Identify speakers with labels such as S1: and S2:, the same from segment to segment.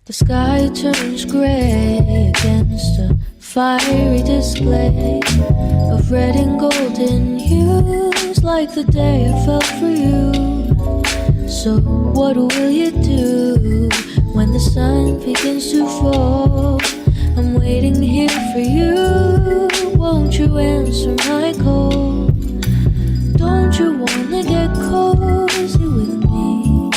S1: The sky turns gray against a fiery display of red and golden hues, like the day I fell for you. So what will you do when the sun begins to fall? I'm waiting here for you. Won't you answer my call? Don't you wanna get cozy with me?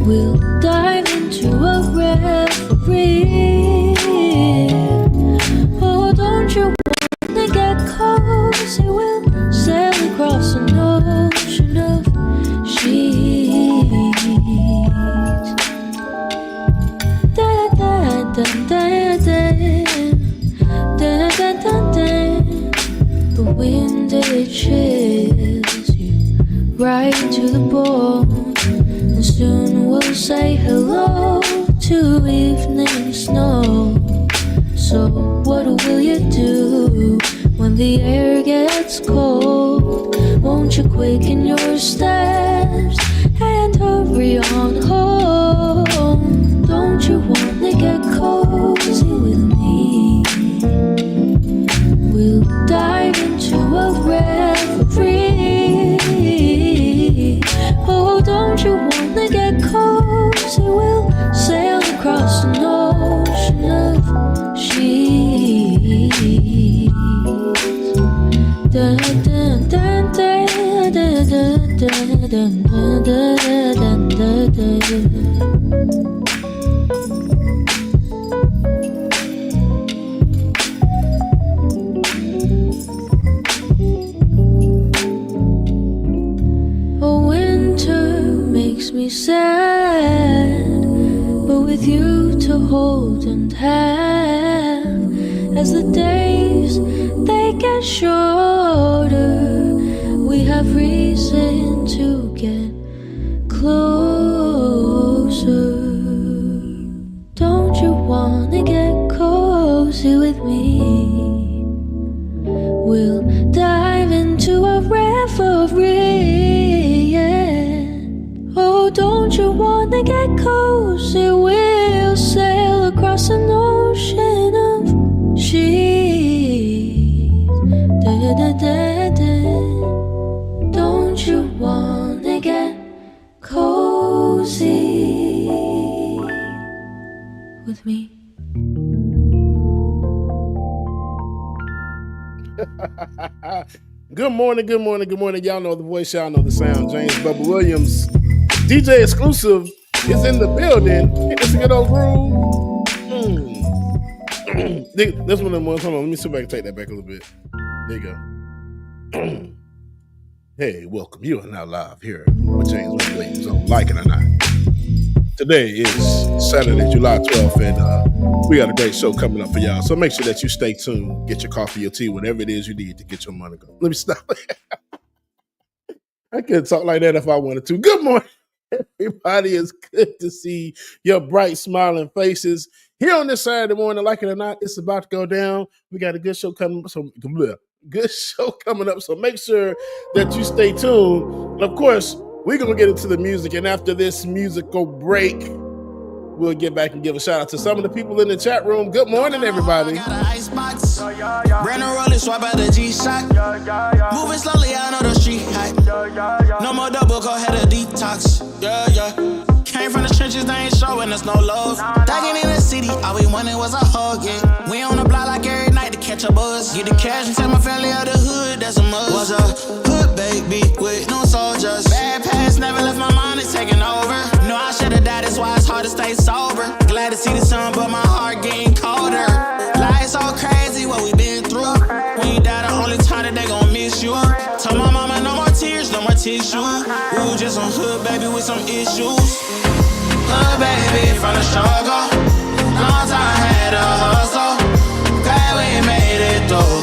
S1: We'll dive into a reverie. Oh, don't you wanna get cozy? We'll sail across an ocean of sheets. Da da da da da da da da da. The wind, it chills you right to the bone. And soon we'll say hello to evening snow. So what will you do when the air gets cold? Won't you quicken your steps and hurry on home? Don't you wanna get cozy with me? We'll dive into a reverie. Oh, don't you wanna get cozy? We'll sail across an ocean of sheets. Da da da da da da da da da da da da. Makes me sad, but with you to hold and have, as the days they get shorter, we have reason to get closer. Don't you wanna get cozy with me? We'll dive into a reverie, yeah. Oh, don't you wanna get cozy? We'll sail across an ocean of sheets. Da da da da. Don't you wanna get cozy with me?
S2: Good morning, good morning, good morning. Y'all know the voice, y'all know the sound. James Bubba Williams, DJ Exclusive, is in the building. Hit this good old groove. This one of them ones. Hold on, let me see if I can take that back a little bit. There you go. Hey, welcome. You are now live here with James Bubba Williams on Like It or Not. Today is Saturday, July 12th, and we got a great show coming up for y'all. So make sure that you stay tuned, get your coffee, your tea, whatever it is you need to get your money going. Let me stop. I couldn't talk like that if I wanted to. Good morning, everybody. It's good to see your bright, smiling faces here on this Saturday morning. Like it or not, it's about to go down. We got a good show coming up. So make sure that you stay tuned. Of course, we're going to get into the music, and after this musical break, we'll get back and give a shout out to some of the people in the chat room. Good morning, everybody.
S3: Got an icebox. Brand new rollin', swipe out the G-Shock. Moving slowly, I know the street hype. No more double, go ahead of detox. Came from the trenches, they ain't showing us no love. Thugging in the city, all we wanted was a hug, yeah. We on the block like every night to catch a buzz. Get the cash and tell my family out the hood, that's a must. Was a hood baby with no soldiers. Bad past never left my mind, it's taking over. No, I should've died, that's why it's hard to stay sober. Glad to see the sun, but my heart getting colder. Life's so crazy, what we been through. When you die, the only time that they gon' miss you. Told my mama no more tears, no more tissue. Ooh, just some hood baby with some issues. Hood baby from the struggle. Long time had a hustle. Glad we made it through.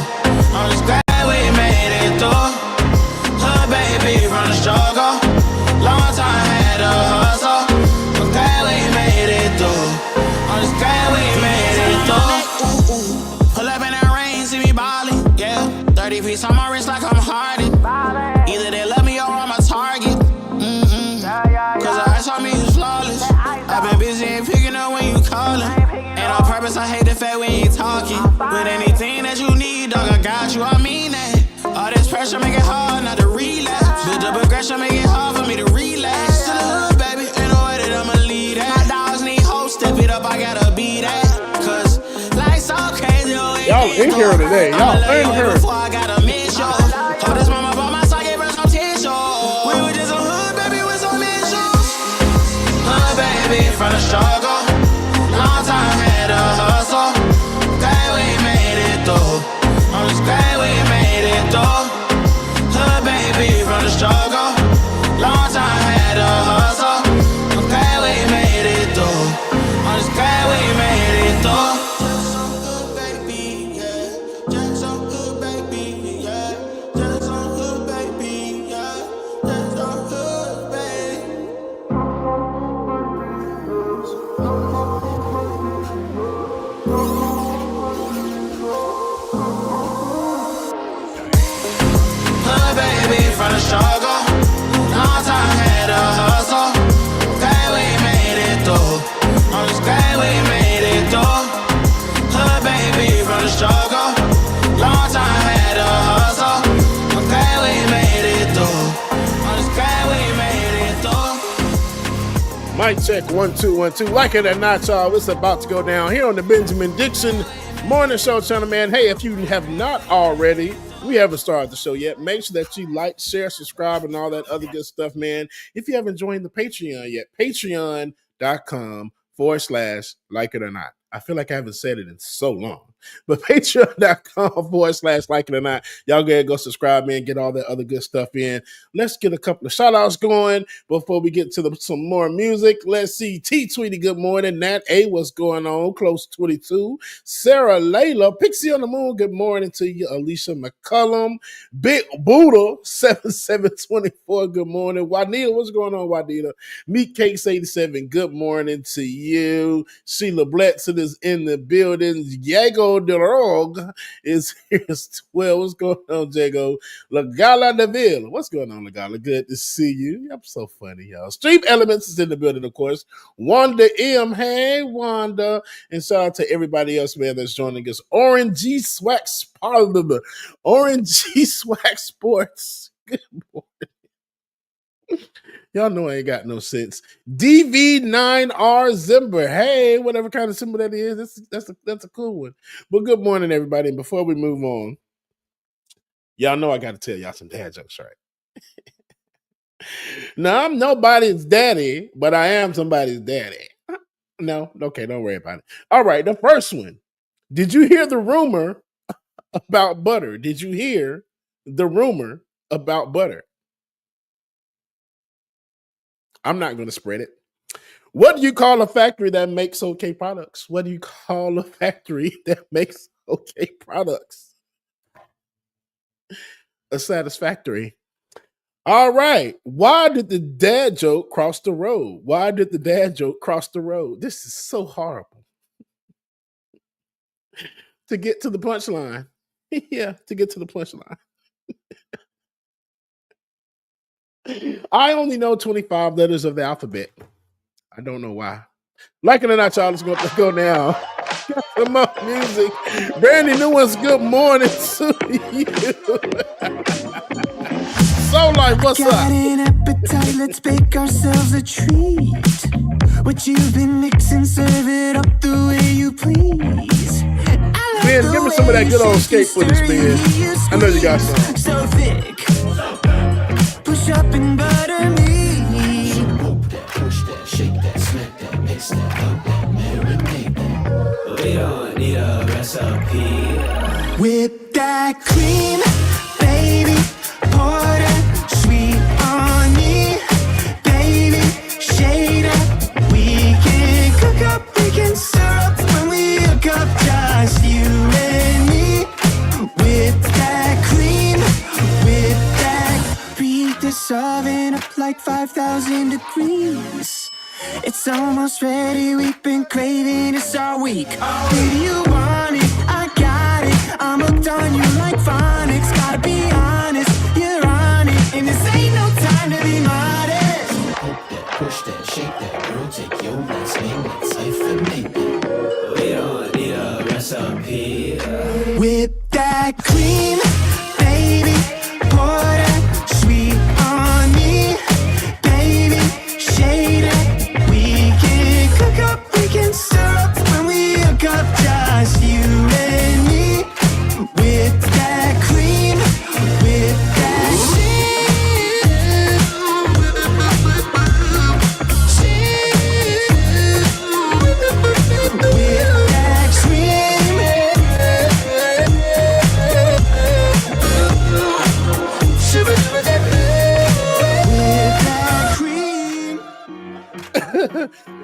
S3: I'm just glad we made it through. Hood baby from the struggle. Long time had a hustle. I'm glad we made it through. I'm just glad we made it through. Pull up in that rain, see me ballin', yeah. 30 piece on my wrist like I'm Harden. Either they love me or I'm a target. Cause the ice on me is flawless. I've been busy With anything that you need, dog, I got you, I mean that. All this pressure make it hard not to relapse. Build up aggression, make it hard for me to relax. To the hood, baby, ain't no way that I'ma lead that. My dogs need hope, step it up, I gotta be that. Cause life's so crazy.
S2: Y'all in here today, y'all in here.
S3: Before I gotta miss you. Told this mama about my side, gave her some tissue. We were just a hood, baby, with some issues. Hood, baby, from the struggle. Long time had to hustle. Glad we made it through. I'm just glad we made it through. Hood, baby, from the struggle. Long time had to hustle. I'm glad we made it through. I'm just glad we made it through. Just so good, baby, yeah. Just so good, baby, yeah. Just so good, baby, yeah. Just so good, baby. Hood, baby, from the struggle. Long time had to hustle. Glad we made it through. I'm just glad we made it through. Hood, baby, from the struggle. Long time had to hustle. I'm glad we made it through. I'm just glad we made it through.
S2: Mic check 1 2 1 2. Like it or not, y'all, it's about to go down here on the Benjamin Dixon Morning Show channel, man. Hey, if you have not already, we haven't started the show yet. Make sure that you like, share, subscribe, and all that other good stuff, man. If you haven't joined the Patreon yet, patreon.com/like it or not. I feel like I haven't said it in so long. But patreon.com/like it or not. Y'all go ahead and go subscribe, man. Get all that other good stuff in. Let's get a couple of shout outs going before we get to some more music. Let's see. T Tweety, good morning. Nat A, what's going on? Close 22. Sarah Layla, Pixie on the Moon, good morning to you. Alicia McCullum, Big Buddha 7724, good morning. Juanita, what's going on, Juanita? Meat Cakes 87, good morning to you. Sheila Bletson is in the building. Diego De Rogue is here as well. What's going on, Diego? Lagala Neville. What's going on, Lagala? Good to see you. I'm so funny, y'all. Stream Elements is in the building, of course. Wanda M. Hey, Wanda. And shout out to everybody else, man, that's joining us. Orange G Swag Sports. Good morning. Y'all know I ain't got no sense. DV9R Zimber. Hey, whatever kind of symbol that is, that's a cool one. But good morning, everybody. And before we move on, y'all know I got to tell y'all some dad jokes, right? Now, I'm nobody's daddy, but I am somebody's daddy. No, okay, don't worry about it. All right, the first one. Did you hear the rumor about butter? Did you hear the rumor about butter? I'm not going to spread it. What do you call a factory that makes okay products? What do you call a factory that makes okay products? A satisfactory. All right. Why did the dad joke cross the road? Why did the dad joke cross the road? This is so horrible. To get to the punchline. Yeah, to get to the punchline. I only know 25 letters of the alphabet. I don't know why. Like it or not, y'all, let's go now. Some more music. Brandy New One's good morning to you. So like, what's up?
S4: Got an appetite, let's bake ourselves a treat. What you've been mixing, serve it up the way you please.
S2: Ben, give me some of that good old skate footage, Ben. I know you got some.
S4: So thick. Push up and butter me.
S5: Push that, shake that, smack that, mix that, up that, marinate that. We don't need a recipe.
S4: Whip that cream, baby. Pour that sweet on me, baby. Shade up. We can cook up, we can syrup when we hook up, just you and me. Whip that cream, whip that. Beat this oven up like 5,000 degrees. It's almost ready, we've been craving this all week. Baby, you want it, I got it. I'm hooked on you like phonics. Gotta be honest, you're on it, and this ain't no time to be modest.
S5: Poke that, push that, shake that, girl, take your last name, let's hyphenate that. We don't need a recipe. here.
S4: Whip that cream, baby. Pour that sweet on me, baby. Shade it. We can cook up, we can stir up when we hook up, just you and me. Whip that cream, whip that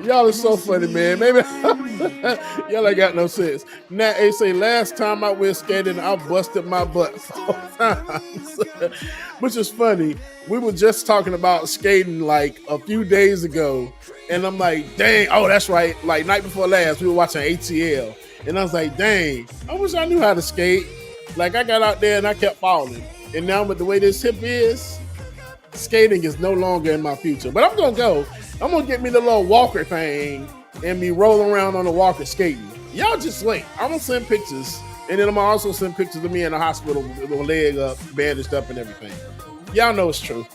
S2: Y'all are so funny, man. Maybe y'all ain't got no sense. Now, they say last time I went skating, I busted my butt 4 times, which is funny. We were just talking about skating like a few days ago, and I'm like, dang, oh, that's right. Like night before last, we were watching ATL, and I was like, dang, I wish I knew how to skate. Like I got out there and I kept falling, and now with the way this hip is, skating is no longer in my future. But I'm gonna go. I'm gonna get me the little walker thing and be rolling around on the walker skating. Y'all just wait. I'm gonna send pictures, and then I'm gonna also send pictures of me in the hospital with my leg up, bandaged up, and everything. Y'all know it's true.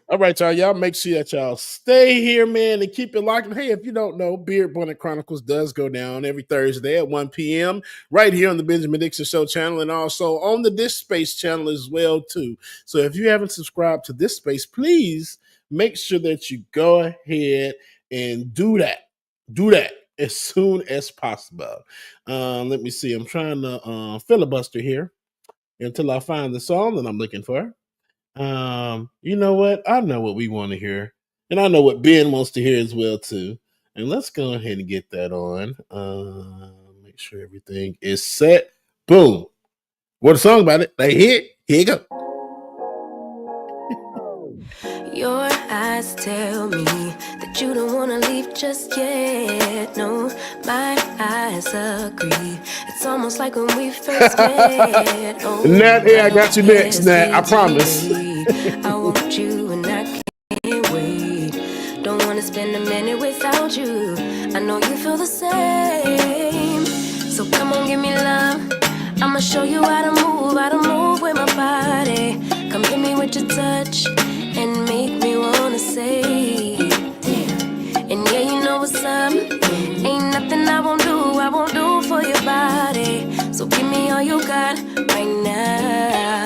S2: All right, y'all. Y'all make sure that y'all stay here, man, and keep it locked. Hey, if you don't know, Beard Bonnet Chronicles does go down every Thursday at 1 p.m. right here on the Benjamin Dixon Show channel, and also on the This Space channel as well, too. So if you haven't subscribed to This Space, please make sure that you go ahead and do that. Do that as soon as possible. Let me see. I'm trying to filibuster here until I find the song that I'm looking for. You know what? I know what we want to hear, and I know what Ben wants to hear as well too. And let's go ahead and get that on. Make sure everything is set. Boom. What a song about it? They hit. Here you go.
S1: Your eyes tell me that you don't wanna leave just yet. No, my eyes agree. It's almost like when we first met. Oh,
S2: Nat, hey, I got you next, Nat. I promise.
S1: I want you and I can't wait. Don't wanna spend a minute without you. I know you feel the same. So come on, give me love. I'ma show you how to move with my body. Come hit me with your touch and make me wanna say, damn. And yeah, you know what's up. Ain't nothing I won't do for your body. So give me all you got right now.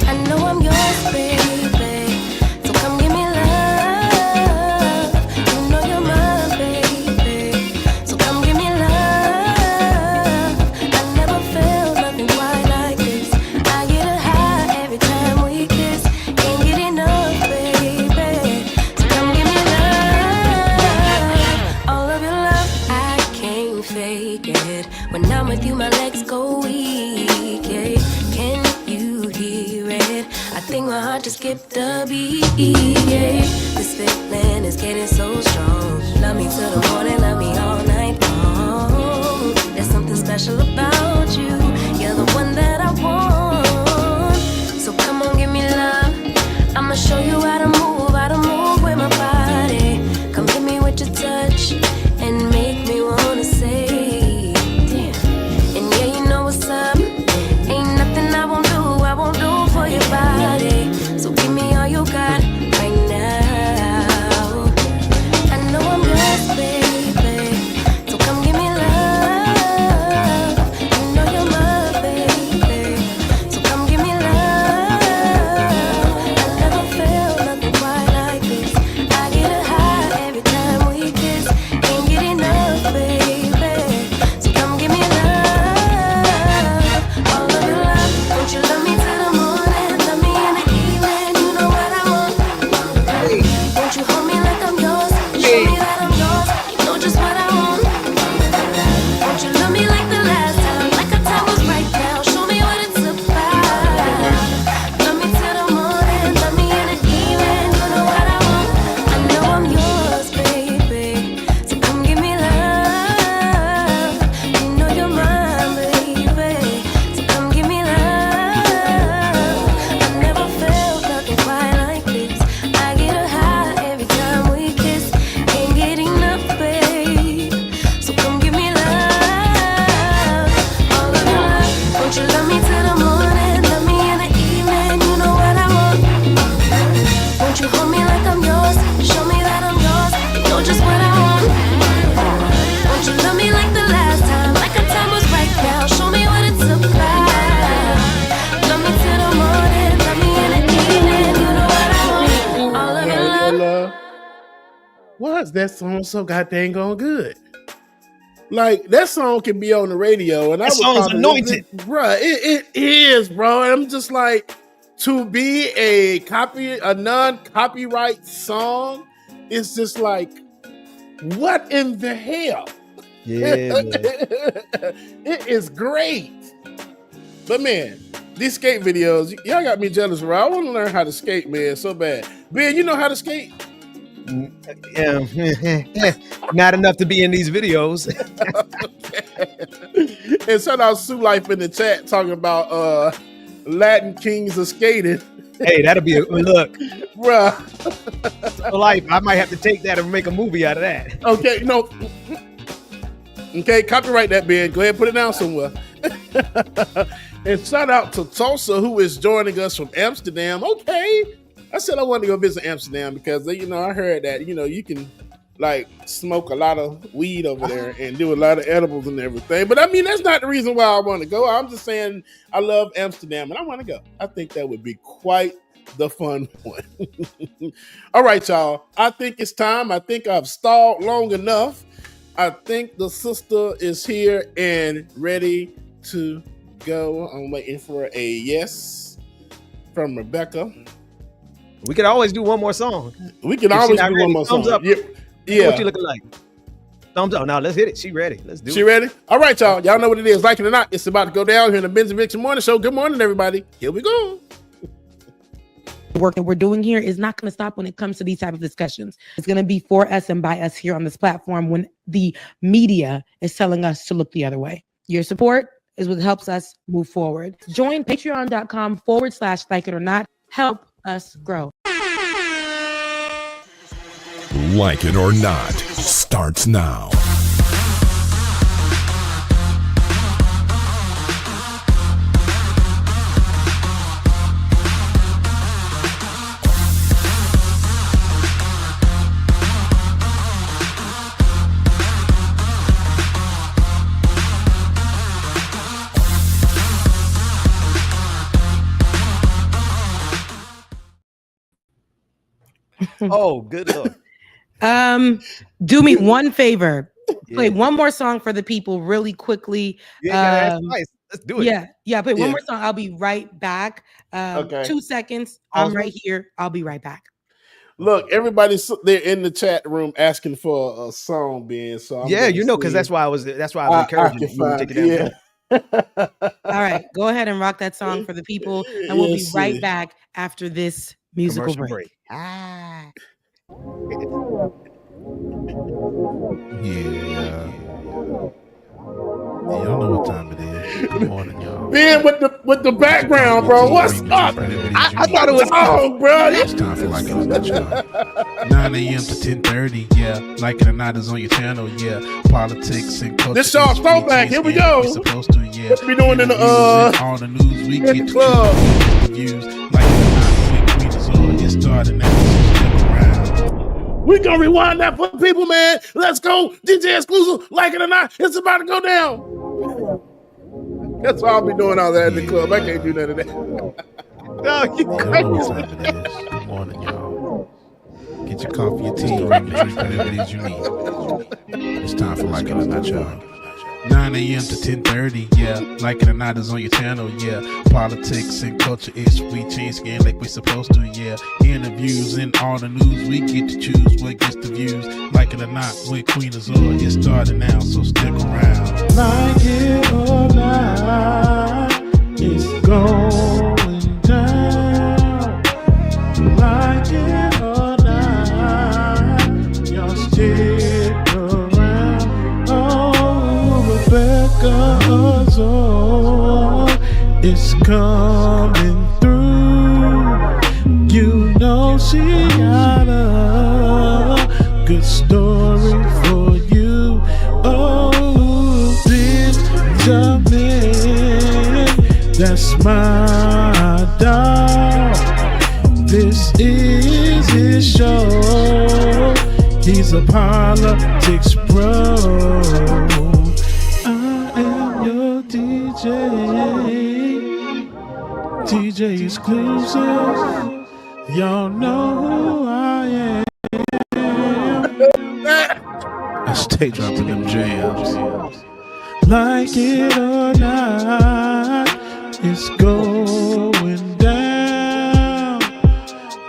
S1: I know I'm yours, baby. So come give me love. You know you're mine, baby. So come give me love. I never felt nothing quite like this. I get a high every time we kiss. Can't get enough, baby. So come give me love. All of your love, I can't fake it. When I'm with you, my legs go weak, yeah. Can you hear it? I think my heart just skipped a beat, yeah. This feeling is getting so strong. Love me till the morning, love me all night long. There's something special about you. You're the one that I want. So come on, give me love. I'ma show you how to move with my body. Come hit me with your touch and make me wanna say, damn. And yeah, you know what's up. Ain't nothing I won't do for your body. So give me all you got right now. I know I'm yours, baby. So come give me love.
S2: why is that song so goddamn good? Like that song can be on the radio, and
S6: that song's anointed,
S2: bro. It is, bro. And I'm just like, to be a non-copyright song, it's just like, what in the hell?
S6: Yeah,
S2: it is great. But man, these skate videos, y'all got me jealous, bro. I want to learn how to skate, man, so bad. Ben, you know how to skate?
S6: Yeah, not enough to be in these videos.
S2: And shout out Sue Life in the chat talking about Latin Kings of Skating.
S6: Hey, that'll be a look,
S2: bruh.
S6: So Life, I might have to take that and make a movie out of that.
S2: Okay, no. Okay, copyright that, Ben. Go ahead and put it down somewhere. And shout out to Tulsa, who is joining us from Amsterdam. Okay. I said I wanted to go visit Amsterdam because, I heard that, you can like smoke a lot of weed over there and do a lot of edibles and everything. But I mean, that's not the reason why I want to go. I'm just saying I love Amsterdam and I want to go. I think that would be quite the fun one. All right, y'all. I think it's time. I think I've stalled long enough. I think the sister is here and ready to go. I'm waiting for a yes from Rebecca.
S6: We could always do one more song.
S2: We can always do one more song.
S6: Thumbs up.
S2: Yeah.
S6: What you looking like? Thumbs up. Now let's hit it. She ready. Let's do it.
S2: She ready? All right, y'all. Y'all know what it is. Like it or not, it's about to go down here in the Benz and Vixen Morning Show. Good morning, everybody. Here we go.
S7: Work that we're doing here is not going to stop when it comes to these type of discussions. It's going to be for us and by us here on this platform when the media is telling us to look the other way. Your support is what helps us move forward. Join patreon.com/like it or not. Help us grow.
S8: Like it or not starts now.
S6: Oh, good luck.
S7: Do me one favor. Play one more song for the people really quickly.
S6: Yeah, that's nice. Let's do it.
S7: Yeah. Play one more song. I'll be right back.
S2: Okay.
S7: 2 seconds. I'm right here. I'll be right back.
S2: Look, everybody's there in the chat room asking for a song, Ben. So
S6: because that's why I was encouraging you to take it down.
S7: All right, go ahead and rock that song for the people, and we'll be right back after this musical break.
S8: Yeah. Y'all know what time it is. Good morning, y'all.
S2: Ben with the background, bro. What's up? I thought it was bro.
S8: It's time for Like It or Not, y'all. 9 a.m. to 10:30, yeah. Like It or Not is on your channel, yeah. Politics and culture.
S2: This y'all throwback. Here we go.
S8: We're supposed to, yeah.
S2: What we doing in the
S8: all the news we get to
S2: club.
S8: Views. Like It or Not, Queen is on. Get started now. Around.
S2: We gonna rewind that for the people, man. Let's go. DJ Exclusive. Like it or not, it's about to go down. That's why I'll be doing all that in the club. I can't do none of that.
S6: No, you
S8: crazy. Good morning, y'all. Get your coffee, your tea, whatever it is you need. It's time for Like It or Not, y'all. 9 a.m. to 10:30, yeah. Like It or Not is on your channel, yeah. Politics and culture is we change skin like we supposed to, yeah. Interviews and all the news, we get to choose what gets the views. Like It or Not with Queen Azor, get started now, so stick around.
S9: Like it or not, it's going down. Like it or not, y'all stick around. Oh, Rebecca Azor is coming through. You know she got a good story for you. Oh, that's my dog. This is his show. He's a politics bro. I am your DJ. DJ Exclusive. Y'all know who I am.
S8: I stay dropping them jams.
S9: Like it or not, it's going down.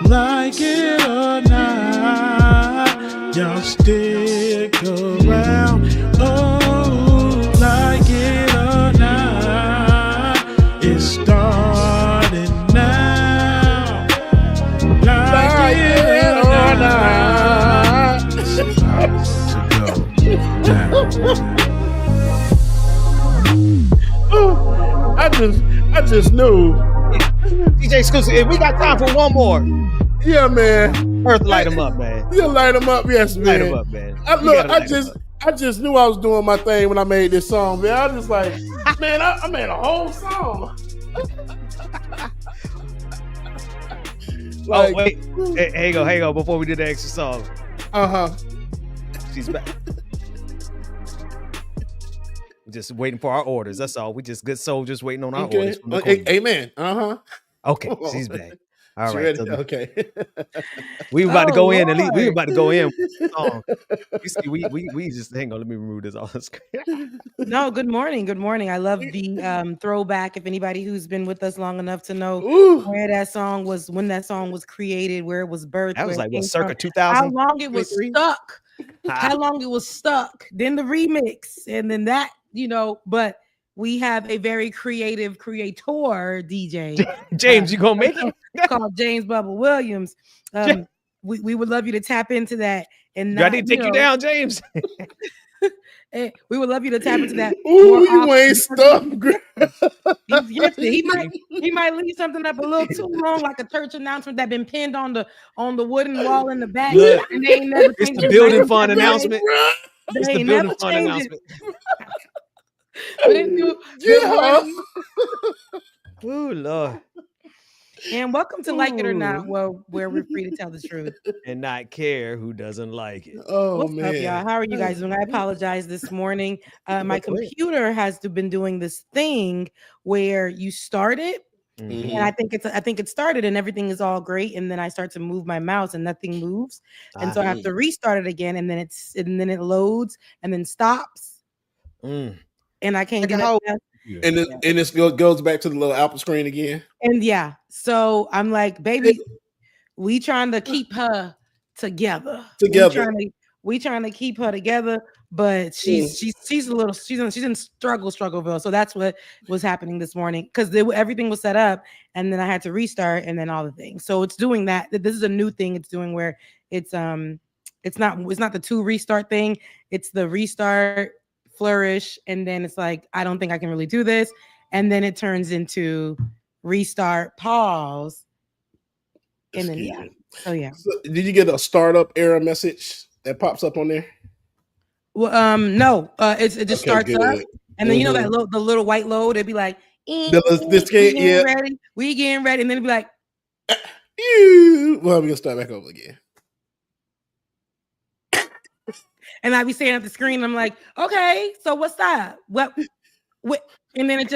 S9: Like it or not, y'all stick around. Oh, like it or not, it's starting now. Like it or not,
S8: It's about to go down.
S2: I just knew.
S6: DJ Exclusive, we got time for one more.
S2: Yeah, man.
S6: Earth, light them up, man.
S2: You light them up, yes, man.
S6: Light them up, man.
S2: I just knew I was doing my thing when I made this song, man. I was just like, man, I made a whole song.
S6: Like, oh, wait. Hey, hang on. Before we do the extra song. She's back. We're just waiting for our orders. That's all. We just good soldiers waiting on our orders. From the
S2: amen.
S6: Okay, she's back. All right. So
S2: okay.
S6: We were about to go in and leave. We were about to go in with the song. You see, we just hang on. Let me remove this off the screen.
S7: No, good morning. Good morning. I love the throwback. If anybody who's been with us long enough to know where that song was, when that song was created, where it was birthed.
S6: That was like what, circa
S7: 2000. How long it was stuck. How long it was stuck. Then the remix, and then that, but we have a very creative creator DJ.
S6: James, you gonna make it?
S7: Called James Bubba Williams. We would love you to tap into that. And
S6: I need to take you down, James.
S7: We would love you to tap into that.
S2: Ooh, you ain't stuck.
S7: He might leave something up a little too long, like a church announcement that been pinned on the wooden wall in the back.
S6: Look,
S7: and they ain't never
S6: it's the building fund announcement.
S7: It's the building fund announcement.
S6: Oh Lord.
S7: And welcome to Like It or Not, where we're free to tell the truth
S6: and not care who doesn't like it.
S2: Oh,
S7: what's
S2: man.
S7: up, y'all? How are you guys doing? I apologize this morning. My computer has been doing this thing where you start it, and I think it started and everything is all great, and then I start to move my mouse and nothing moves, and so I have to restart it again, and then it loads and then stops, and I can't get it.
S2: And it goes back to the little Apple screen again.
S7: And yeah, so I'm like, baby, we trying to keep her together. We trying to keep her together, but she's in struggleville. So that's what was happening this morning, because everything was set up, and then I had to restart, and then all the things. So it's doing that. This is a new thing it's doing where it's not the 2 restart thing. It's the restart, flourish, and then it's like, I don't think I can really do this, and then it turns into restart, pause, and then so
S2: did you get a startup error message that pops up on there?
S7: Well, no, it just starts up, and then that the little white load, it'd be like, we getting ready, and then it'd be like,
S2: well, we're gonna start back over again.
S7: And I'd be staring at the screen. And I'm like, okay, so what's that? What? And then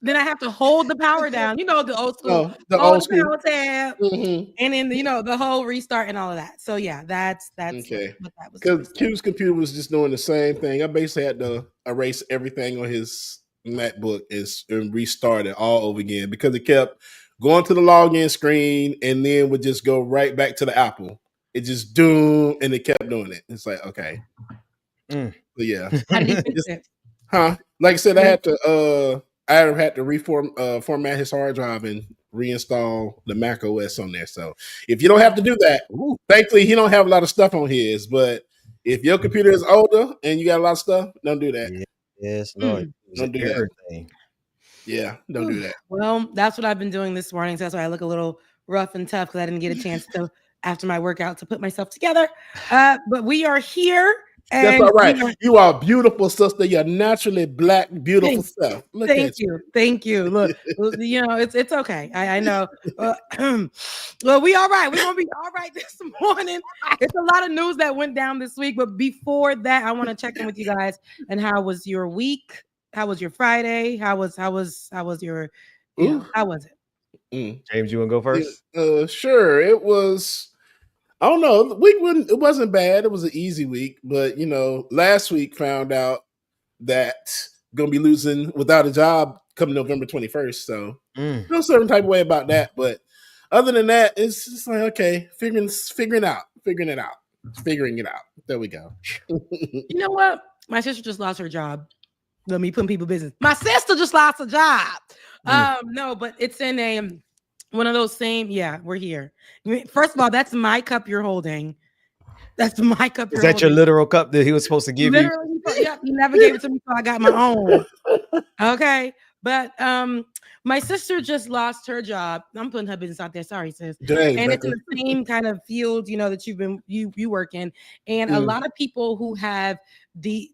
S7: then I have to hold the power down. The old school,
S2: old school
S7: power tab, and then the whole restart and all of that. So yeah, that's
S2: okay. Because Q's computer was just doing the same thing. I basically had to erase everything on his MacBook and restart it all over again, because it kept going to the login screen and then would just go right back to the Apple. It just and it kept doing it. It's like, okay. But yeah.
S7: How did you fix it?
S2: Like I said, I had to format his hard drive and reinstall the Mac OS on there. So if you don't have to do that, thankfully he don't have a lot of stuff on his. But if your computer is older and you got a lot of stuff, don't do that.
S6: Yes, Lord.
S2: Don't do that. Yeah, don't do that.
S7: Well, that's what I've been doing this morning. So that's why I look a little rough and tough, because I didn't get a chance to, after my workout, to put myself together. But we are here.
S2: That's all right. You are beautiful, sister. You're naturally black, beautiful stuff.
S7: Thank you. Look, it's okay. I know. Well, we all right. We're gonna be all right this morning. It's a lot of news that went down this week, but before that, I want to check in with you guys. And how was your week? How was your Friday? How was your? How was it?
S6: James, you want to go first?
S2: Sure. It was I don't know. The week it wasn't bad. It was an easy week, but last week found out that gonna be losing without a job come November 21st. So feel a certain type of way about that. But other than that, it's just like okay, figuring it out. There we go.
S7: You know what? My sister just lost her job. Let me put in people business. My sister just lost a job. No, but it's in a one of those same. Yeah, we're here. First of all, that's my cup you're holding. That's my cup.
S6: Is that your literal cup that he was supposed to give you?
S7: Yeah, he never gave it to me, so I got my own. Okay, but my sister just lost her job. I'm putting her business out there. Sorry, sis.
S2: Dang,
S7: and
S2: Becca.
S7: It's in the same kind of field, that you've been you work in, and a lot of people who have the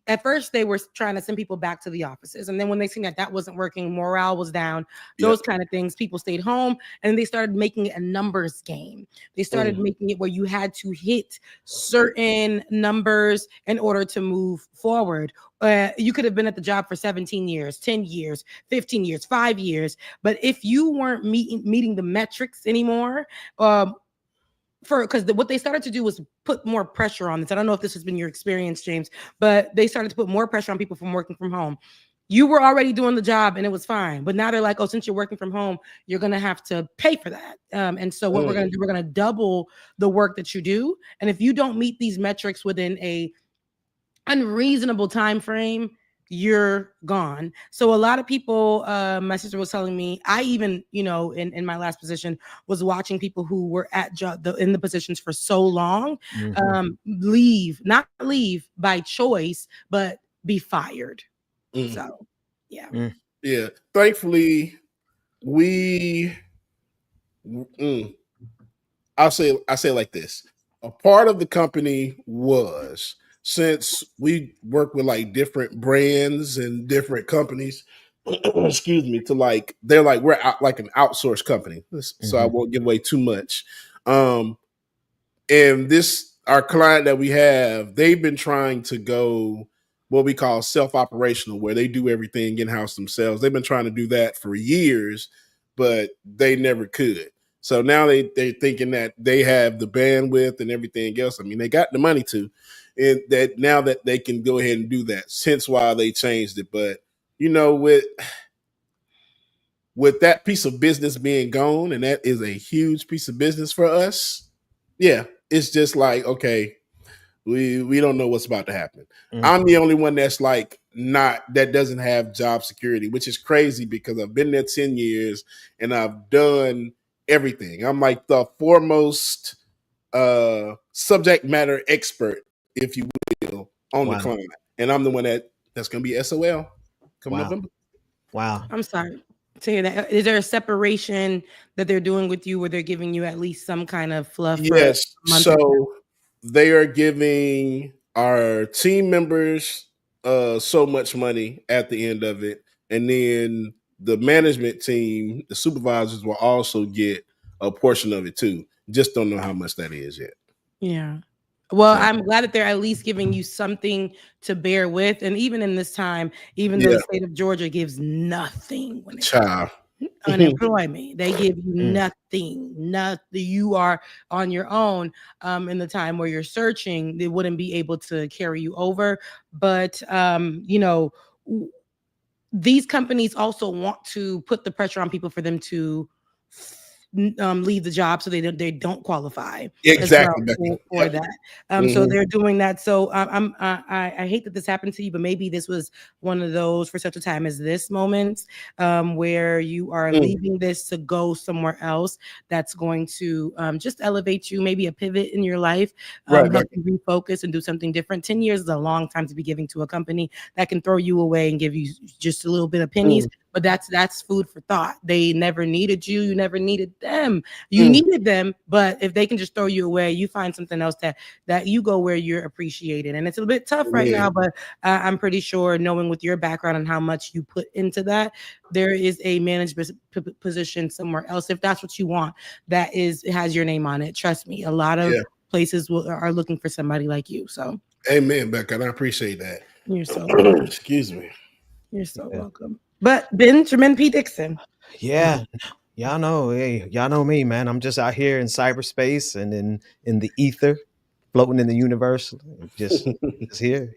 S7: at first they were trying to send people back to the offices, and then when they seen that wasn't working, morale was down, those kind of things, people stayed home, and they started making it a numbers game. They started making it where you had to hit certain numbers in order to move forward. You could have been at the job for 17 years, 10 years, 15 years, 5 years, but if you weren't meeting the metrics anymore, because what they started to do was put more pressure on this. I don't know if this has been your experience, James, but they started to put more pressure on people from working from home. You were already doing the job and it was fine, but now they're like, oh, since you're working from home, you're going to have to pay for that. And so what we're going to do, we're going to double the work that you do. And if you don't meet these metrics within a unreasonable time frame, you're gone. So a lot of people, my sister was telling me, I even, in my last position was watching people who were in the positions for so long, not leave by choice, but be fired. So, yeah.
S2: Yeah. Thankfully, I'll say it like this. A part of the company was, since we work with like different brands and different companies, excuse me, they're like, we're like an outsourced company. So I won't give away too much. And our client that we have, they've been trying to go what we call self-operational, where they do everything in-house themselves. They've been trying to do that for years, but they never could. So now they're thinking that they have the bandwidth and everything else. I mean, they got the money to, and that now that they can go ahead and do that. Since why they changed it. But with that piece of business being gone, and that is a huge piece of business for us, yeah, it's just like, okay, we don't know what's about to happen. I'm the only one that's like that doesn't have job security, which is crazy because I've been there 10 years and I've done everything. I'm like the foremost subject matter expert, if you will, on the client. And I'm the one that's going to be SOL come November.
S6: Wow.
S7: I'm sorry to hear that. Is there a separation that they're doing with you where they're giving you at least some kind of fluff?
S2: Yes. So they are giving our team members so much money at the end of it. And then the management team, the supervisors will also get a portion of it too. Just don't know how much that is yet.
S7: Yeah. Well, I'm glad that they're at least giving you something to bear with. And even in this time, even though the state of Georgia gives nothing when it comes to unemployment, they give you nothing. You are on your own in the time where you're searching. They wouldn't be able to carry you over. But, these companies also want to put the pressure on people for them to leave the job so they don't qualify
S2: exactly
S7: for that. So they're doing that. So I hate that this happened to you, but maybe this was one of those for such a time as this moments where you are leaving this to go somewhere else that's going to just elevate you, maybe a pivot in your life, help you refocus and do something different. 10 years is a long time to be giving to a company that can throw you away and give you just a little bit of pennies. But that's food for thought. They never needed you. You never needed them. You needed them, but if they can just throw you away, you find something else that you go where you're appreciated. And it's a bit tough right now, but I'm pretty sure, knowing with your background and how much you put into that, there is a management position somewhere else, if that's what you want, it has your name on it. Trust me, a lot of places are looking for somebody like you. So,
S2: amen, Becca. And I appreciate that.
S7: You're so welcome.
S2: Excuse me.
S7: You're so welcome. But Benjamin P. Dixon.
S6: Yeah. Y'all know, hey, y'all know me, man. I'm just out here in cyberspace and in the ether, floating in the universe, just here,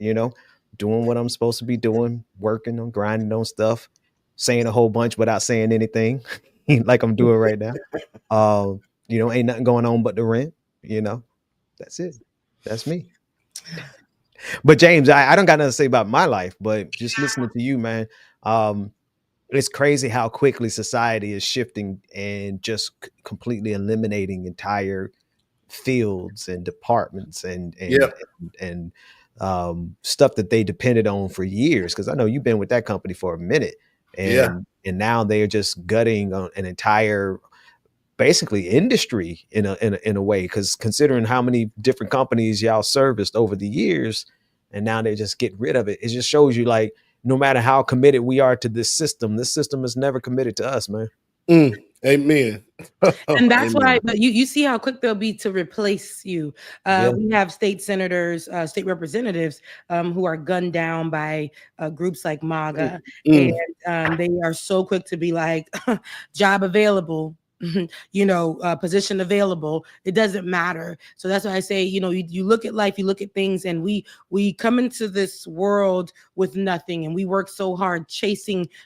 S6: doing what I'm supposed to be doing, working on grinding on stuff, saying a whole bunch without saying anything, like I'm doing right now. Ain't nothing going on but the rent. That's it. That's me. But James, I don't got nothing to say about my life, but just listening to you, man. It's crazy how quickly society is shifting and just completely eliminating entire fields and departments and stuff that they depended on for years. Because I know you've been with that company for a minute, and now they're just gutting an entire basically industry in a way. Because considering how many different companies y'all serviced over the years, and now they just get rid of it, it just shows you like, no matter how committed we are to this system is never committed to us, man.
S2: Amen.
S7: And that's why, but you see how quick they'll be to replace you. We have state senators, state representatives who are gunned down by groups like MAGA, and they are so quick to be like, job available. Position available. It doesn't matter. So that's why I say, you look at life, you look at things, and we come into this world with nothing, and we work so hard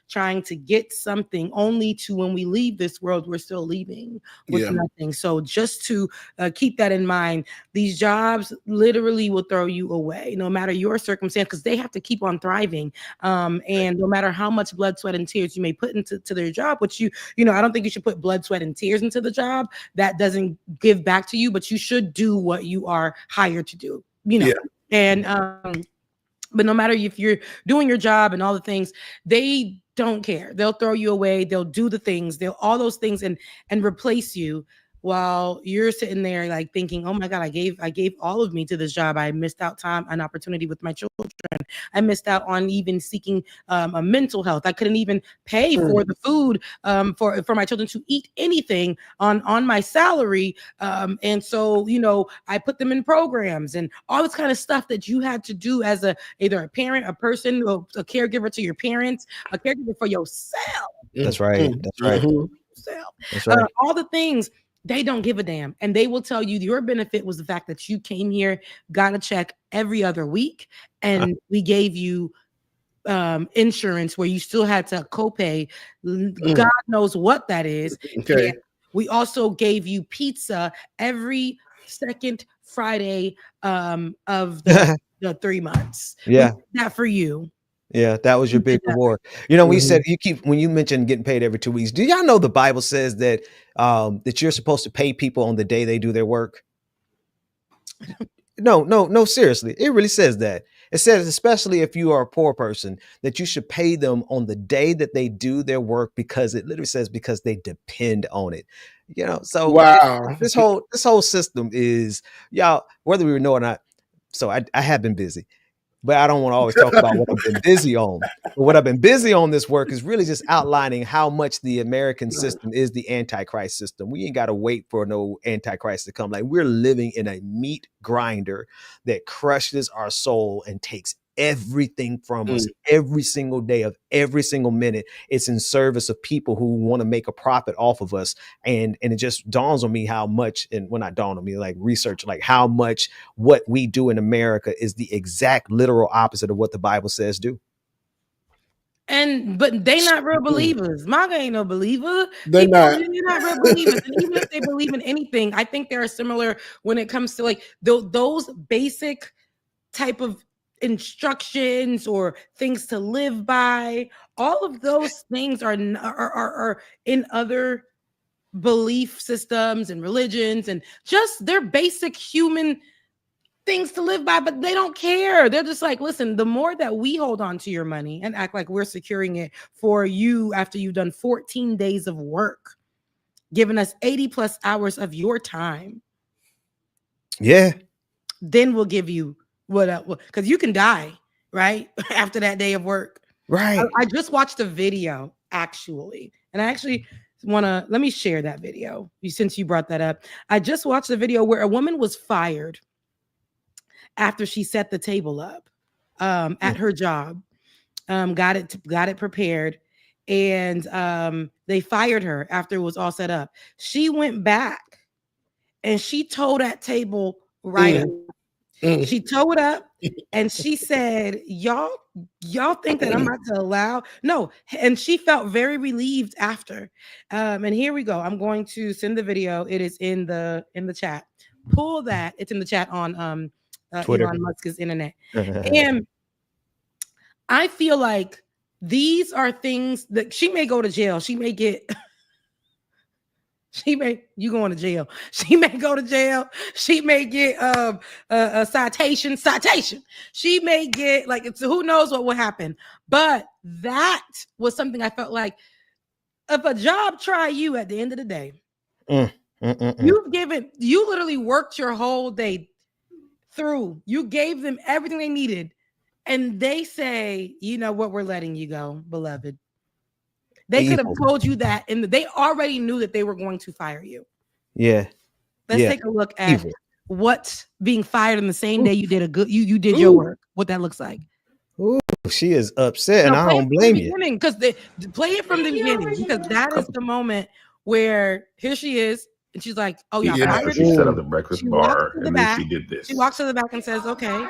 S7: trying to get something, only to when we leave this world, we're still leaving with nothing. So just to keep that in mind, these jobs literally will throw you away, no matter your circumstance, because they have to keep on thriving. And no matter how much blood, sweat, and tears you may put into their job, which I don't think you should put blood, sweat, and tears into the job. That doesn't give back to you, but you should do what you are hired to do, and but no matter if you're doing your job and all the things, they don't care. They'll throw you away. They'll do the things, all those things and replace you, while you're sitting there like thinking, oh my God, I gave all of me to this job. I missed out an opportunity with my children. I missed out on even seeking a mental health. I couldn't even pay for the food for my children to eat anything on my salary. And so, I put them in programs and all this kind of stuff that you had to do as either a parent, a person, or a caregiver to your parents, a caregiver for yourself.
S6: That's right. That's right.
S7: That's right. All the things. They don't give a damn. And they will tell you your benefit was the fact that you came here, got a check every other week, and we gave you insurance where you still had to copay. God knows what that is.
S2: Okay.
S7: And we also gave you pizza every second Friday of the 3 months.
S6: Yeah.
S7: We did that for you.
S6: Yeah, that was your big reward. When you mentioned getting paid every 2 weeks, do y'all know the Bible says that that you're supposed to pay people on the day they do their work? No, seriously. It really says that. It says, especially if you are a poor person, that you should pay them on the day that they do their work, because it literally says because they depend on it. So
S2: wow.
S6: This whole system is, y'all, whether we know or not. So I have been busy. But I don't want to always talk about what I've been busy on. But what I've been busy on this work is really just outlining how much the American system is the Antichrist system. We ain't got to wait for no Antichrist to come. Like, we're living in a meat grinder that crushes our soul and takes everything from us every single day of every single minute. It's in service of people who want to make a profit off of us. And it just dawns on me how much, and well, not dawn on me, like research, like how much what we do in America is the exact literal opposite of what the Bible says do.
S7: But they not real believers. MAGA ain't no believer.
S2: They're not
S7: real believers. And even if they believe in anything, I think they're similar when it comes to like those basic type of instructions or things to live by. All of those things are in other belief systems and religions, and just their basic human things to live by, but they don't care. They're just like, listen, the more that we hold on to your money and act like we're securing it for you after you've done 14 days of work, giving us 80 plus hours of your time.
S6: Yeah.
S7: Then we'll give you because you can die right after that day of work.
S6: Right.
S7: I just watched a video actually, and I actually let me share that video since you brought that up. I just watched a video where a woman was fired after she set the table up at her job, got it prepared, and they fired her after it was all set up. She went back and she tore that table right up. She tore it up and she said, y'all think that I'm about to allow? No. And she felt very relieved after. And here we go. I'm going to send the video. It is in the chat. Pull that. It's in the chat on
S6: Twitter.
S7: Elon Musk's internet. And I feel like these are things that she may go to jail. She may get you going to jail. She may go to jail. She may get a citation. She may get who knows what will happen. But that was something I felt like if a job try you at the end of the day, you literally worked your whole day through. You gave them everything they needed. And they say, you know what, we're letting you go, beloved. They could have told you that, and they already knew that they were going to fire you.
S6: Yeah.
S7: Let's take a look at what being fired on the same day you did you did your work. What that looks like.
S6: Ooh, she is upset, and I don't blame you.
S7: Because they play it from the beginning, because that is the moment where here she is, and she's like, "Oh yeah."
S10: So she set up the breakfast bar, and then she did this.
S7: She walks to the back and says, "Okay."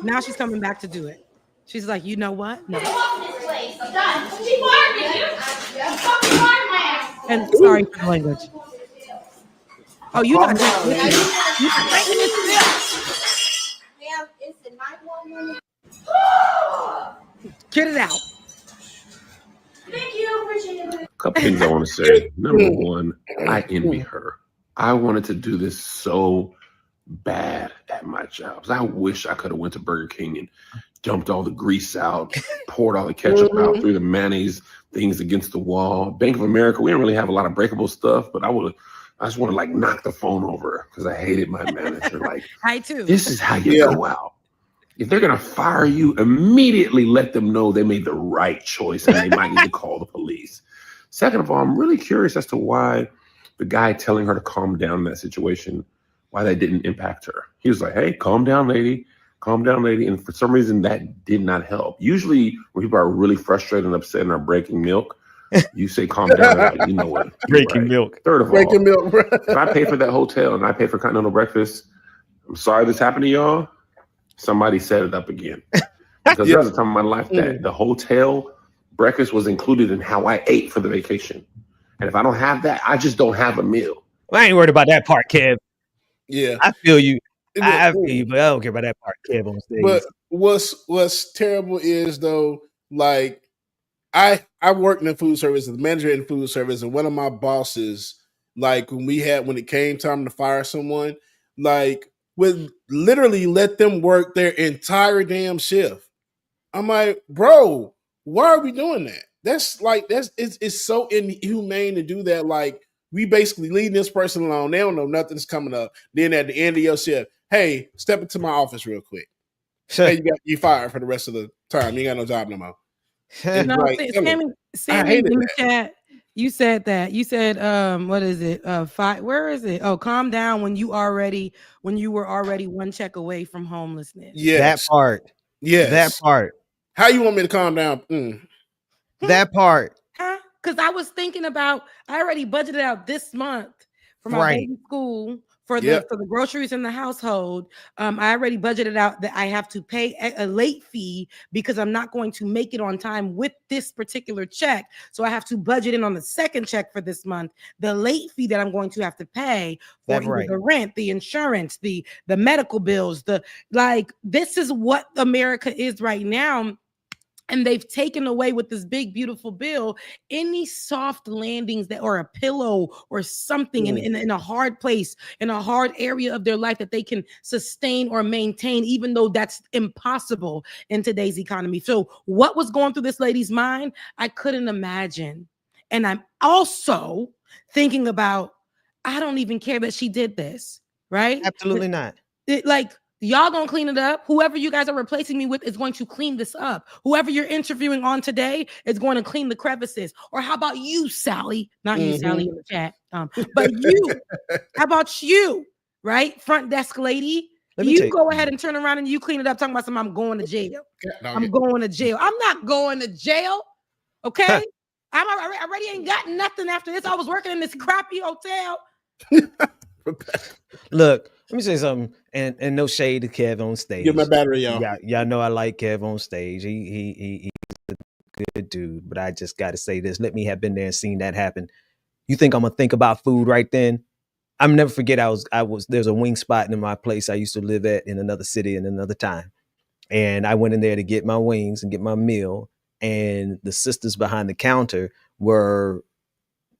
S7: Now she's coming back to do it. She's like, you know what? No. And sorry for the language. Oh, you're not drinking this.
S11: Ma'am, it's the 911.
S7: Get it out.
S11: Thank you.
S10: A couple things I want to say. Number one, I envy her. I wanted to do this so bad at my jobs. I wish I could have went to Burger King and dumped all the grease out, poured all the ketchup out, threw the mayonnaise things against the wall. Bank of America, we didn't really have a lot of breakable stuff, but I just want to knock the phone over because I hated my manager.
S7: I too.
S10: This is how you go out. If they're gonna fire you, immediately let them know they made the right choice and they might need to call the police. Second of all, I'm really curious as to why the guy telling her to calm down in that situation, why that didn't impact her. He was like, hey, calm down, lady. Calm down, lady. And for some reason, that did not help. Usually, when people are really frustrated and upset and are breaking milk, you say calm down. Like, you know what?
S6: Breaking milk.
S10: Third of
S2: Breaking
S10: all,
S2: milk.
S10: if I pay for that hotel and I pay for continental breakfast, I'm sorry this happened to y'all. Somebody set it up again. Because there was a time in my life that the hotel breakfast was included in how I ate for the vacation. And if I don't have that, I just don't have a meal.
S6: Well, I ain't worried about that part, Kev.
S2: Yeah.
S6: I feel you. I feel you, but I don't care about that part, Kev, on stage.
S2: But what's terrible is though, I worked in food service, the manager in food service, and one of my bosses, when it came time to fire someone, would literally let them work their entire damn shift. I'm like, bro, why are we doing that? It's so inhumane to do that. We basically leaving this person alone. They don't know nothing's coming up. Then at the end of your shift, hey, step into my office real quick. Hey, you fired for the rest of the time. You ain't got no job no more.
S7: Sammy, in the chat, you said that. You said, what is it? Where is it? Oh, calm down when you were already one check away from homelessness.
S2: Yes.
S6: That part.
S2: Yes.
S6: That part.
S2: How you want me to calm down?
S6: That part.
S7: Huh? Because I was thinking about, I already budgeted out this month for my baby school, for the groceries in the household. I already budgeted out that I have to pay a late fee because I'm not going to make it on time with this particular check. So I have to budget in on the second check for this month, the late fee that I'm going to have to pay for the rent, the insurance, the medical bills, this is what America is right now. And they've taken away with this big, beautiful bill, any soft landings or a pillow or something in a hard place, in a hard area of their life that they can sustain or maintain, even though that's impossible in today's economy. So what was going through this lady's mind? I couldn't imagine. And I'm also thinking about, I don't even care that she did this, right?
S6: Absolutely not.
S7: Y'all gonna clean it up. Whoever you guys are replacing me with is going to clean this up. Whoever you're interviewing on today is going to clean the crevices. Or how about you, Sally? Not you, Sally, in the chat. But you. How about you? Right? Front desk lady. You go ahead and turn around and you clean it up, talking about something. I'm going to jail. I'm going to jail. I'm not going to jail. Okay? I already ain't got nothing after this. I was working in this crappy hotel.
S6: Look, let me say something, and no shade to Kev on stage.
S2: Get my battery, y'all.
S6: Y'all know I like Kev on stage. He's a good dude, but I just got to say this. Let me have been there and seen that happen. You think I'm gonna think about food right then? I'm never forget. I was there's a wing spot in my place I used to live at in another city in another time, and I went in there to get my wings and get my meal, and the sisters behind the counter were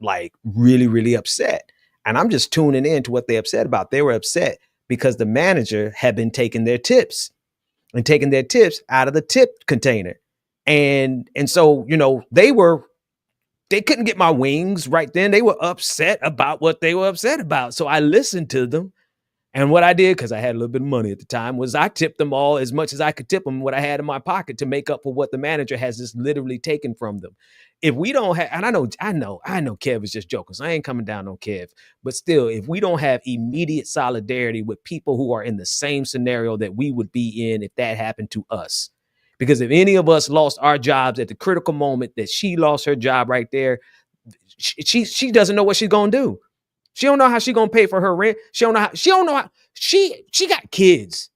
S6: like really, really upset. And I'm just tuning in to what they're upset about. They were upset because the manager had been taking their tips out of the tip container. And so, they couldn't get my wings right then. They were upset about what they were upset about. So I listened to them. And what I did, because I had a little bit of money at the time, was I tipped them all as much as I could tip them what I had in my pocket to make up for what the manager has just literally taken from them. If we don't have, and I know Kev is just joking, so I ain't coming down on Kev, but still, if we don't have immediate solidarity with people who are in the same scenario that we would be in if that happened to us, because if any of us lost our jobs at the critical moment that she lost her job right there, she doesn't know what she's gonna do. She don't know how she gonna pay for her rent. She don't know how she got kids.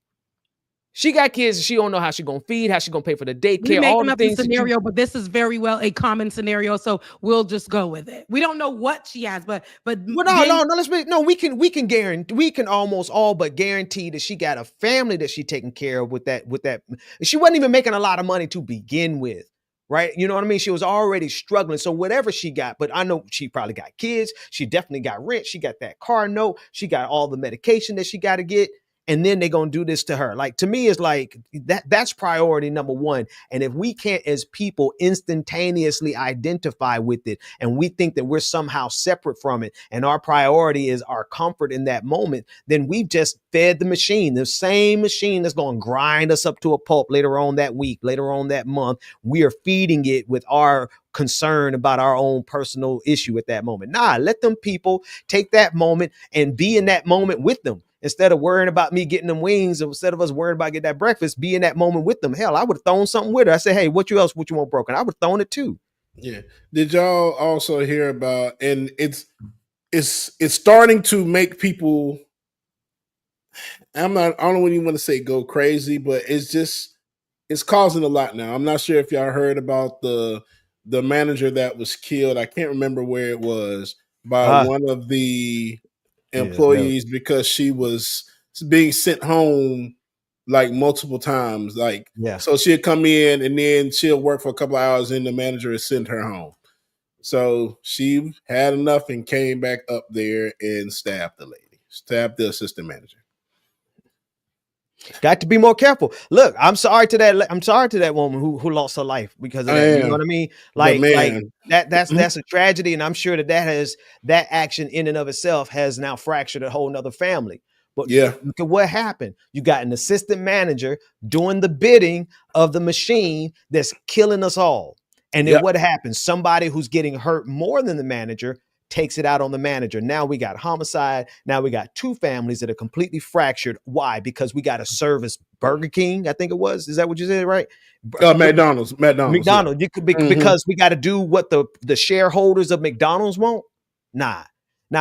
S6: She got kids and she don't know how she gonna feed, how she gonna pay for the daycare,
S7: We're
S6: all
S7: making
S6: the
S7: up the
S6: things.
S7: scenario, but this is very well a common scenario, so we'll just go with it. We don't know what she has, but
S6: No, we can almost all but guarantee that she got a family that she taking care of with that. She wasn't even making a lot of money to begin with. Right? You know what I mean? She was already struggling. So whatever she got, but I know she probably got kids. She definitely got rent. She got that car note. She got all the medication that she got to get. And then they're going to do this to her. Like, to me, it's like that's priority number one. And if we can't, as people, instantaneously identify with it, and we think that we're somehow separate from it, and our priority is our comfort in that moment, then we've just fed the machine, the same machine that's going to grind us up to a pulp later on that week, later on that month. We are feeding it with our concern about our own personal issue at that moment. Nah, let them people take that moment and be in that moment with them. Instead of worrying about me getting them wings, instead of us worrying about getting that breakfast, be in that moment with them. Hell, I would have thrown something with her. I said, hey, what you want broken? I would have thrown it too.
S2: Yeah. Did y'all also hear about, and it's starting to make people, I don't know what you want to say go crazy, but it's causing a lot now. I'm not sure if y'all heard about the manager that was killed. I can't remember where it was, by one of the employees because she was being sent home like multiple times. Like, so she'll come in and then she'll work for a couple of hours and the manager will send her home. So she had enough and came back up there and stabbed the assistant manager.
S6: Got to be more careful. Look, I'm sorry to that woman who lost her life because of that. You know what I mean? Like that's a tragedy, and I'm sure that action in and of itself has now fractured a whole nother family. But look at what happened. You got an assistant manager doing the bidding of the machine that's killing us all. And then what happens? Somebody who's getting hurt more than the manager takes it out on the manager. Now we got homicide. Now we got two families that are completely fractured. Why? Because we got to service Burger King, I think it was. Is that what you said, right?
S2: McDonald's.
S6: You could be, because we got to do what the shareholders of McDonald's want. Nah.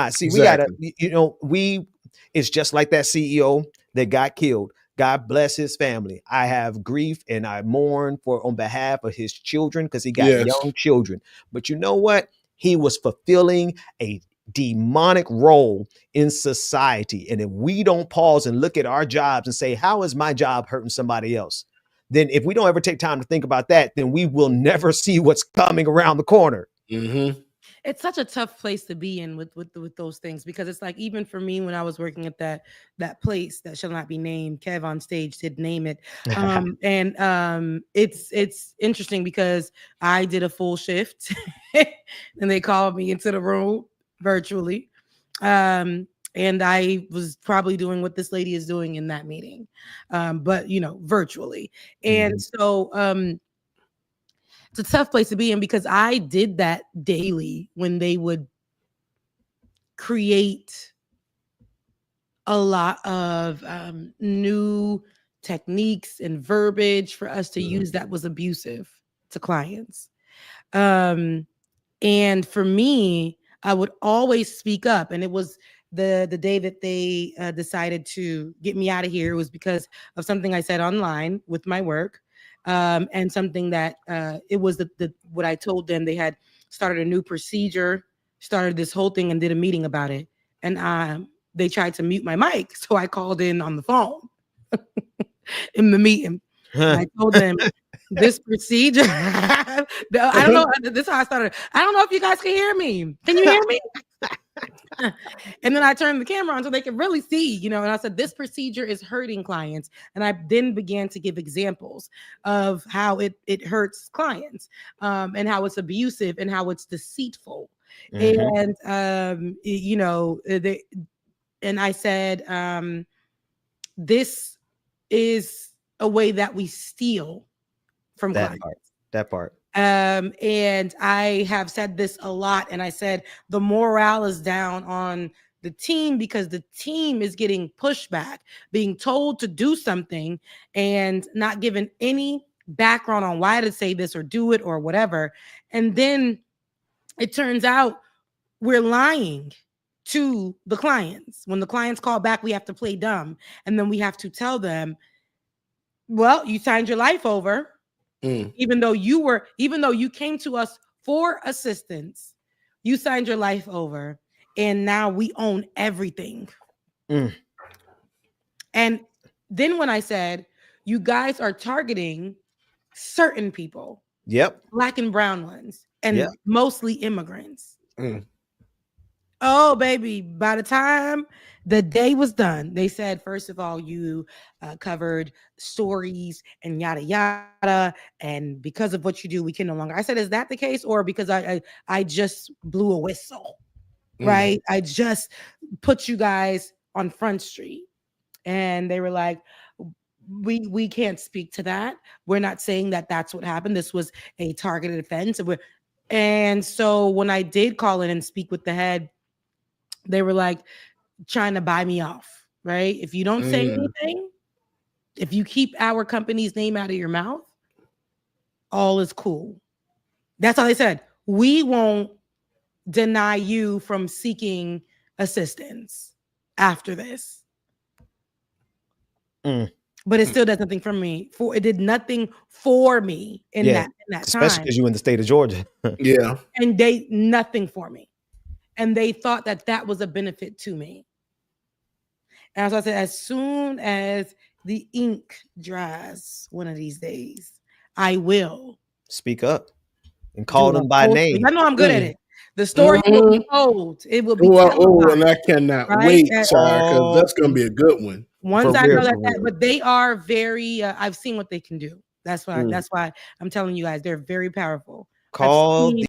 S6: See, we got to, it's just like that CEO that got killed. God bless his family. I have grief and I mourn on behalf of his children because he got young children. But you know what? He was fulfilling a demonic role in society. And if we don't pause and look at our jobs and say, how is my job hurting somebody else? Then if we don't ever take time to think about that, then we will never see what's coming around the corner.
S2: Mm-hmm.
S7: It's such a tough place to be in with those things, because it's like, even for me when I was working at that place that shall not be named, Kev on stage did name it. It's interesting because I did a full shift and they called me into the room virtually. And I was probably doing what this lady is doing in that meeting, but virtually. And so it's a tough place to be in, because I did that daily when they would create a lot of new techniques and verbiage for us to use that was abusive to clients. And for me, I would always speak up. And it was the day that they decided to get me out of here. It was because of something I said online with my work, and something that it was the what I told them. They had started a new procedure, started this whole thing, and did a meeting about it. And they tried to mute my mic, so I called in on the phone in the meeting. And I told them this procedure. I don't know. This is how I started. I don't know if you guys can hear me. Can you hear me? And then I turned the camera on so they could really see, you know. And I said, this procedure is hurting clients. And I then began to give examples of how it hurts clients, and how it's abusive and how it's deceitful. And and I said, this is a way that we steal from clients.
S6: That part.
S7: And I have said this a lot, and I said the morale is down on the team because the team is getting pushback, being told to do something and not given any background on why to say this or do it or whatever. And then it turns out we're lying to the clients. When the clients call back, we have to play dumb, and then we have to tell them, well, you signed your life over. Even though you came to us for assistance, you signed your life over, and now we own everything. And then when I said, you guys are targeting certain people, Black and brown ones, and mostly immigrants. Oh, baby, by the time the day was done, they said, first of all, you covered stories and yada, yada. And because of what you do, we can no longer. I said, is that the case? Or because I just blew a whistle, right? I just put you guys on Front Street. And they were like, we can't speak to that. We're not saying that that's what happened. This was a targeted offense. And so when I did call in and speak with the head, they were like trying to buy me off, right? If you don't say anything, if you keep our company's name out of your mouth, all is cool. That's all they said. We won't deny you from seeking assistance after this. But it still does nothing for me. It did nothing for me in that time.
S6: Especially because you're in the state of Georgia.
S7: And they nothing for me. And they thought that was a benefit to me. And so I said, as soon as the ink dries one of these days, I will
S6: speak up and call them by name.
S7: I know I'm good at it. The story will be told. It will be
S2: and I cannot wait, because that's going to be a good one.
S7: Once I know that, but they are very, I've seen what they can do. That's why I'm telling you guys, they're very powerful.
S6: Call these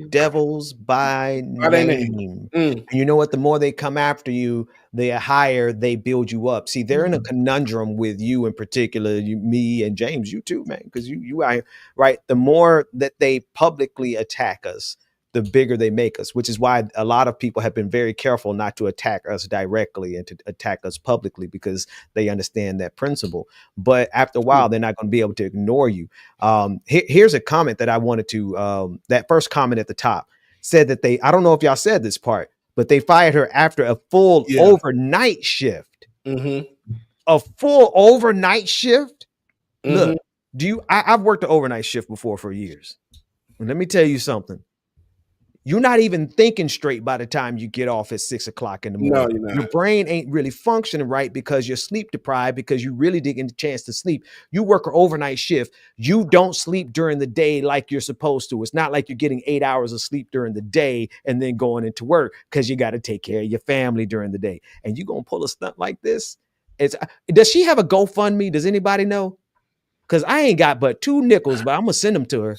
S6: devils by name. And you know what? The more they come after you, the higher they build you up. See, they're in a conundrum with you in particular, me and James, you too, man, because you are right. The more that they publicly attack us, the bigger they make us, which is why a lot of people have been very careful not to attack us directly and to attack us publicly, because they understand that principle. But after a while, they're not going to be able to ignore you. Here's a comment that I wanted to, that first comment at the top said that I don't know if y'all said this part, but they fired her after a full overnight shift. A full overnight shift. Look, I've worked an overnight shift before for years. And let me tell you something. You're not even thinking straight by the time you get off at 6 o'clock in the morning.
S2: No, you're not.
S6: Your brain ain't really functioning right because you're sleep deprived, because you really didn't get a chance to sleep. You work an overnight shift. You don't sleep during the day like you're supposed to. It's not like you're getting 8 hours of sleep during the day and then going into work, because you got to take care of your family during the day. And you're going to pull a stunt like this? Does she have a GoFundMe? Does anybody know? Because I ain't got but 2 nickels, but I'm going to send them to her.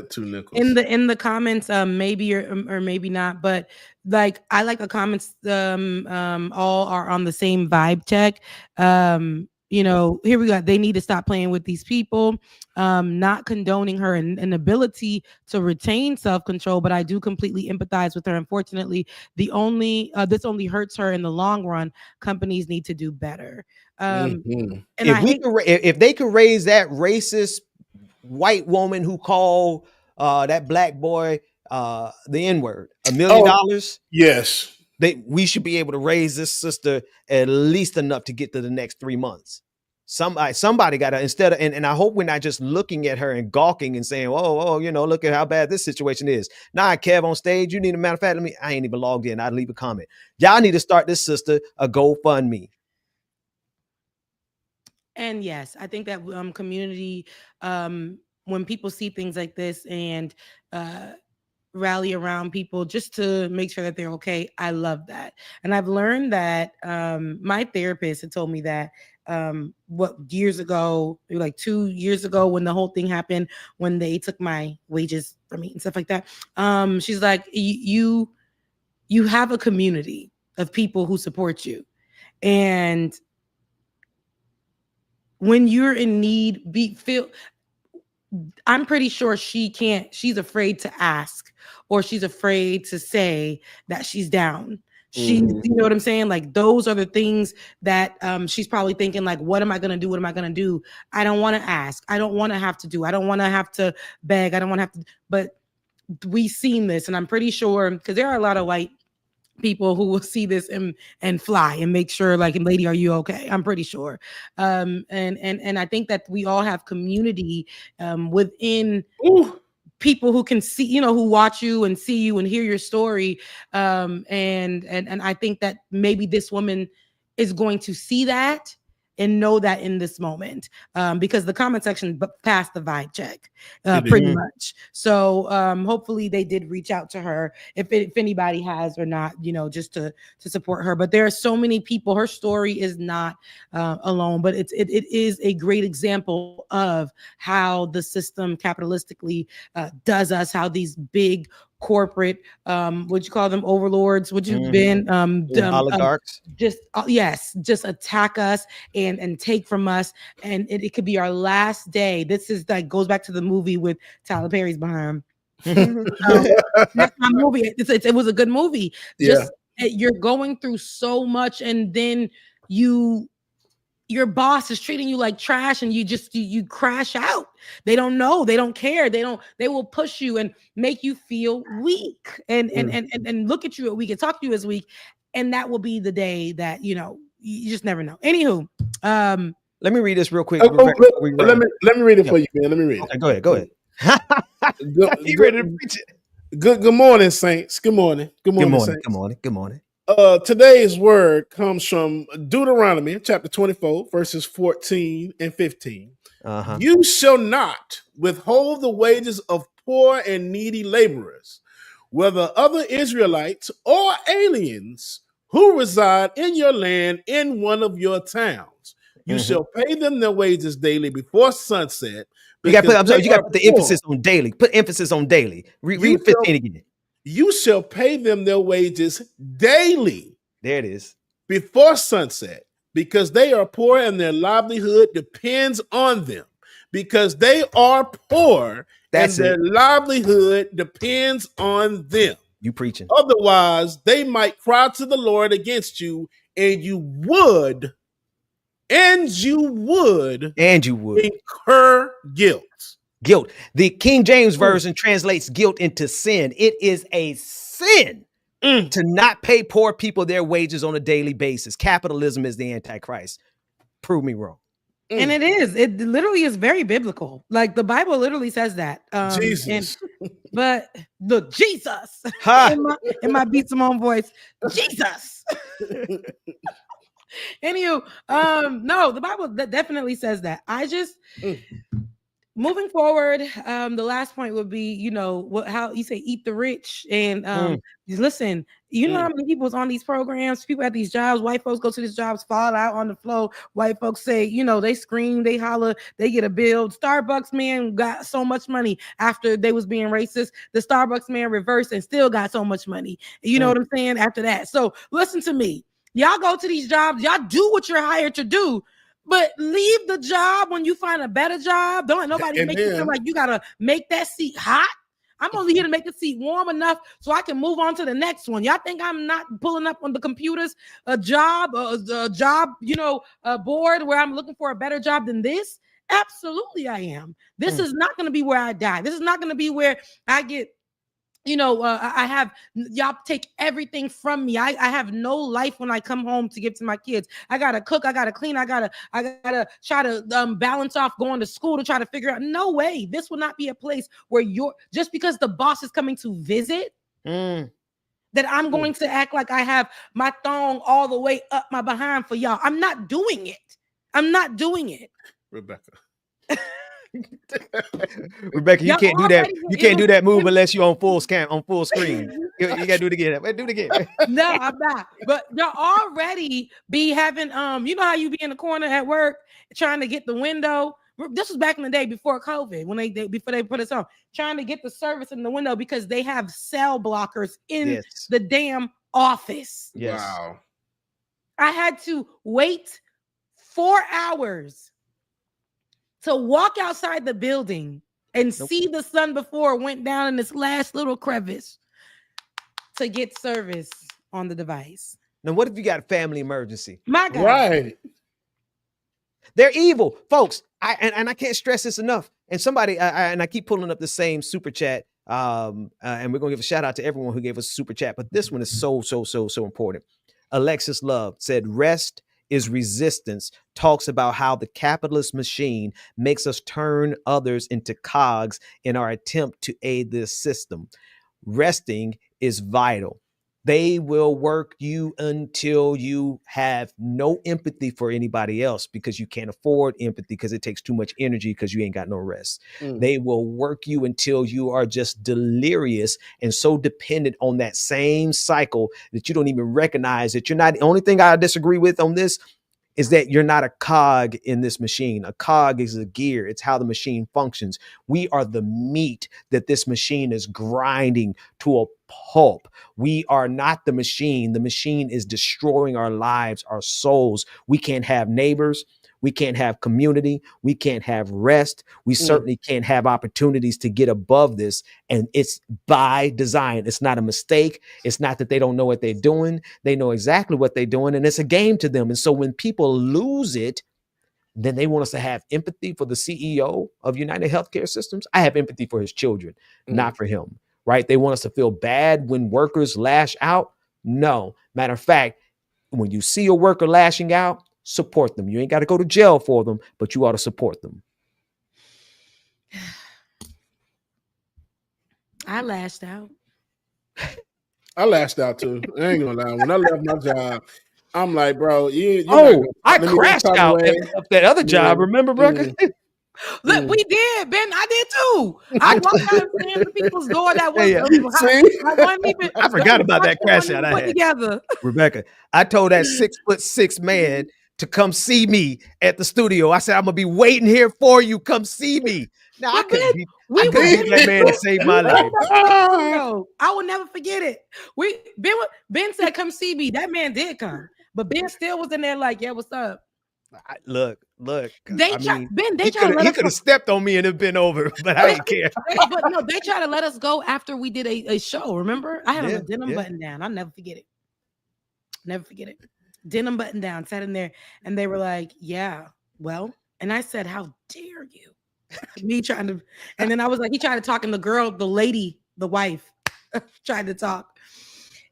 S2: 2 nickels
S7: in the comments, maybe or maybe not, but like I like the comments. All are on the same vibe check. You know, here we go. They need to stop playing with these people. Not condoning her inability to retain self-control, but I do completely empathize with her. Unfortunately, this only hurts her in the long run. Companies need to do better. And
S6: if they could raise that racist white woman who called that black boy the N-word, $1 million,
S2: Yes.
S6: we should be able to raise this sister at least enough to get to the next 3 months. Somebody got to, instead of, and I hope we're not just looking at her and gawking and saying, oh, look at how bad this situation is. Nah, Kev on stage, you need, a matter of fact, I ain't even logged in. I'd leave a comment. Y'all need to start this sister a GoFundMe.
S7: And yes, I think that community, when people see things like this and rally around people just to make sure that they're okay, I love that. And I've learned that my therapist had told me that years ago, like 2 years ago, when the whole thing happened, when they took my wages from me and stuff like that, she's like, you have a community of people who support you, and when you're in need, I'm pretty sure she's afraid to ask, or she's afraid to say that she's down. You know what I'm saying? Like, those are the things that she's probably thinking, like, what am I going to do? What am I going to do? I don't want to ask. I don't want to have to do. I don't want to have to beg. I don't want to have to, but we've seen this, and I'm pretty sure, because there are a lot of white people who will see this and fly and make sure, like, lady, are you okay? I'm pretty sure. And I think that we all have community within people who can see, who watch you and see you and hear your story. And I think that maybe this woman is going to see that and know that in this moment, because the comment section passed the vibe check pretty much. So hopefully they did reach out to her, if anybody has or not, just to support her. But there are so many people. Her story is not alone, but it is a great example of how the system capitalistically does us, how these big corporate, would you call them overlords? Would you been
S6: oligarchs?
S7: Just attack us and take from us, and it could be our last day. This is like, goes back to the movie with Tyler Perry's behind. That's my movie. It was a good movie. Just you're going through so much, and then your boss is treating you like trash, and you crash out. They don't know, they don't care, they will push you and make you feel weak and look at you as weak and talk to you as weak, and that will be the day that you just never know. Anywho,
S6: let me read this real quick.
S2: Let me read it for you, man. Let me read it.
S6: Okay, go ahead.
S2: Good morning, saints. Good morning, saints.
S6: Good morning.
S2: Today's word comes from Deuteronomy chapter 24, verses 14 and 15. You shall not withhold the wages of poor and needy laborers, whether other Israelites or aliens who reside in your land in one of your towns. You shall pay them their wages daily before sunset.
S6: You got to put the emphasis on daily. Put emphasis on daily. Read 15 again.
S2: You shall pay them their wages daily.
S6: There it is.
S2: Before sunset, because they are poor and their livelihood depends on them. Because they are poor and their livelihood depends on them.
S6: You preaching.
S2: Otherwise, they might cry to the Lord against you, and you would incur guilt.
S6: Guilt. The King James Version translates guilt into sin. It is a sin to not pay poor people their wages on a daily basis. Capitalism is the Antichrist. Prove me wrong.
S7: And it is. It literally is very biblical. Like, the Bible literally says that.
S2: Jesus.
S7: But look, Jesus. in my Beat Simone voice, Jesus. Anywho, no, the Bible definitely says that. I just moving forward, the last point would be, how you say eat the rich, and listen, how many people is on these programs, people at these jobs, white folks go to these jobs, fall out on the floor, white folks say, they scream, they holler, they get a bill. Starbucks man got so much money after they was being racist. The Starbucks man reversed and still got so much money. You know what I'm saying? After that. So listen to me. Y'all go to these jobs, y'all do what you're hired to do, but leave the job when you find a better job. Don't let nobody make you feel like you gotta make that seat hot. I'm only here to make the seat warm enough so I can move on to the next one. Y'all think I'm not pulling up on the computers a job, board where I'm looking for a better job than this? Absolutely, I am. This is not going to be where I die. This is not going to be where I get, I have y'all take everything from me. I have no life when I come home to give to my kids. I gotta cook, I gotta clean, I gotta try to balance off going to school to try to figure out. No way. This will not be a place where just because the boss is coming to visit. That I'm going to act like I have my thong all the way up my behind for y'all. I'm not doing it. I'm not doing it.
S2: Rebecca.
S6: Rebecca, you can't do that. You can't do that move unless you're on full screen. You gotta do it again. Do it again.
S7: No, I'm not. But y'all already be having you know how you be in the corner at work trying to get the window. This was back in the day before COVID, when before they put us on, trying to get the service in the window because they have cell blockers in the damn office.
S6: Yes.
S2: Wow.
S7: I had to wait 4 hours to walk outside the building and see the sun before it went down in this last little crevice to get service on the device.
S6: Now, what if you got a family emergency?
S7: My God.
S2: Right.
S6: They're evil, folks. I can't stress this enough. And somebody, and I keep pulling up the same super chat. And we're gonna give a shout out to everyone who gave us a super chat. But this one is so important. Alexis Love said, "Rest is resistance." Talks about how the capitalist machine makes us turn others into cogs in our attempt to aid this system. Resting is vital. They will work you until you have no empathy for anybody else because you can't afford empathy because it takes too much energy because you ain't got no rest. They will work you until you are just delirious and so dependent on that same cycle that you don't even recognize that you're not. The only thing I disagree with on this is that you're not a cog in this machine. A cog is a gear. It's how the machine functions. We are the meat that this machine is grinding to a pulp. We are not the machine. The machine is destroying our lives, our souls. We can't have neighbors. We can't have community. We can't have rest. We certainly can't have opportunities to get above this. And it's by design. It's not a mistake. It's not that they don't know what they're doing. They know exactly what they're doing. And it's a game to them. And so when people lose it, then they want us to have empathy for the CEO of United Healthcare Systems. I have empathy for his children, not for him, right? They want us to feel bad when workers lash out. No. Matter of fact, when you see a worker lashing out, support them. You ain't got to go to jail for them, but you ought to support them.
S7: I lashed out.
S2: I lashed out too. I ain't gonna lie. When I left my job, I'm like, bro,
S6: I crashed out at that other job. Remember, Brucker?
S7: Look, we did, Ben. I did too. I walked out and slammed the people's door. That was
S6: I forgot about that crash out I had.
S7: Together.
S6: Rebecca, I told that 6'6" man to come see me at the studio. I said, I'm gonna be waiting here for you. Come see me. Now I couldn't be that man to save my life.
S7: I will never forget it. Ben said, come see me. That man did come, but Ben still was in there like, yeah, what's up?
S6: Look.
S7: He
S6: could have stepped on me and it been over, but I didn't care.
S7: But no, they tried to let us go after we did a show. Remember, I had a denim button down. I'll never forget it. Never forget it. Denim button down, sat in there, and they were like, "Yeah, well," and I said, "How dare you?" Me trying to, and then I was like, he tried to talk, and the girl, the lady, the wife, tried to talk,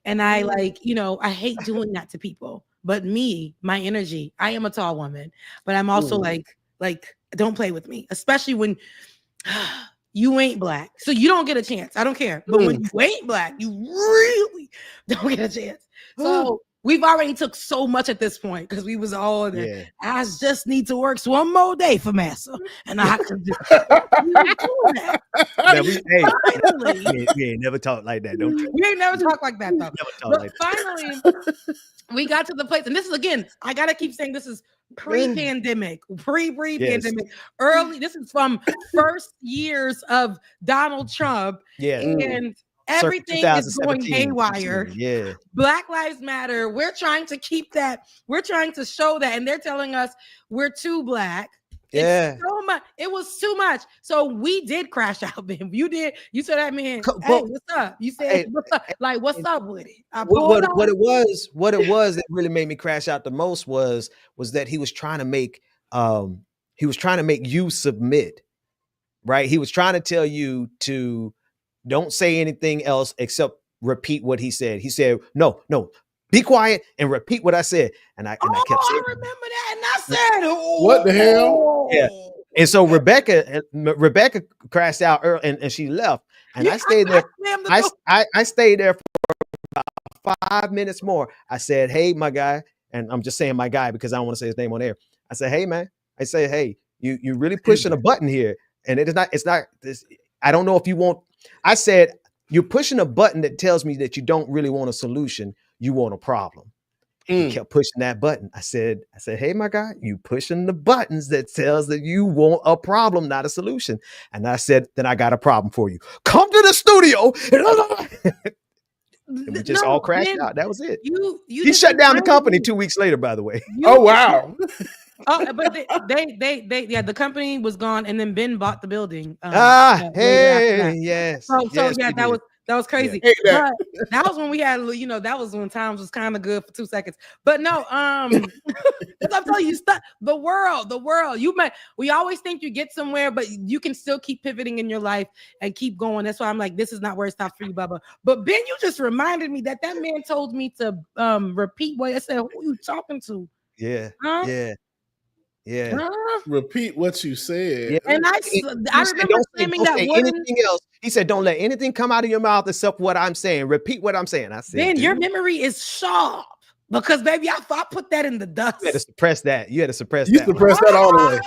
S7: and I I hate doing that to people. But me, my energy, I am a tall woman, but I'm also like, don't play with me, especially when you ain't black. So you don't get a chance. I don't care. But when you ain't black, you really don't get a chance. So we've already took so much at this point because we was all there. Yeah. I just need to work one more day for Massa. And I could just that.
S6: We ain't never talked like that.
S7: We ain't never talked like that though. But finally, we got to the place, and this is again, I gotta keep saying this is pre-pandemic, pre-pandemic, early. This is from first years of Donald Trump.
S6: Yeah.
S7: And everything is going haywire.
S6: Yeah.
S7: Black Lives Matter. We're trying to keep that. We're trying to show that. And they're telling us we're too black.
S6: Yeah.
S7: So much. It was too much. So we did crash out, Ben. You did. You said that, man. Hey, what's up? You said, what's up? Like, what's up with it?
S6: What it was that really made me crash out the most was that he was trying to make He was trying to make you submit, right? He was trying to tell you to don't say anything else except repeat what he said. He said, no, be quiet and repeat what I said. And I kept saying,
S7: I remember that. And I said, oh,
S2: What the hell?
S6: Yeah. And so Rebecca crashed out early and she left. And I stayed there. I stayed there for about 5 minutes more. I said, hey, my guy. And I'm just saying my guy because I don't want to say his name on air. I said, hey, man. I say, hey, you really pushing a button here. And it's not this. I don't know if you want. I said, you're pushing a button that tells me that you don't really want a solution. You want a problem. He kept pushing that button. I said, hey, my guy, you pushing the buttons that tells that you want a problem, not a solution. And I said, then I got a problem for you. Come to the studio. And we just all crashed out. That was it. He shut down the company 2 weeks later, by the way.
S2: Oh, wow.
S7: Oh, but they the company was gone, and then Ben bought the building.
S6: Yes.
S7: So
S6: yes,
S7: yeah, that was crazy.
S6: Yeah.
S7: But that was when we had, that was when times was kind of good for 2 seconds. But no, I'm telling you, the world. We always think you get somewhere, but you can still keep pivoting in your life and keep going. That's why I'm like, this is not where it stops for you, Bubba. But Ben, you just reminded me that man told me to repeat what I said. Who you talking to?
S6: Yeah.
S7: Huh?
S6: Yeah.
S2: Repeat what you said.
S6: Yeah.
S7: And I remember saying that
S6: anything else. He said, don't let anything come out of your mouth except what I'm saying. Repeat what I'm saying. I said,
S7: Ben, your memory is sharp because, baby, I put that in the dust.
S6: You had to suppress that. You suppressed
S2: that all the way.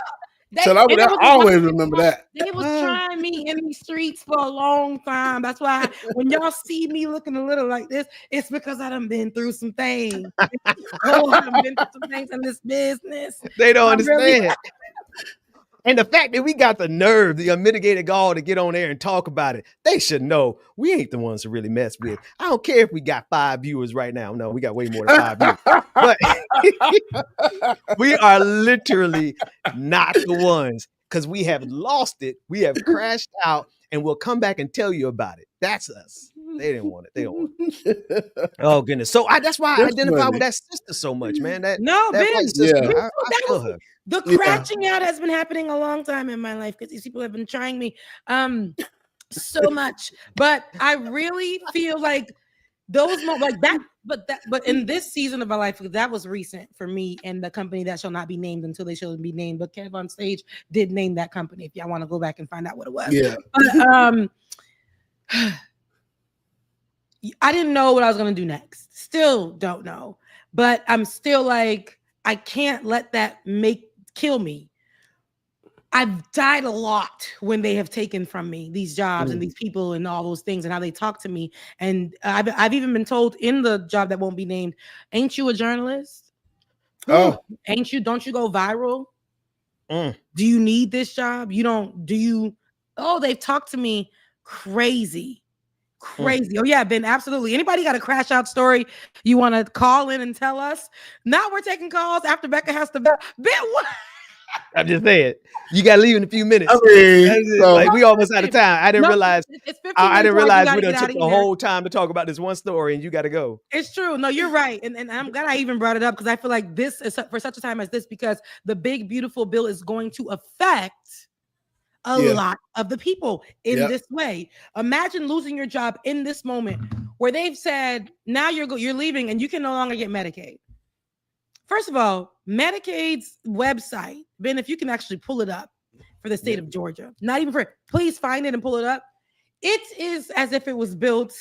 S2: I always remember that.
S7: They was trying me in these streets for a long time. That's why when y'all see me looking a little like this, it's because I done been through some things. I done been through some things in this business.
S6: They don't understand. And the fact that we got the nerve, the unmitigated gall to get on there and talk about it, they should know we ain't the ones to really mess with. I don't care if we got 5 viewers right now. No, we got way more than 5 viewers. But we are literally not the ones because we have lost it. We have crashed out and we'll come back and tell you about it. That's us. They didn't want it. They don't want it. Oh, goodness. So that's why I identify with that sister so much, man. That white sister, I feel her.
S7: The crashing out has been happening a long time in my life because these people have been trying me so much. But I really feel like those moments like that. But in this season of my life, that was recent for me and the company that shall not be named until they shall be named. But Kev on Stage did name that company. If y'all want to go back and find out what it was.
S2: Yeah.
S7: But, I didn't know what I was going to do next. Still don't know. But I'm still like, I can't let that kill me. I've died a lot when they have taken from me these jobs and these people and all those things and how they talk to me. And I've even been told in the job that won't be named, ain't you a journalist?
S2: Oh,
S7: don't you go viral? Do you need this job? They've talked to me crazy. Oh yeah, Ben, absolutely. Anybody got a crash out story you want to call in and tell us? Now we're taking calls after Becca has to Ben, what?
S6: I'm just saying, you got to leave in a few minutes.
S2: I mean,
S6: like we almost out of time. I didn't realize. I didn't realize we done took the whole time to talk about this one story, and you got to go.
S7: It's true. No, you're right, and I'm glad I even brought it up because I feel like this is for such a time as this because the big beautiful bill is going to affect a lot of the people in this way. Imagine losing your job in this moment where they've said now you're leaving and you can no longer get Medicaid. First of all, Medicaid's website, Ben, if you can actually pull it up for the state of Georgia, not even please find it and pull it up. It is as if it was built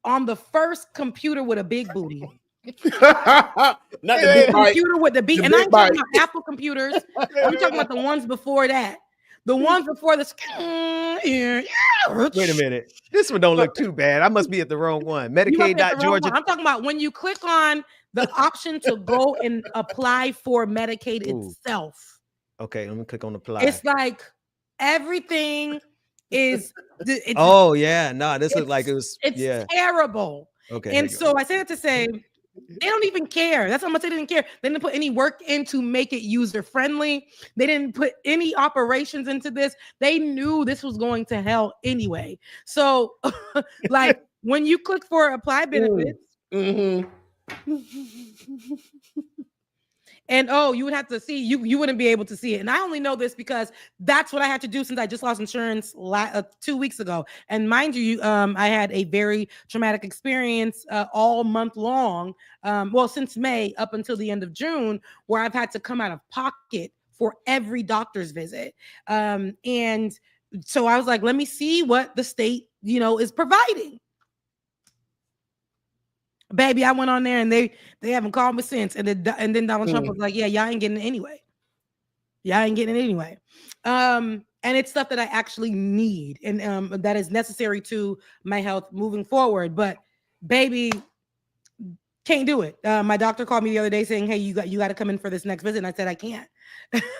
S7: on the first computer with a big booty.
S2: Not the big
S7: computer with the beat. And I'm talking about Apple computers. I'm talking about the ones before that. The ones before the
S6: Wait a minute. This one don't look too bad. I must be at the wrong one. Medicaid.Georgia.
S7: I'm talking about when you click on the option to go and apply for Medicaid itself.
S6: Okay, let me click on apply.
S7: It's like everything is.
S6: This looked like it was.
S7: It's terrible.
S6: Okay.
S7: And so I said it to say, they don't even care. That's what I'm gonna say. They didn't care. They didn't put any work in to make it user friendly. They didn't put any operations into this. They knew this was going to hell anyway. So, like when you click for apply benefits, And you would have to see, you wouldn't be able to see it. And I only know this because that's what I had to do since I just lost insurance 2 weeks ago. And mind you, I had a very traumatic experience all month long. Well, since May up until the end of June, where I've had to come out of pocket for every doctor's visit. And so I was like, let me see what the state, is providing. Baby, I went on there and they haven't called me since. And then Donald Trump was like, yeah, y'all ain't getting it anyway. Y'all ain't getting it anyway. And it's stuff that I actually need and that is necessary to my health moving forward. But baby, can't do it. My doctor called me the other day saying, hey, you got to come in for this next visit. And I said, I can't.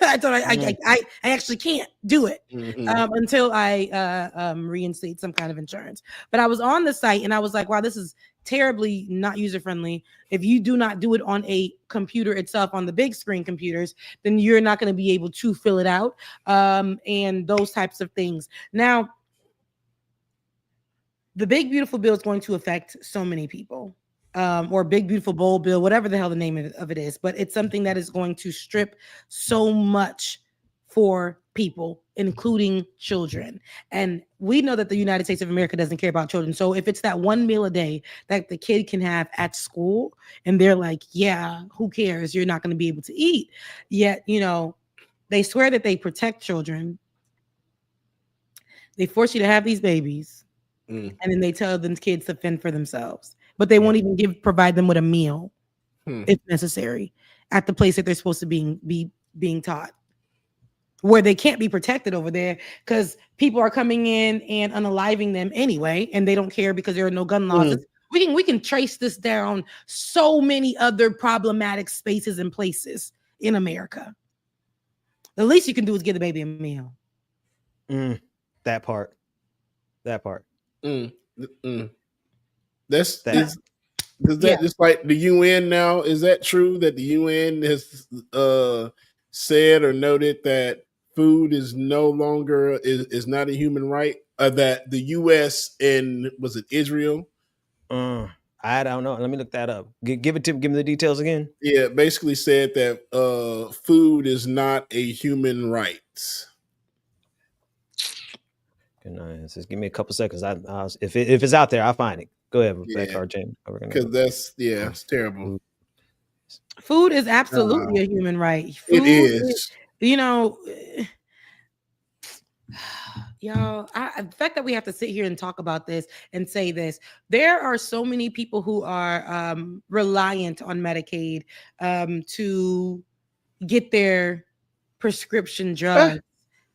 S7: I told her I actually can't do it until I reinstate some kind of insurance. But I was on the site and I was like, wow, this is terribly not user-friendly. If you do not do it on a computer itself, on the big screen computers, then you're not going to be able to fill it out and those types of things. Now, the big beautiful bill is going to affect so many people. Or big beautiful bold bill, whatever the hell the name of it is, but it's something that is going to strip so much for people, including children. And we know that the United States of America doesn't care about children. So if it's that one meal a day that the kid can have at school, and they're like, yeah, who cares? You're not going to be able to eat. Yet, they swear that they protect children. They force you to have these babies, and then they tell them kids to fend for themselves. But they won't even provide them with a meal if necessary at the place that they're supposed to be being taught, where they can't be protected over there because people are coming in and unaliving them anyway, and they don't care because there are no gun laws. We can trace this down so many other problematic spaces and places in America. The least you can do is give the baby a meal.
S6: That part.
S2: That's just like the UN now. Is that true that the UN has said or noted that food is no longer is not a human right? That the US and was it Israel?
S6: I don't know. Let me look that up. Give me the details again.
S2: Yeah, basically said that food is not a human right.
S6: Just give me a couple seconds. If it's out there, I'll find it. Go ahead, Rebecca, James.
S2: Because that's it's terrible.
S7: Food is absolutely a human right. Food
S2: it is.
S7: Y'all, the fact that we have to sit here and talk about this and say this, there are so many people who are reliant on Medicaid to get their prescription drugs,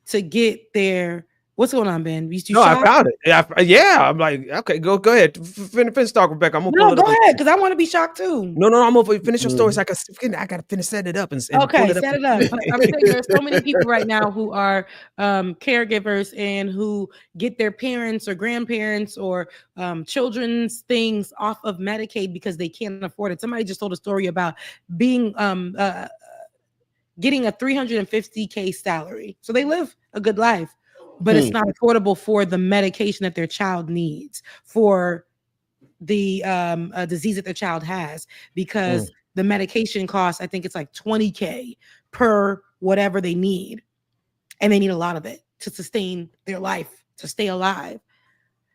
S7: to get their. What's going on, Ben?
S6: I found it. Yeah, I'm like, okay, go ahead. Finish talk, Rebecca. I'm gonna pull it up.
S7: Go ahead, because I want to be shocked too.
S6: No, I'm gonna finish your story. So I gotta finish setting it up and
S7: okay, pull it set it up. I'm saying there's so many people right now who are caregivers and who get their parents or grandparents or children's things off of Medicaid because they can't afford it. Somebody just told a story about being getting a $350K salary, so they live a good life. But it's not affordable for the medication that their child needs for the disease that their child has, because the medication costs, I think it's like $20K per whatever they need. And they need a lot of it to sustain their life, to stay alive.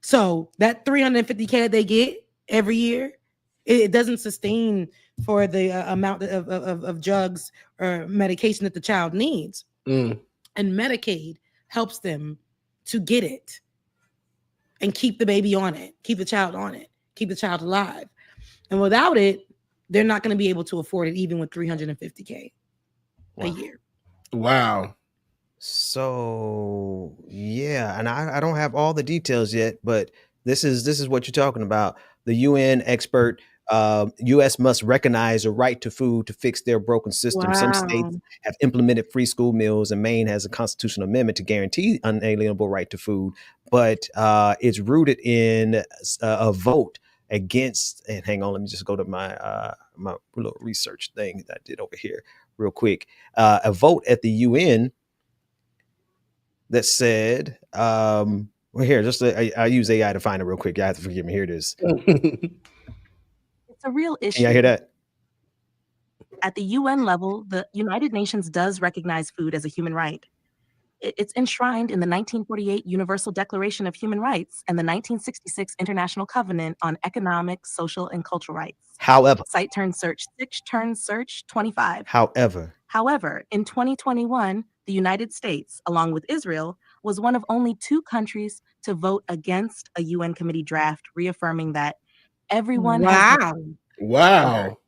S7: So that $350K that they get every year, it doesn't sustain for the amount of drugs or medication that the child needs. And Medicaid helps them to get it and keep the baby on it, keep the child on it, keep the child alive. And without it, they're not going to be able to afford it, even with $350K a year.
S2: Wow.
S6: So yeah, and I don't have all the details yet, but this is what you're talking about. The UN expert. U.S. must recognize a right to food to fix their broken system. Some states have implemented free school meals, and Maine has a constitutional amendment to guarantee unalienable right to food. But it's rooted in a vote against. And hang on, let me just go to my my little research thing that I did over here real quick. A vote at the UN that said, well, here, I use AI to find it real quick. You have to forgive me. Here it is.
S12: A real issue.
S6: Can y'all hear that?
S12: At the UN level, the United Nations does recognize food as a human right. It's enshrined in the 1948 Universal Declaration of Human Rights and the 1966 International Covenant on Economic, Social, and Cultural Rights.
S6: However,
S12: Site turn search 6 turn search 25.
S6: However,
S12: in 2021, the United States, along with Israel, was one of only 2 countries to vote against a UN committee draft reaffirming that everyone has
S2: Wow.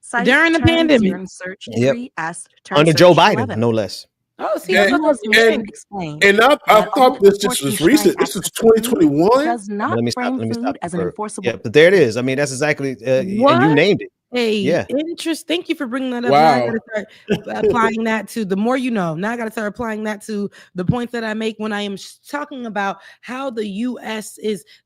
S12: Site
S7: During the
S12: turn
S7: pandemic.
S12: turn search
S6: Yep.
S12: 3 asked turn
S6: Under
S12: search
S6: Joe Biden,
S12: 11.
S6: no less.
S7: Oh, see,
S12: The
S7: that's what
S12: U.S.
S7: I'm
S12: mission
S7: saying.
S12: explained
S2: And I
S12: that
S2: thought
S12: audit
S2: this
S12: report
S2: was
S12: enshrining
S2: recent. This is
S12: access to food
S2: 2021.
S12: does not
S6: Let me stop.
S12: frame
S6: Let me
S12: food
S6: stop.
S12: as an enforceable.
S6: Yeah, but there it is. I mean, that's exactly, and you
S7: What?
S6: named it.
S7: Hey,
S6: Yeah.
S7: interest. Thank you for bringing that up. Now I
S2: Wow.
S7: gotta start applying that to the more you know. Now I gotta start applying that to the points that I make when I am talking about how the U.S.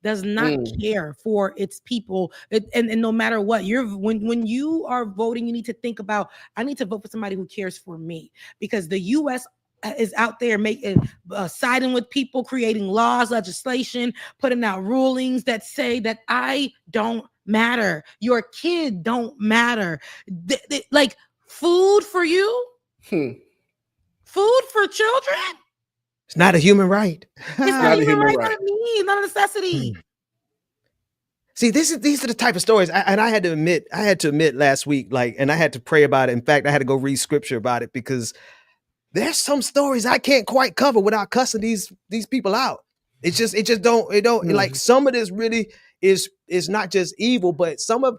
S7: does not care for its people, and no matter what when you are voting, you need to think about, I need to vote for somebody who cares for me, because the U.S. is out there making siding with people, creating laws, legislation, putting out rulings that say that I don't matter, your kid don't matter. Like food for you, food for children.
S6: It's not a human right.
S7: It's not a human right. Not a need, not a necessity.
S6: See, these are the type of stories, and I had to admit last week, and I had to pray about it. In fact, I had to go read scripture about it, because there's some stories I can't quite cover without cussing these people out. It don't like, some of this really is not just evil, but some of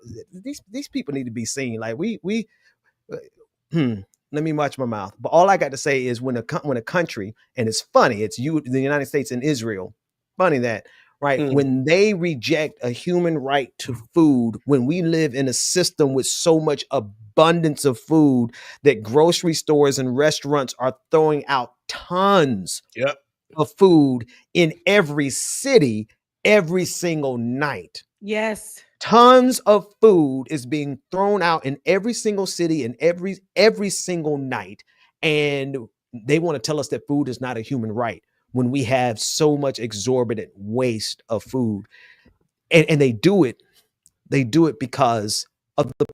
S6: these people need to be seen. Like let me watch my mouth. But all I got to say is, when a country, and it's funny, it's the United States and Israel. Funny that, right? When they reject a human right to food, when we live in a system with so much abundance of food that grocery stores and restaurants are throwing out tons of food in every city every single night.
S7: Yes.
S6: Tons of food is being thrown out in every single city and every single night. And they want to tell us that food is not a human right, when we have so much exorbitant waste of food. And they do it because of the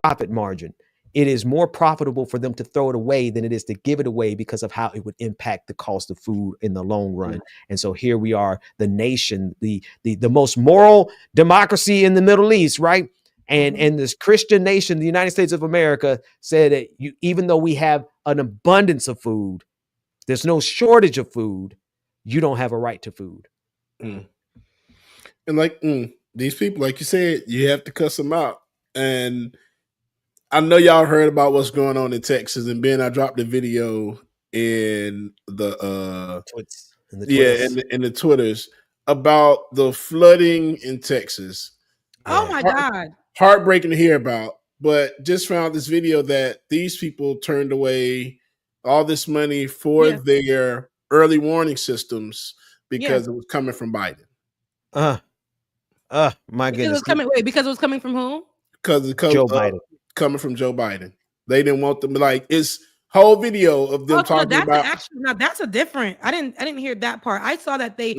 S6: profit margin. It is more profitable for them to throw it away than it is to give it away, because of how it would impact the cost of food in the long run. And so here we are, the nation, the most moral democracy in the Middle East, right? And this Christian nation, the United States of America, said that even though we have an abundance of food, there's no shortage of food, you don't have a right to food.
S2: And these people, like you said, you have to cuss them out. And I know y'all heard about what's going on in Texas, and Ben, I dropped a video in the Twitters about the flooding in Texas.
S7: Oh my God.
S2: Heartbreaking to hear about, but just found this video that these people turned away all this money for their early warning systems because it was coming from Biden.
S6: My goodness.
S7: Because it was coming from who?
S2: Because
S6: Joe Biden.
S2: Coming from Joe Biden. They didn't want them, like, it's whole video of them talking about.
S7: Now that's a different. I didn't hear that part. I saw that they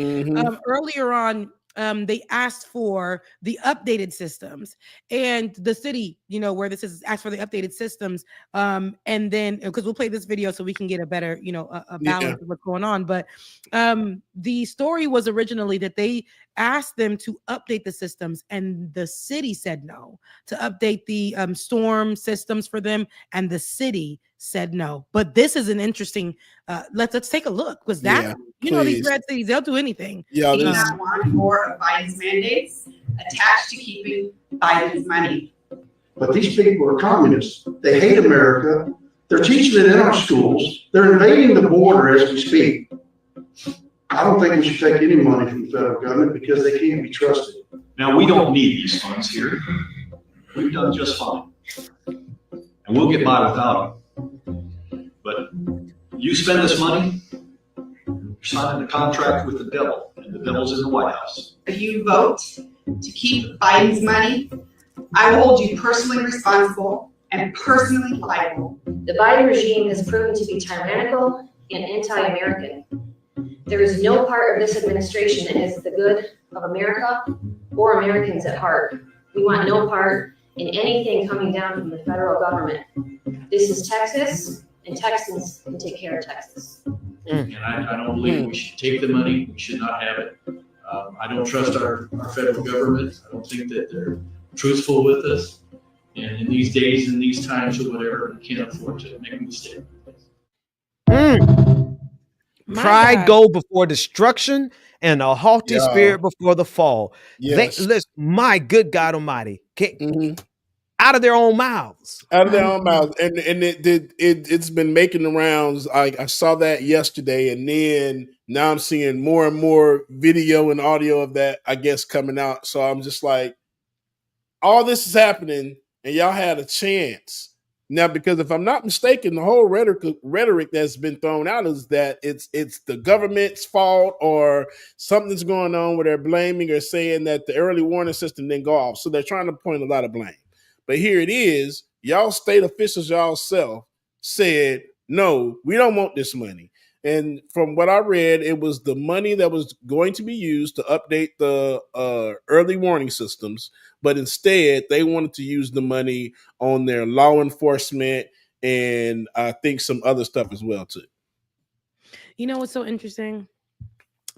S7: earlier on. They asked for the updated systems, and the city, where this is, asked for the updated systems. And then, because we'll play this video so we can get a better, a balance of what's going on. But the story was originally that they asked them to update the systems, and the city said no to update the storm systems for them, and the city said no. But this is an interesting. Let's take a look, because these red cities, they'll do anything.
S13: They do not want more of Biden's mandates attached to keeping Biden's money.
S14: But these people are communists. They hate America. They're teaching it in our schools. They're invading the border as we speak. I don't think we should take any money from the federal government, because they can't be trusted.
S15: Now, we don't need these funds here. We've done just fine. And we'll get by without them. But you spend this money, you're signing a contract with the devil, and the devil's in the White House.
S13: If you vote to keep Biden's money, I will hold you personally responsible and personally liable.
S16: The Biden regime has proven to be tyrannical and anti-American. There is no part of this administration that has the good of America or Americans at heart. We want no part in anything coming down from the federal government. This is Texas, and Texans can take care of Texas.
S15: And I don't believe we should take the money. We should not have it. I don't trust our federal government. I don't think that they're truthful with us. And in these days and these times or whatever, we can't afford to make a mistake.
S6: Pride go before destruction, and a haughty spirit before the fall.
S2: Yes.
S6: Listen, my good God Almighty, out of their own mouths.
S2: Out of their own mouths. And it's been making the rounds. I saw that yesterday, and then now I'm seeing more and more video and audio of that, I guess, coming out. So I'm just like, all this is happening, and y'all had a chance. Now, because if I'm not mistaken, the whole rhetoric that's been thrown out is that it's the government's fault or something's going on where they're blaming or saying that the early warning system didn't go off. So they're trying to point a lot of blame. But here it is. Y'all state officials y'allself said, no, we don't want this money. And from what I read, it was the money that was going to be used to update the early warning systems. But instead, they wanted to use the money on their law enforcement and I think some other stuff as well, too.
S7: You know what's so interesting?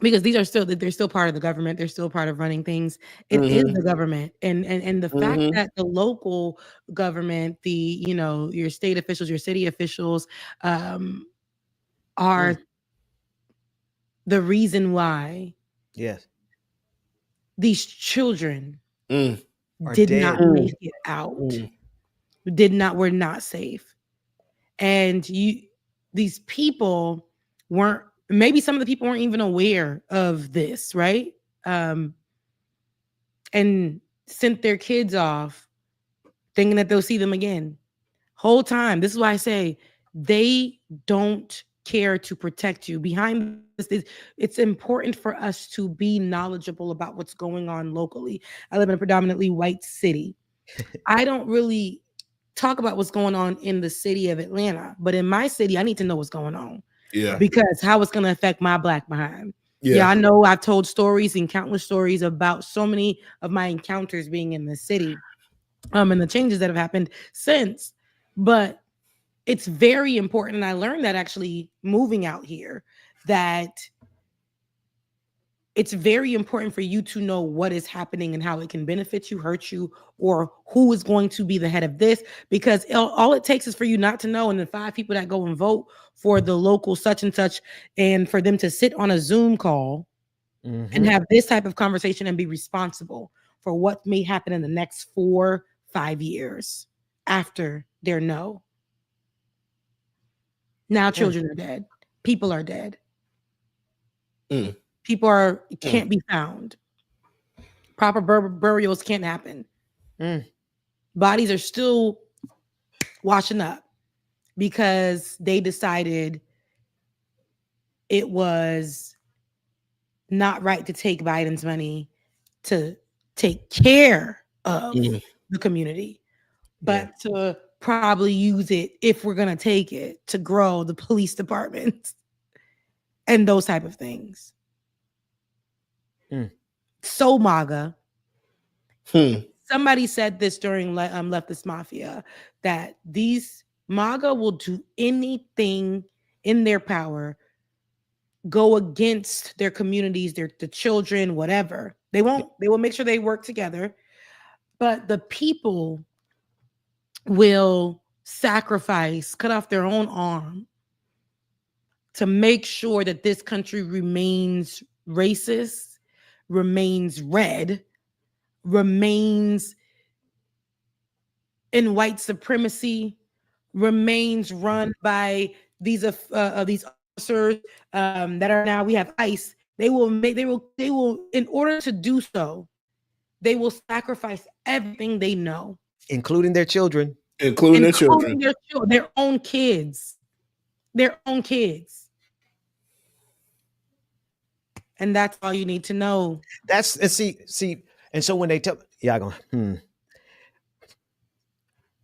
S7: Because they're still part of the government. They're still part of running things. It is the government. And the fact that the local government, your state officials, your city officials are the reason why these children did not make it out. Were not safe. And these people weren't, maybe some of the people weren't even aware of this, right? And sent their kids off thinking that they'll see them again. Whole time. This is why I say they don't care to protect you. Behind this, it's important for us to be knowledgeable about what's going on locally. I live in a predominantly white city. I don't really talk about what's going on in the city of Atlanta, but in my city, I need to know what's going on.
S2: Yeah.
S7: Because how it's going to affect my Black behind. Yeah, I know I've told stories and countless stories about so many of my encounters being in the city and the changes that have happened since. But it's very important. And I learned that actually moving out here, that it's very important for you to know what is happening and how it can benefit you, hurt you, or who is going to be the head of this. Because all it takes is for you not to know. And the 5 people that go and vote for the local such and such, and for them to sit on a Zoom call and have this type of conversation and be responsible for what may happen in the next 4-5 years after their no. Now children are dead. People are dead. People can't be found. Proper burials can't happen. Bodies are still washing up because they decided it was not right to take Biden's money to take care of the community, but to probably use it, if we're going to take it, to grow the police departments and those type of things. So MAGA. Somebody said this during Leftist Mafia, that these MAGA will do anything in their power, go against their communities, the children, whatever. They won't. They will make sure they work together, but the people will sacrifice, cut off their own arm to make sure that this country remains racist, remains red, remains in white supremacy, remains run by these officers that are now, we have ICE. They will in order to do so, they will sacrifice everything they know,
S6: including their children,
S2: their
S7: own kids, and that's all you need to know.
S6: That's see, and so when they tell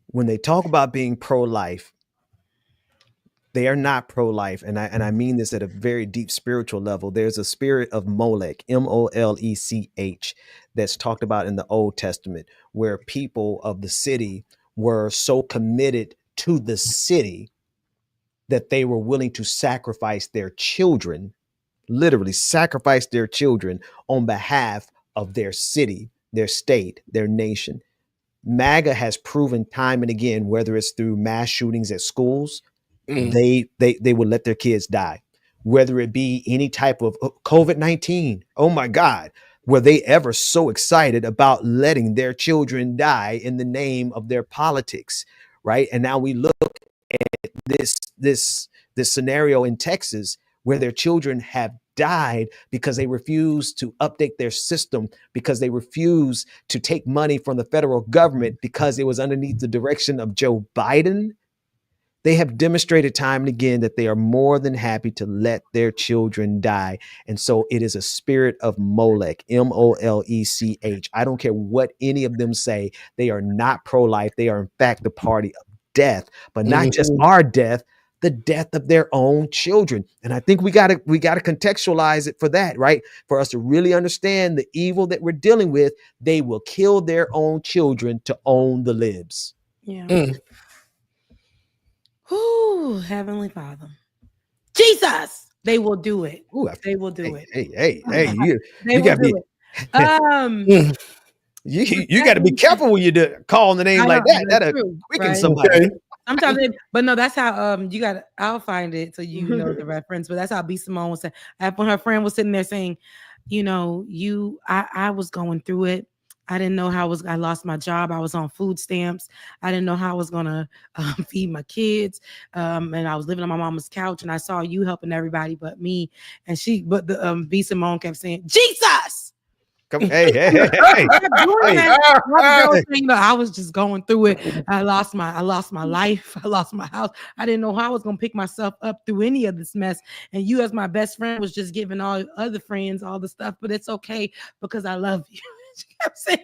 S6: when they talk about being pro-life, They are not pro-life, and I mean this at a very deep spiritual level. There's a spirit of Molech, Molech, that's talked about in the Old Testament, where people of the city were so committed to the city that they were willing to sacrifice their children, literally sacrifice their children on behalf of their city, their state, their nation. MAGA has proven time and again, whether it's through mass shootings at schools, they would let their kids die, whether it be any type of COVID-19. Oh my God, were they ever so excited about letting their children die in the name of their politics, right? And now we look at this scenario in Texas where their children have died because they refuse to update their system, because they refuse to take money from the federal government because it was underneath the direction of Joe Biden. They have demonstrated time and again that they are more than happy to let their children die. And so it is a spirit of Molech, Molech. I don't care what any of them say. They are not pro-life. They are in fact the party of death, but not just our death, the death of their own children. And I think we gotta contextualize it for that, right? For us to really understand the evil that we're dealing with. They will kill their own children to own the libs.
S7: Yeah. Ooh, Heavenly Father. Jesus! They will do it.
S6: Ooh,
S7: they will do it.
S6: Hey,
S7: They
S6: you
S7: will
S6: gotta
S7: do
S6: be you gotta be careful when you do calling the name like that. That'll quicken somebody.
S7: Sometimes but no, that's how I'll find it so you know the reference. But that's how B. Simone was saying. When her friend was sitting there saying, I was going through it. I didn't know I lost my job. I was on food stamps. I didn't know how I was gonna feed my kids. And I was living on my mama's couch, and I saw you helping everybody but me. And B. Simone kept saying, Jesus.
S6: Come, hey.
S7: I was just going through it. I lost my life. I lost my house. I didn't know how I was gonna pick myself up through any of this mess. And you, as my best friend, was just giving all other friends all the stuff. But it's okay because I love you. She kept saying,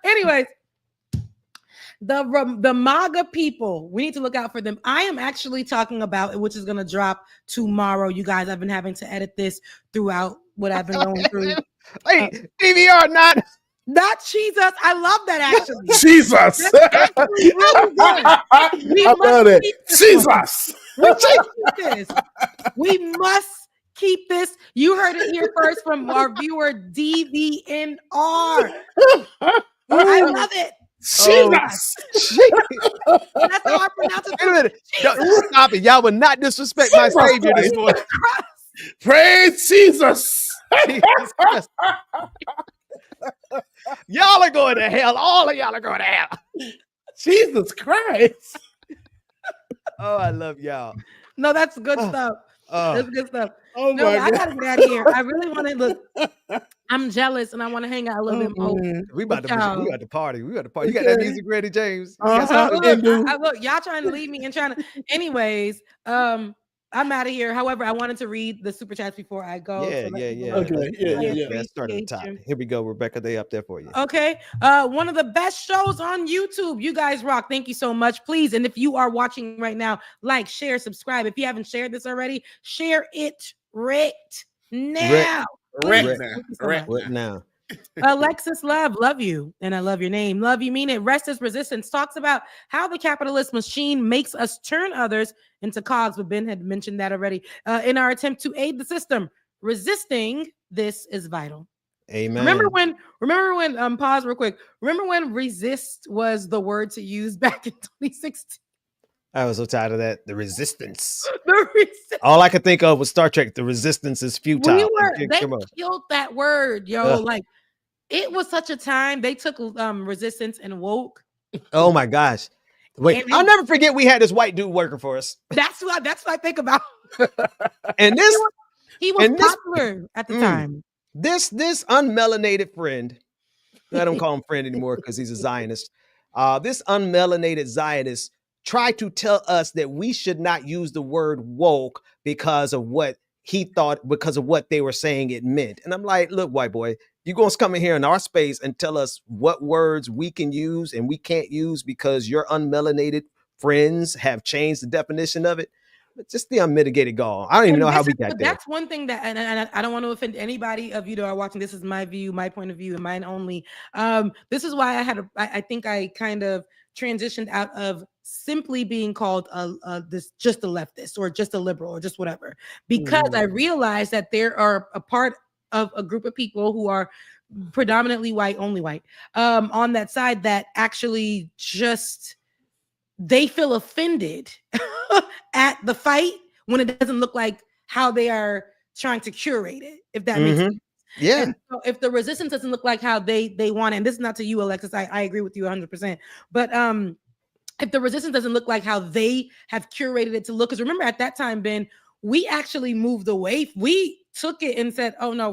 S7: anyways. The MAGA people, we need to look out for them. I am actually talking about, which is gonna drop tomorrow. You guys, I've been having to edit this throughout what I've been going through.
S6: Wait, DVR not
S7: Jesus. I love that actually.
S2: Jesus.
S7: Really
S2: I love it. Jesus.
S7: We must keep this. You heard it here first from our viewer DVNR. I love it.
S2: Jesus.
S7: That's how I pronounce it.
S6: Wait a minute. Stop it. Y'all will not disrespect my Savior this morning.
S2: Praise Jesus.
S6: Y'all are going to hell. All of y'all are going to hell.
S2: Jesus Christ.
S6: Oh, I love y'all.
S7: No, that's good stuff. That's good stuff.
S2: Oh
S7: no,
S2: my
S7: I
S2: God.
S7: gotta get out of here. I really want to look. I'm jealous and I want to hang out a little bit more.
S6: We about to party. We got the party. You got that music ready, James?
S7: Look, y'all trying to leave me and trying to. Anyways, I'm out of here. However, I wanted to read the super chats before I go.
S6: Yeah.
S2: Okay. Yeah.
S6: Let's start at the top. Here we go, Rebecca. They up there for you.
S7: Okay. One of the best shows on YouTube. You guys rock. Thank you so much. Please. And if you are watching right now, like, share, subscribe. If you haven't shared this already, share it right now.
S6: Right now.
S7: Alexis love you. And I love your name. Love you mean it. Rest is resistance talks about how the capitalist machine makes us turn others into cogs. But Ben had mentioned that already. In our attempt to aid the system, resisting this is vital.
S6: Amen.
S7: Remember when pause real quick. Remember when resist was the word to use back in 2016?
S6: I was so tired of that. The resistance. All I could think of was Star Trek. The resistance is futile.
S7: They killed that word, yo. Like, it was such a time. They took resistance and woke.
S6: Oh my gosh. Wait, I'll never forget we had this white dude working for us.
S7: That's what I think about.
S6: And
S7: he was popular at the time.
S6: This unmelanated friend, I don't call him friend anymore because he's a Zionist. This unmelanated Zionist tried to tell us that we should not use the word woke because of what he thought, because of what they were saying it meant. And I'm like, look, white boy, you're going to come in here in our space and tell us what words we can use and we can't use because your unmelanated friends have changed the definition of it. just the unmitigated gall. I don't even know how we got there.
S7: That's one thing that, and I don't want to offend anybody of you that are watching. This is my view, my point of view, and mine only. This is why I think I kind of transitioned out of simply being called just a leftist or just a liberal or just whatever, because I realized that there are a part of a group of people who are predominantly white, only white, on that side that actually just they feel offended at the fight when it doesn't look like how they are trying to curate it, if that makes sense.
S6: Yeah.
S7: And so if the resistance doesn't look like how they want it, and this is not to you, Alexis, I agree with you 100%. But if the resistance doesn't look like how they have curated it to look, because remember at that time, Ben, we actually moved away. We took it and said, oh no,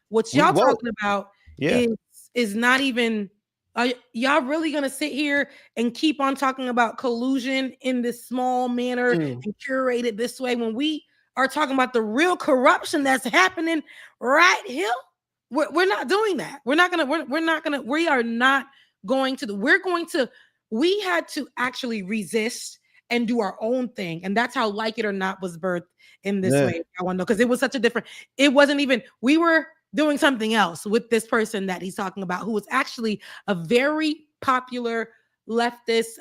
S7: what y'all talking about is not even. Are y'all really gonna sit here and keep on talking about collusion in this small manner and curate it this way when we are talking about the real corruption that's happening right here? We're not doing that. We had to actually resist and do our own thing, and that's how Like It or Not was birthed in this way. I want to know, because it was such a different. It wasn't even. We were doing something else with this person that he's talking about, who was actually a very popular leftist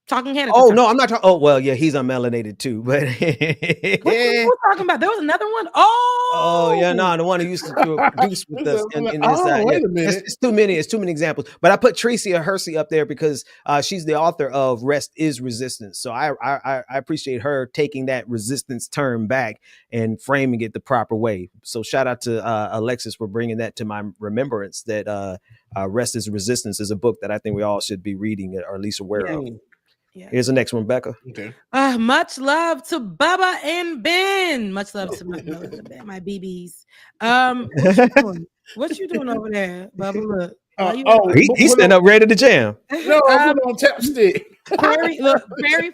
S7: talking head.
S6: Oh no, I'm not talking. Oh well, yeah, he's unmelanated too. But
S7: what was talking about? There was another one. Oh
S6: yeah, no, the one who used to produce with us in this. Wait a minute. It's too many. It's too many examples. But I put Tricia Hersey up there because she's the author of Rest is Resistance. So I appreciate her taking that resistance term back and framing it the proper way. So shout out to Alexis for bringing that to my remembrance. That Rest is Resistance is a book that I think we all should be reading or at least aware of.
S7: Yeah.
S6: Here's the next one, Becca.
S2: Okay.
S7: Much love to Bubba and Ben. Much love to my BBs. What you doing over there, Bubba? Look.
S6: He's standing up ready to jam.
S2: No, I'm on tap stick.
S7: Prairie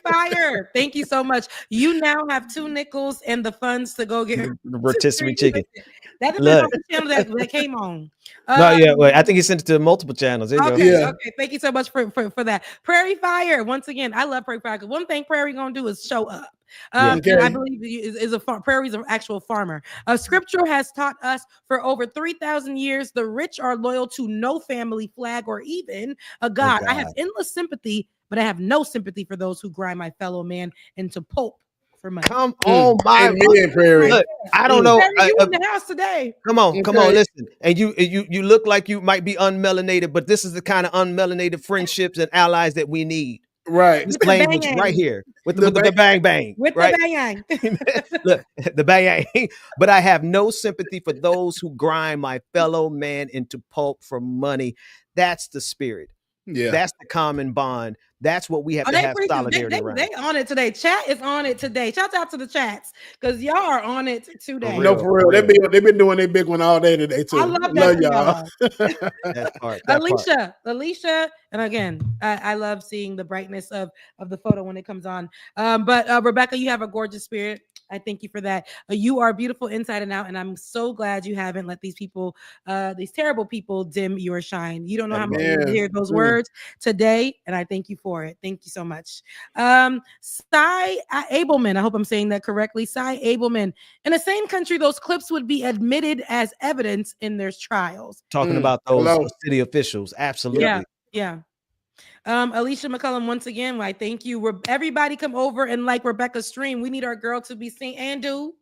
S7: Fire. Thank you so much. You now have 2 nickels and the funds to go get
S6: rotisserie chicken.
S7: That depends on the channel that came on.
S6: Wait, I think he sent it to multiple channels. There you go.
S7: Okay. Thank you so much for that. Prairie Fire. Once again, I love Prairie Fire because one thing Prairie gonna do is show up. I believe is Prairie's an actual farmer. Scripture has taught us for over 3,000 years the rich are loyal to no family, flag, or even a God. I have endless sympathy, but I have no sympathy for those who grind my fellow man into pulp for money.
S6: Come on, my
S2: Prairie.
S6: Look, I don't know.
S7: You in the house today?
S6: Come on, listen. And you look like you might be unmelanated, but this is the kind of unmelanated friendships and allies that we need.
S2: Right.
S6: This language right here with the bang bang.
S7: With
S6: right?
S7: the bang bang.
S6: Look, the bang bang. But I have no sympathy for those who grind my fellow man into pulp for money. That's the spirit.
S2: Yeah.
S6: That's the common bond. That's what we have to have solidarity around.
S7: They on it today. Chat is on it today. Shout out to the chats because y'all are on it today.
S2: No, for real. They've been doing their big one all day today too.
S7: I love that,
S2: y'all.
S6: That part.
S7: Alicia, and again, I love seeing the brightness of the photo when it comes on. But Rebecca, you have a gorgeous spirit. I thank you for that. You are beautiful inside and out, and I'm so glad you haven't let these people, these terrible people, dim your shine. You don't know how much you hear those words today, and I thank you for it. Thank you so much. Cy Abelman, I hope I'm saying that correctly. Cy Abelman. In the same country, those clips would be admitted as evidence in their trials.
S6: Talking about those city officials, absolutely.
S7: Yeah. Alicia McCullum, once again, why thank you. Everybody come over and like Rebecca's stream. We need our girl to be seen and do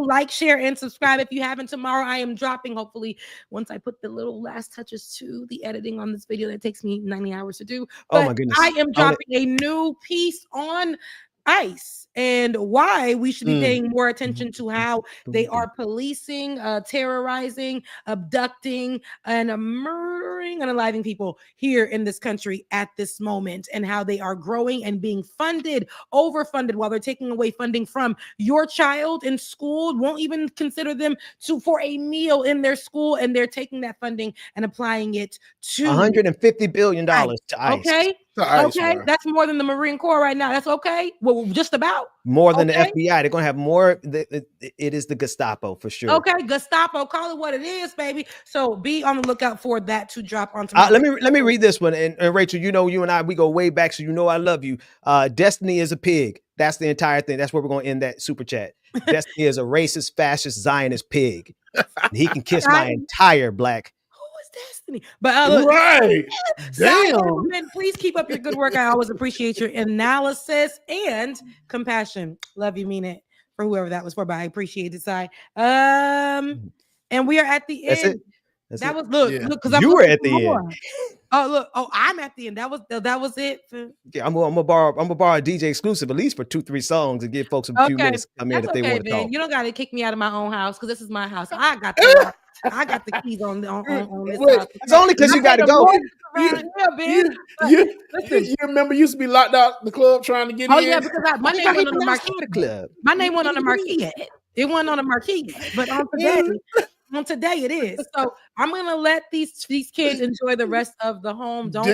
S7: like, share, and subscribe if you haven't. Tomorrow I am dropping, hopefully, once I put the little last touches to the editing on this video that takes me 90 hours to do. But
S6: my goodness.
S7: I am dropping a new piece on ICE and why we should be paying more attention to how they are policing, terrorizing, abducting, and murdering and unaliving people here in this country at this moment, and how they are growing and being funded, overfunded, while they're taking away funding from your child in school, won't even consider them for a meal in their school, and they're taking that funding and applying it to
S6: $150 billion to ICE.
S7: Okay. Okay, that's more than the Marine Corps right now. That's okay. Well, just about
S6: more than the FBI. They're gonna have more. It is the Gestapo for sure.
S7: Okay, Gestapo, call it what it is, baby. So be on the lookout for that to drop onto.
S6: Let me read this one. And Rachel, you know, you and I, we go way back, so you know I love you. Destiny is a pig. That's the entire thing. That's where we're gonna end that super chat. Destiny is a racist, fascist, Zionist pig. He can kiss my entire black.
S7: Destiny, but
S2: right,
S7: damn. Please keep up your good work. I always appreciate your analysis and compassion. Love you, mean it for whoever that was for, but I appreciate it, Si. And we are at the end. That was look, because
S6: you were at the end.
S7: Oh look, I'm at the end. That was it.
S6: Yeah, I'm gonna borrow a DJ exclusive at least for 2-3 songs and give folks a few minutes to come in if they want to talk.
S7: You don't got to kick me out of my own house because this is my house. I got the keys on this house.
S6: It's only because you got to go.
S2: You remember you used to be locked out the club trying to get in?
S7: Oh yeah, because my name went on the marquee. My name went on the marquee yet. It wasn't on the marquee yet, but on today it is. So I'm gonna let these kids enjoy the rest of the home. Don't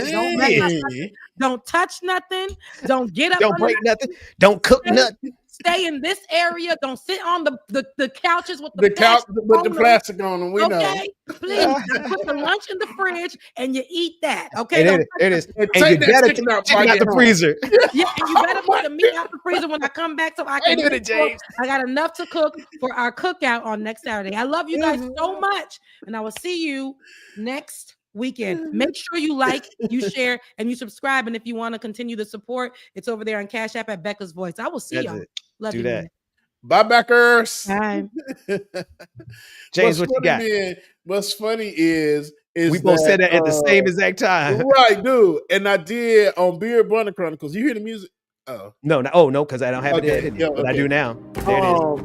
S7: touch nothing. Don't get up.
S6: Don't break nothing. Don't cook nothing.
S7: Stay in this area. Don't sit on the couches with
S2: the couch with the plastic on them. We know.
S7: Please put the lunch in the fridge and you eat that. Okay.
S6: It is. And you better take out the freezer.
S7: Yeah, and you better put the meat out the freezer when I come back so I can. I got enough to cook for our cookout on next Saturday. I love you guys so much, and I will see you next weekend. Make sure you like, you share, and you subscribe. And if you want to continue the support, it's over there on Cash App at Becca's Voice. I will see y'all. Love you.
S6: That.
S2: Bye, backers.
S7: Bye.
S6: James, what you got?
S2: What's funny is
S6: we both said that at the same exact time.
S2: Right, dude. And I did on Beard Bunny Chronicles. You hear the music?
S6: No, because I don't have it there. But I do now. There it is.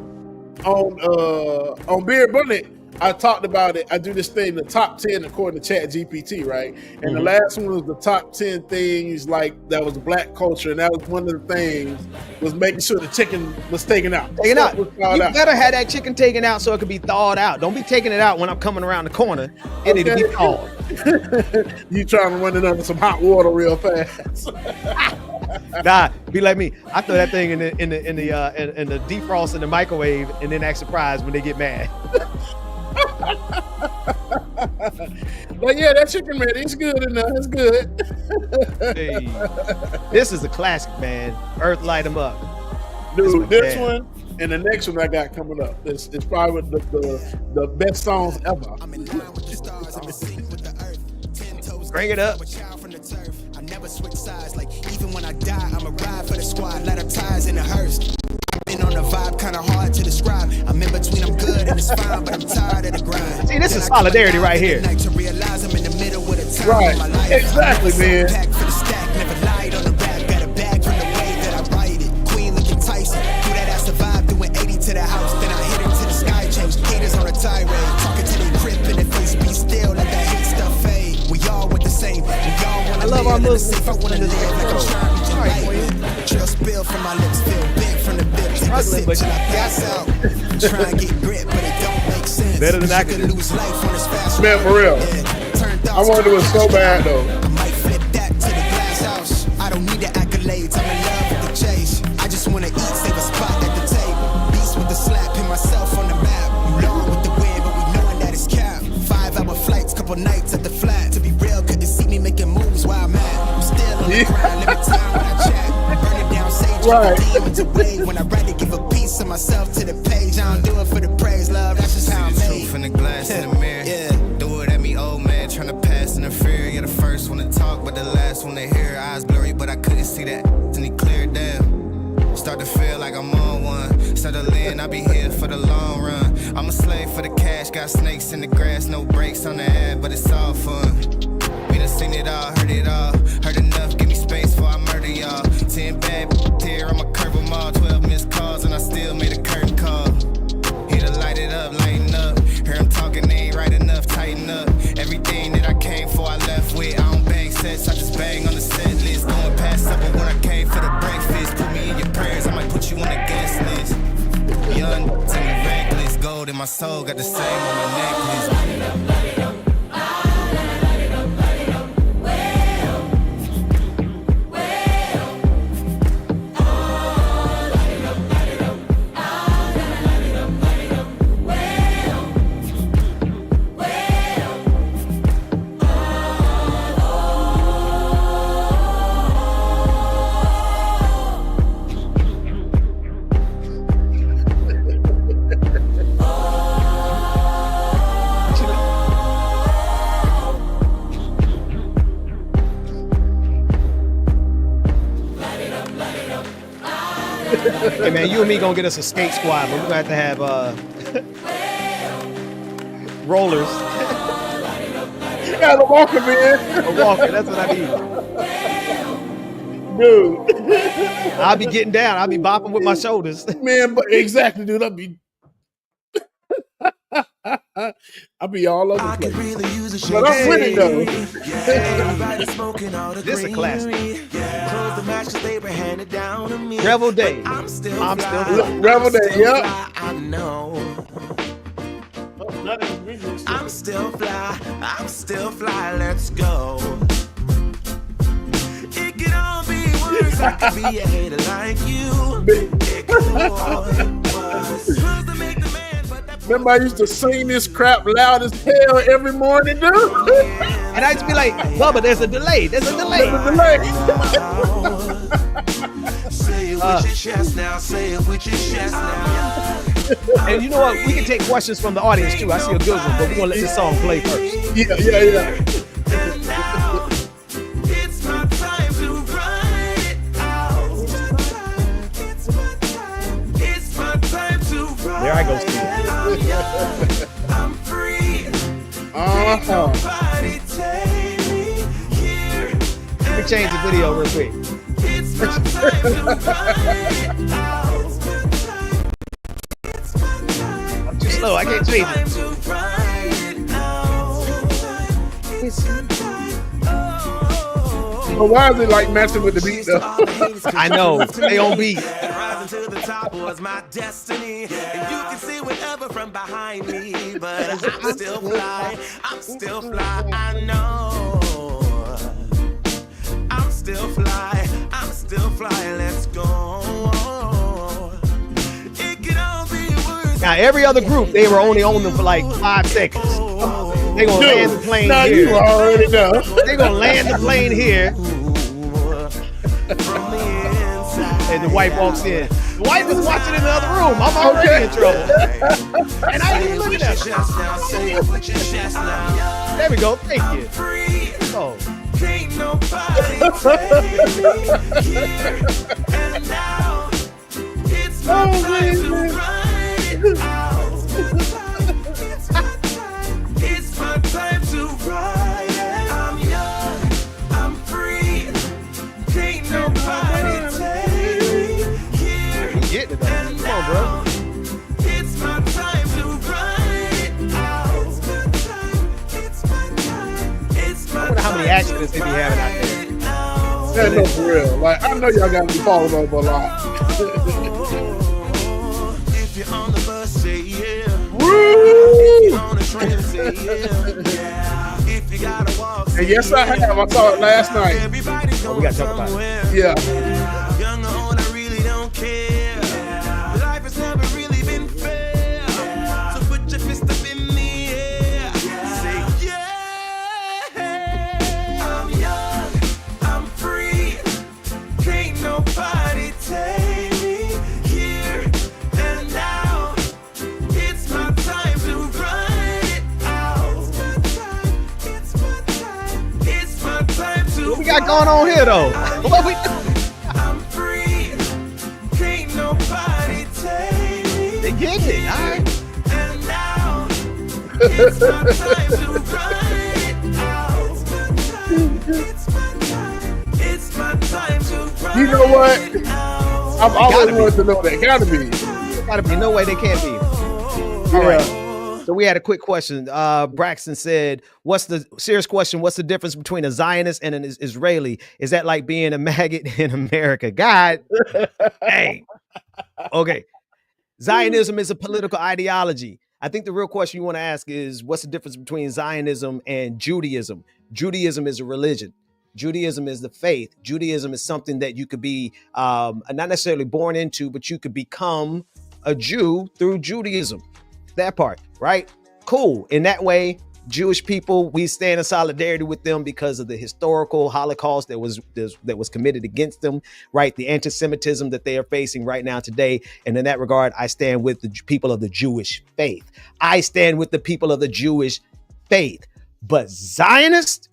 S2: On Beard Bunny, I talked about it. I do this thing, the top 10 according to Chat GPT, right? And the last one was the top 10 things like that was black culture, and that was one of the things was making sure the chicken was taken out.
S6: You better have that chicken taken out so it can be thawed out. Don't be taking it out when I'm coming around the corner. It need to be thawed.
S2: You trying to run it under some hot water real fast.
S6: Nah, be like me. I throw that thing in the defrost in the microwave and then act surprised when they get mad.
S2: But yeah, that chicken ready. It's good enough. It's good.
S6: Hey, this is a classic, man. Earth light them up.
S2: Dude, this one and the next one I got coming up. It's probably the best songs ever.
S6: Bring it up.
S4: I never switch sides. Like even when I die, I'ma ride for the squad. Let her ties in the hearse. Been on the vibe, kind of hard to describe. I'm in between, I'm good and it's fine, but I'm tired of the grind.
S6: See, this is solidarity right here.
S4: To realize I'm in the middle of the time
S2: right,
S4: of my life.
S2: exactly, man.
S4: Pack for the stack, never lied on the rap. Got a bag from the way that I write it. Queen looking Tyson, do that ass survive, doing 80 to the house. Then I hit her to the sky, change haters on a tirade. Talking to their crib in the face, be still, let that hate stuff fade. We all want the same. We all want to
S6: love our Muslims.
S4: I want to live like I'm trying to light. Trail spill from my lips, feel big from the bib. Take a sip till I pass out. Try and get grit, but it don't make sense.
S6: Better than I
S4: could lose life on this fast.
S2: Man, for real. I want to do it so bad though.
S4: I might flip that to the glass house. I don't need the accolades. I'm in love with the chase. I just want to eat, save a spot at the table. Beast with the slap, pin myself on the map. You long with the wind, but we knowing that it's capped. 5-hour flights, couple nights at the flat. To be real, couldn't see me making moves while I'm at. I'm still on the grind, limit time when I chat. Burn it down, sage demons away. When I rather give a piece of myself to the page. I don't do it for the praise, love. That's just how I'm made.
S17: Truth in the glass in the mirror.
S4: Yeah.
S17: Do it at me, old man, trying to pass in the fear. You're the first one to talk, but the last one to hear. Eyes blurry, but I couldn't see that. And he cleared down. Start to feel like I'm on one. Settle in, I'll be here for the long run. I'm a slave for the cash, got snakes in the grass, no brakes on the ad, but it's all fun. We done seen it all, heard it all. Heard enough, give me space before I murder y'all. 10 bad here, I'ma curve them all. 12 missed calls, and I still made a curtain call. Here to light it up, lighten up. Hear him talking, they ain't right enough, tighten up. Everything that I came for, I left with. I don't bang sets, I just bang on the set list. Going past supper when I came for the breakfast. Put me in your prayers, I might put you on the guest list. Young, to me reckless. Gold in my soul, got the same on the necklace.
S6: Hey man, you and me gonna get us a skate squad, but we're gonna have rollers.
S2: You got a walker, man.
S6: A walker, that's what I need.
S2: Dude.
S6: I'll be getting down. I'll be bopping with my shoulders.
S2: Man, but exactly, dude. I'll be all over the place.
S4: Really use a
S2: But I'm winning though.
S4: Everybody smoking all the
S6: This is a classic.
S4: Close the match 'cause they were handed down to me.
S6: Revel Day.
S4: I'm still
S2: fly. Revel Day, yeah.
S4: I know. I'm still fly. I'm still fly. Let's go. It could all be worse. I could be a hater like you. It could
S2: Remember, I used to sing this crap loud as hell every morning, dude.
S6: And I used to be like, Bubba, there's a delay. There's a delay.
S4: Say it with your chest now. Say it with your chest now.
S6: And you know what? We can take questions from the audience too. I see a good one, but we're gonna let this song play first.
S2: Yeah.
S4: It's my time to run it out. It's my time to run.
S6: There I go, Steve.
S4: I'm free. Ain't nobody take me here.
S6: Let me change the video real quick.
S4: It's my time to run it out.
S6: I'm too slow. I can't change it.
S2: But why is it like matching with the beat though?
S6: I know. They on beat.
S4: Rising to the top was my destiny. And you can see whatever from behind me. But I'm still fly. I'm still fly. I know. I'm still fly. I'm still fly. Let's go. It could all be worse.
S6: Now, every other group, they were only on them for like 5 seconds. They gonna land the plane
S2: now
S6: here.
S2: You already know.
S6: They gonna land the plane here. And the wife walks in. The wife is watching in the other room. I'm already in trouble. And I ain't even looking at her. There we go. Thank you. Oh.
S4: Ain't nobody and now it's my time to run out. It's my time to run. I'm young, I'm free. Ain't nobody take me here.
S6: Get it, though. Come on, bro.
S4: It's my time to run out. It's my time. It's my
S6: I wonder how many accidents they be having out there.
S2: Yeah, no, for real. Like, I know y'all got to be falling over a lot.
S4: If you're on the bus, say yeah.
S2: Woo!
S4: If you're on the train, say yeah. If you gotta walk,
S2: And yes, I have. I saw it last night.
S6: Oh, we got to talk about it.
S2: Yeah.
S4: Young or old, I really don't care. Life has never really been fair. So put your fist up in the air. Say yeah. I'm young, I'm free. Can't nobody take me here and now. It's my time to run it out. It's my time. It's my time to.
S6: What we got going on here, though? What we
S4: I'm free. Can't nobody take me.
S6: They getting it, all right.
S4: And now it's my time to run it out. It's my time. It's my time to run
S2: You know what?
S4: it out.
S2: I've always wanted to know that. Gotta be.
S6: Gotta be. No way they can't be. All right. So we had a quick question. Braxton said, what's the serious question? What's the difference between a Zionist and an Israeli? Is that like being a maggot in America? God, hey. Okay. Zionism is a political ideology. I think the real question you want to ask is, what's the difference between Zionism and Judaism? Judaism is a religion. Judaism is the faith. Judaism is something that you could be not necessarily born into, but you could become a Jew through Judaism. That part, right? Cool. In that way, Jewish people, we stand in solidarity with them because of the historical Holocaust that was committed against them, right? The anti-Semitism that they are facing right now today. And in that regard, I stand with the people of the Jewish faith. I stand with the people of the Jewish faith. But Zionists,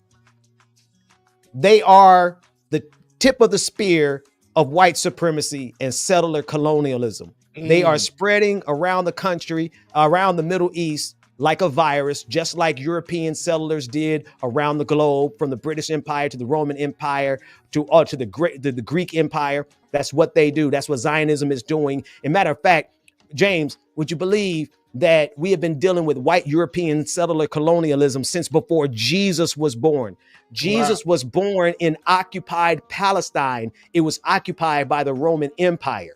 S6: they are the tip of the spear of white supremacy and settler colonialism. They are spreading around the country, around the Middle East, like a virus, just like European settlers did around the globe, from the British Empire to the Roman Empire to the Greek Empire. That's what they do. That's what Zionism is doing. And matter of fact, James, would you believe that we have been dealing with white European settler colonialism since before Jesus was born? Jesus was born in occupied Palestine. It was occupied by the Roman Empire.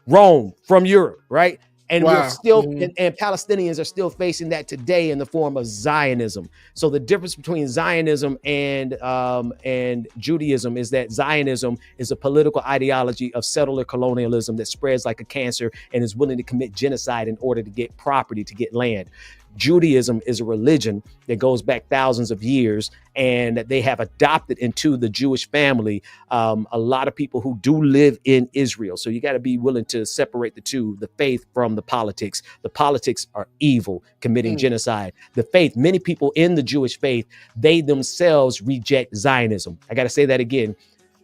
S6: Rome from Europe, right? And we're still, and Palestinians are still facing that today in the form of Zionism. So the difference between Zionism and Judaism is that Zionism is a political ideology of settler colonialism that spreads like a cancer and is willing to commit genocide in order to get property, to get land. Judaism is a religion that goes back thousands of years, and they have adopted into the Jewish family a lot of people who do live in Israel. So you got to be willing to separate the two, the faith from the politics. The politics are evil, committing genocide. The faith, many people in the Jewish faith, they themselves reject Zionism. I got to say that again.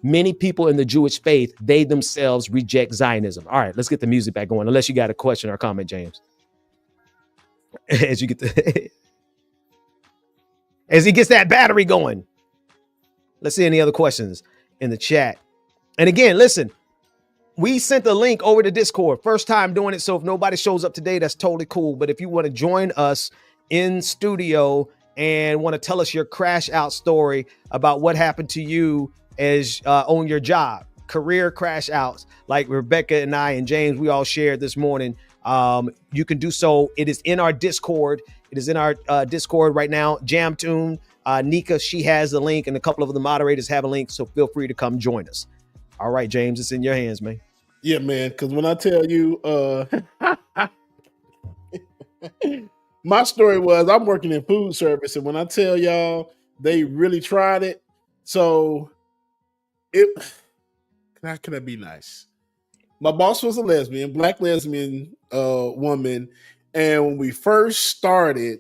S6: Many people in the Jewish faith, they themselves reject Zionism. All right, let's get the music back going, unless you got a question or comment, James. As you get as he gets that battery going. Let's see any other questions in the chat. And again, listen, we sent the link over to Discord. First time doing it, so if nobody shows up today, that's totally cool. But if you want to join us in studio and want to tell us your crash out story about what happened to you as on your job, career crash outs, like Rebecca and I and James, we all shared this morning. You can do so. It is in our Discord. It is in our Discord right now. Jamtune, Nika, she has the link, and a couple of the moderators have a link. So feel free to come join us. All right, James, it's in your hands, man.
S2: Yeah, man. Because when I tell you, my story was I'm working in food service, and when I tell y'all, they really tried it. So how can I be nice? My boss was a lesbian, black lesbian woman. And when we first started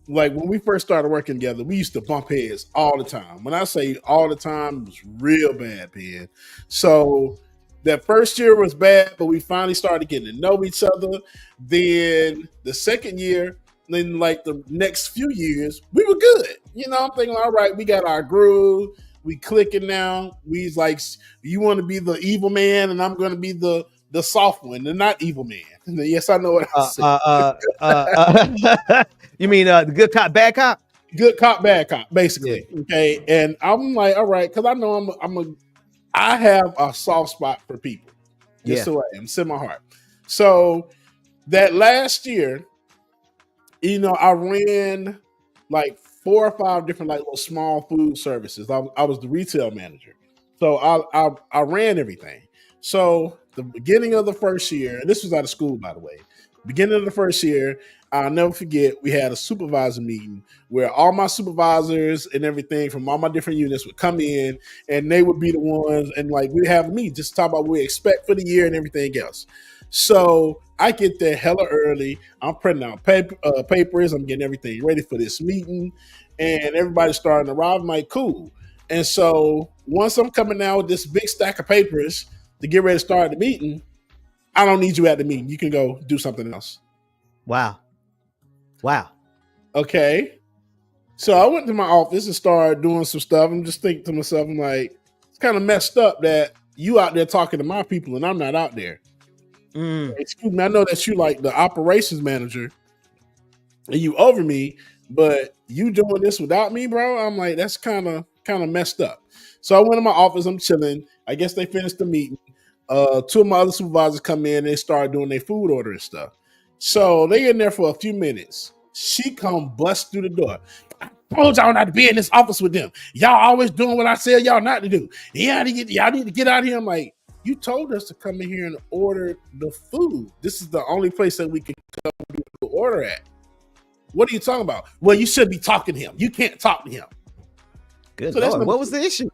S2: working together, we used to bump heads all the time. When I say all the time, it was real bad, man. So that first year was bad, but we finally started getting to know each other. Then the second year, then like the next few years, we were good. You know, I'm thinking, all right, we got our groove. We clicking now. We's like, you want to be the evil man, and I'm going to be the soft one, the not evil man. Yes, I know what I said.
S6: You mean the good cop, bad cop?
S2: Good cop, bad cop, basically. Yeah. Okay, and I'm like, all right, because I know I have a soft spot for people. Just so I am. It's in my heart. So that last year, you know, I ran like 4 or 5 different like little small food services. I was the retail manager. So I ran everything. So the beginning of the first year, and this was out of school, by the way, beginning of the first year, I'll never forget, we had a supervisor meeting where all my supervisors and everything from all my different units would come in, and they would be the ones, and like we'd have a meeting just to talk about what we expect for the year and everything else. So I get there hella early. I'm printing out papers. I'm getting everything ready for this meeting, and everybody's starting to arrive. I'm like, cool. And so once I'm coming out with this big stack of papers to get ready to start the meeting, I don't need you at the meeting. You can go do something else.
S6: Wow.
S2: Okay. So I went to my office and started doing some stuff. I'm just thinking to myself, I'm like, it's kind of messed up that you out there talking to my people and I'm not out there. Excuse me, I know that you like the operations manager and you over me, but you doing this without me, bro? I'm like, that's kind of messed up. So I went to my office, I'm chilling. I guess they finished the meeting. 2 of my other supervisors come in and they start doing their food order and stuff. So they in there for a few minutes. She come bust through the door. I told y'all not to be in this office with them. Y'all always doing what I tell y'all not to do. Y'all need to get out of here. I'm like, you told us to come in here and order the food. This is the only place that we can come to order at. What are you talking about? Well, you should be talking to him. You can't talk to him.
S6: Good Lord. What was the issue?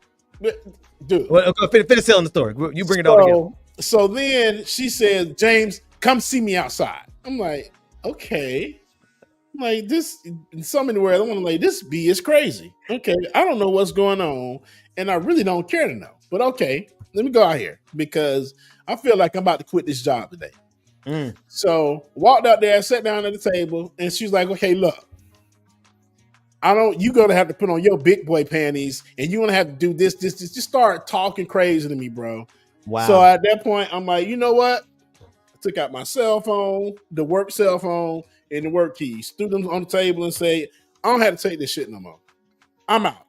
S2: Dude.
S6: Well, finish telling the story. You bring it all together.
S2: So then she says, James, come see me outside. I'm like, okay. I'm like, this, in so many words, I want to like, this bee is crazy. Okay, I don't know what's going on, and I really don't care to know. But okay, let me go out here because I feel like I'm about to quit this job today. So walked out there, sat down at the table, and she's like, okay, look, you're going to have to put on your big boy panties and you're going to have to do this. Just start talking crazy to me, bro.
S6: Wow.
S2: So at that point, I'm like, you know what? I took out my cell phone, the work cell phone, and the work keys, threw them on the table and say, I don't have to take this shit no more. I'm out.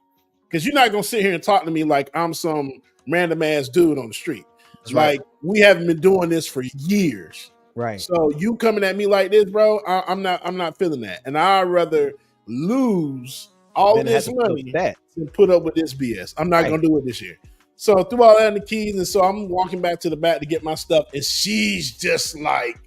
S2: Because you're not going to sit here and talk to me like I'm some random ass dude on the street.
S6: That's right.
S2: Like, we haven't been doing this for years.
S6: Right.
S2: So you coming at me like this, bro, I'm not feeling that. And I'd rather lose all
S6: Then
S2: this
S6: have to put
S2: money
S6: that.
S2: than put up with this BS. I'm not
S6: Right.
S2: going to do it this year. So I threw all that in the keys. And so I'm walking back to the back to get my stuff. And she's just like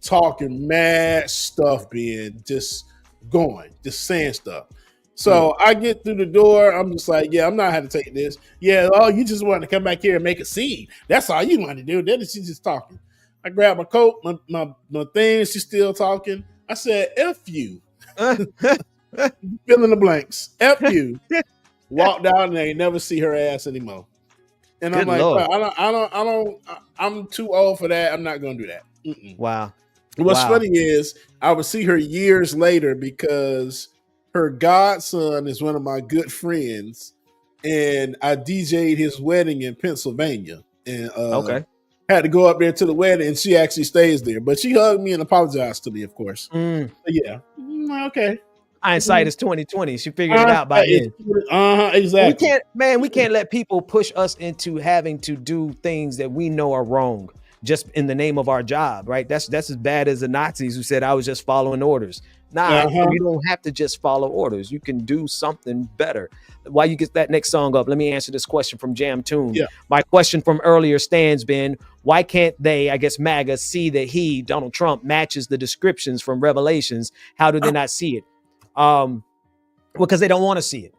S2: talking mad stuff, being just going, just saying stuff. So I get through the door. I'm just like, yeah, I'm not having to take this. Yeah, oh, you just want to come back here and make a scene. That's all you want to do. Then she's just talking. I grabbed my coat, my thing. She's still talking. I said, F you. Fill in the blanks. F you. Walked out and they never see her ass anymore. And
S6: Good
S2: I'm like,
S6: Lord.
S2: bro, I'm too old for that. I'm not going to do that. Mm-mm.
S6: Wow.
S2: What's
S6: Wow.
S2: funny is I would see her years later because her godson is one of my good friends, and I DJ'd his wedding in Pennsylvania, and
S6: Okay.
S2: had to go up there to the wedding, and she actually stays there. But she hugged me and apologized to me, of course. But yeah, okay.
S6: Hindsight is 2020. She figured it out by then.
S2: Exactly.
S6: We can't let people push us into having to do things that we know are wrong just in the name of our job, right? That's as bad as the Nazis who said I was just following orders. Nah, you don't have to just follow orders. You can do something better. While you get that next song up, let me answer this question from Jam Tune.
S2: Yeah.
S6: My question from earlier stands, Ben. Why can't they, I guess MAGA, see that he, Donald Trump, matches the descriptions from Revelations? How do they not see it? Because they don't want to see it.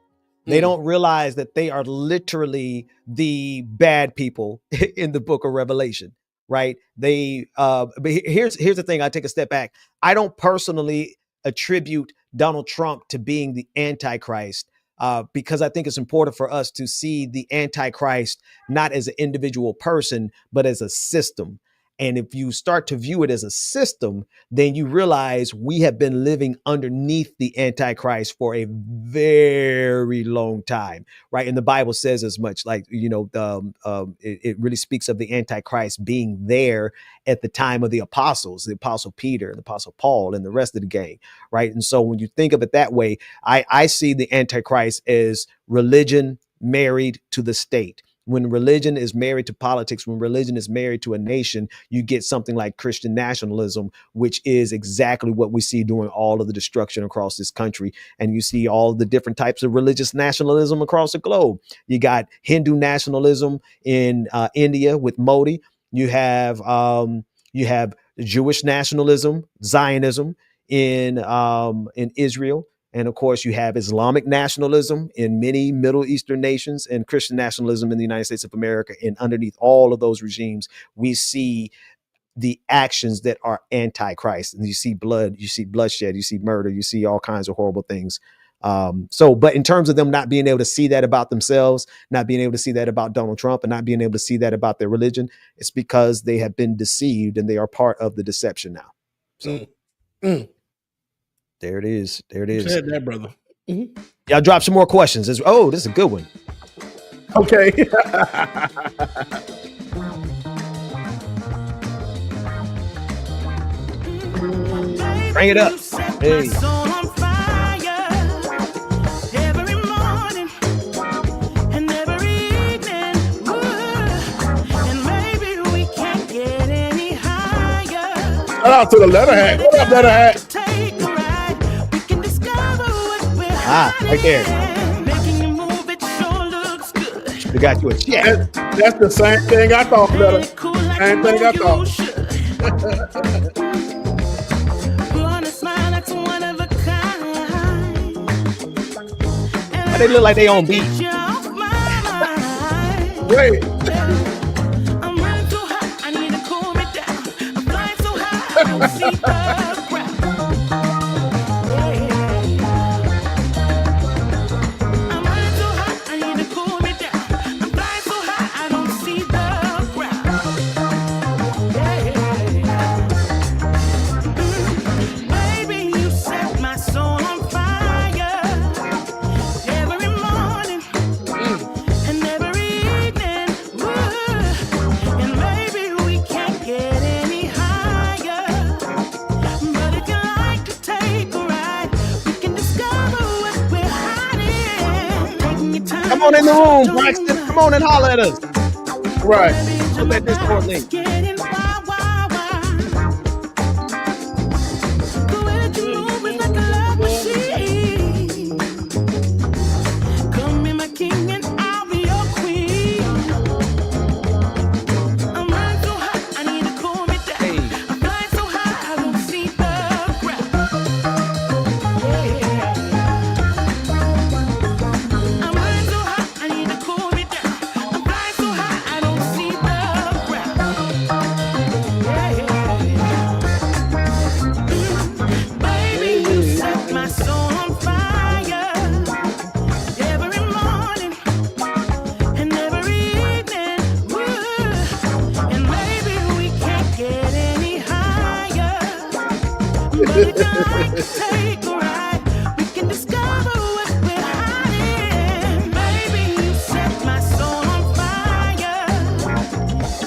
S6: They don't realize that they are literally the bad people in the book of Revelation, right? But here's the thing. I take a step back. I don't personally attribute Donald Trump to being the Antichrist because I think it's important for us to see the Antichrist not as an individual person, but as a system. And if you start to view it as a system, then you realize we have been living underneath the Antichrist for a very long time, right? And the Bible says as much, like, it really speaks of the Antichrist being there at the time of the apostles, the Apostle Peter, and the Apostle Paul, and the rest of the gang, right? And so when you think of it that way, I see the Antichrist as religion married to the state. When religion is married to politics, when religion is married to a nation, you get something like Christian nationalism, which is exactly what we see doing all of the destruction across this country. And you see all the different types of religious nationalism across the globe. You got Hindu nationalism in India with Modi. You have Jewish nationalism, Zionism in Israel. And of course, you have Islamic nationalism in many Middle Eastern nations and Christian nationalism in the United States of America. And underneath all of those regimes, we see the actions that are anti-Christ. And you see blood, you see bloodshed, you see murder, you see all kinds of horrible things. But in terms of them not being able to see that about themselves, not being able to see that about Donald Trump, and not being able to see that about their religion, it's because they have been deceived and they are part of the deception now. So. There it is. There it is.
S2: Said that, brother.
S6: Y'all drop some more questions. This is a good one.
S2: Okay.
S6: Bring it up. Hey.
S2: Shout out to the letter hat. What up, letter hat?
S6: Right there. We got you a check.
S2: That's the same thing I thought, brother. Same thing I thought.
S6: They look like they on beat.
S2: Wait.
S6: on in the room, Braxton. Come on and holler at us.
S2: Right.
S6: Put that Discord link.
S3: Come be my king and I'll be your queen. I'm running so hot, I need to cool me down. I'm flying so high, I don't see the ground. Yeah. I'm running so hot, I need to cool me down. I'm flying so high, I don't see the ground. Yeah. Baby, you set my soul on fire. Every morning and every evening, and maybe we can't get any higher. But if you like to take a ride, we can discover what we're hiding. Baby, you set my soul on fire.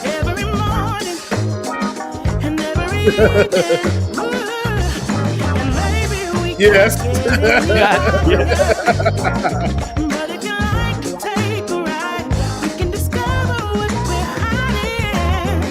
S3: Every morning and every evening, and maybe we
S2: Yes.
S3: can't get any higher. But if you like to take a ride, we can discover what we're hiding.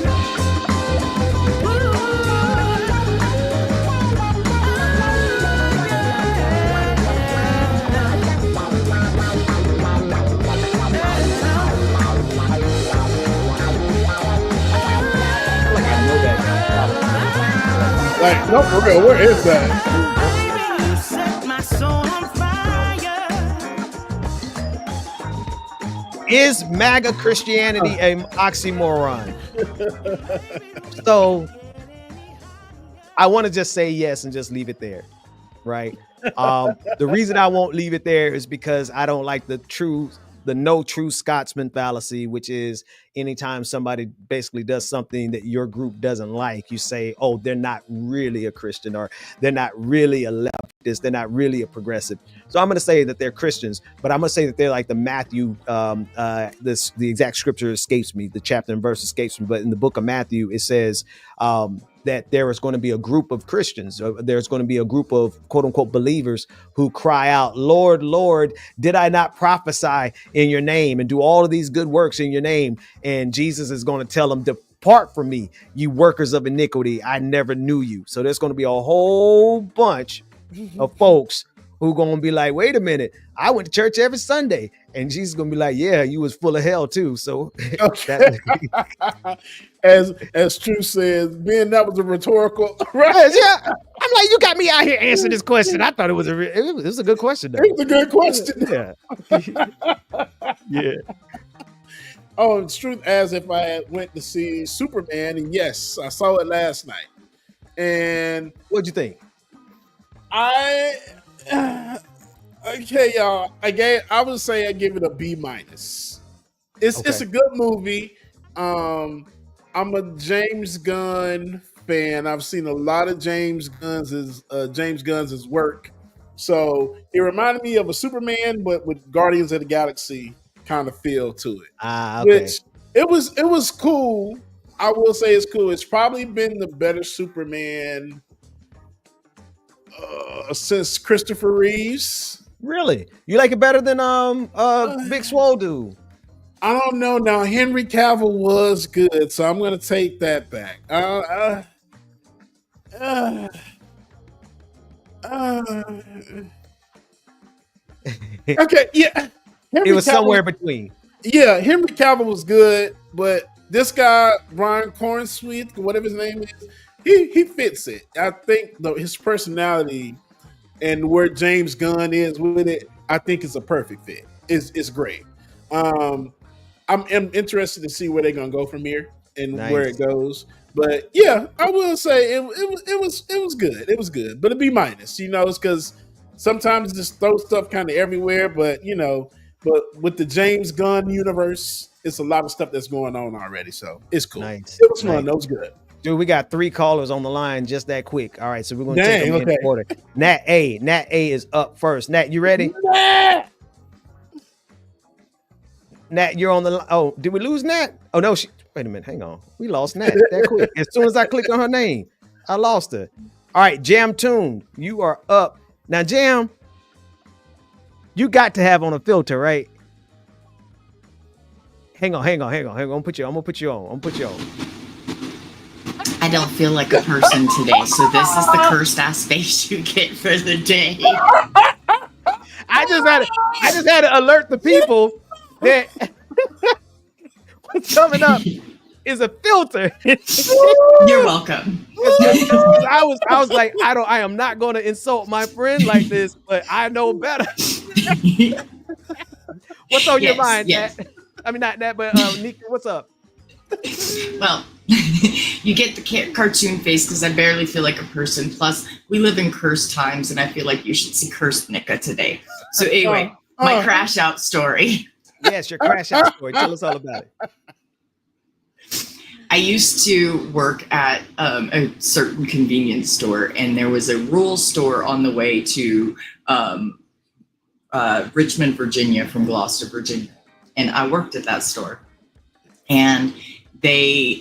S6: Like I know that.
S2: Like, no, for real, where is that?
S3: You set my soul on fire.
S6: Is MAGA Christianity an oxymoron? So I want to just say yes and just leave it there, right? The reason I won't leave it there is because I don't like the no true Scotsman fallacy, which is anytime somebody basically does something that your group doesn't like, you say, oh, they're not really a Christian, or they're not really a leftist, they're not really a progressive. So I'm going to say that they're Christians, but I'm going to say that they're like the Matthew, the exact scripture escapes me, the chapter and verse escapes me, but in the book of Matthew, it says, that there is going to be a group of Christians, there's going to be a group of quote unquote believers who cry out, Lord, Lord, did I not prophesy in your name and do all of these good works in your name? And Jesus is going to tell them, depart from me, you workers of iniquity. I never knew you. So there's going to be a whole bunch of folks who going to be like, wait a minute, I went to church every Sunday. And Jesus is going to be like, yeah, you was full of hell too. So
S2: as True says, Ben, that was a rhetorical, right?
S6: Yeah, I'm like, you got me out here answering this question. I thought it was a good question though.
S2: It was a good question.
S6: Yeah. Yeah.
S2: Oh, it's true. As if I had went to see Superman, and yes, I saw it last night. And
S6: what'd you think?
S2: Okay, y'all. I would say I give it a B-. It's a good movie. I'm a James Gunn fan. I've seen a lot of James Gunn's work. So it reminded me of a Superman, but with Guardians of the Galaxy kind of feel to it.
S6: Okay.
S2: Which it was cool. I will say it's cool. It's probably been the better Superman since Christopher Reeves.
S6: Really? You like it better than Big Swole dude?
S2: I don't know. Now Henry Cavill was good, so I'm gonna take that back. Okay, yeah.
S6: It was somewhere between.
S2: Yeah, Henry Cavill was good, but this guy, Brian Cornsweet, whatever his name is, he fits it. I think his personality and where James Gunn is with it, I think it's a perfect fit. It's great. I'm interested to see where they're gonna go from here and where it goes. But yeah, I will say it was good. It was good, but a B-. It's because sometimes just throw stuff kind of everywhere. But but with the James Gunn universe, it's a lot of stuff that's going on already. So it's cool. Nice. It was fun. That was good.
S6: Dude, we got 3 callers on the line just that quick. All right, so we're gonna take them in order. Nat A is up first. Nat, you ready? Nat, you're on the line. Oh, did we lose Nat? Oh no, wait a minute, hang on. We lost Nat that quick. As soon as I click on her name, I lost her. All right, Jam Tune, you are up. Now, Jam, you got to have on a filter, right? Hang on. I'm gonna put you on.
S18: I don't feel like a person today, so this is the cursed ass face you get for the day.
S6: I just had to alert the people that what's coming up is a filter.
S18: You're welcome.
S6: I was like, I am not going to insult my friend like this, but I know better. What's on your mind, Nat? I mean, not Nat, but Nika, what's up?
S18: Well, you get the cartoon face because I barely feel like a person. Plus, we live in cursed times, and I feel like you should see cursed Nika today. So anyway, my crash out story.
S6: Yes, your crash out story. Tell us all about it.
S18: I used to work at a certain convenience store, and there was a rural store on the way to Richmond, Virginia, from Gloucester, Virginia. And I worked at that store. And there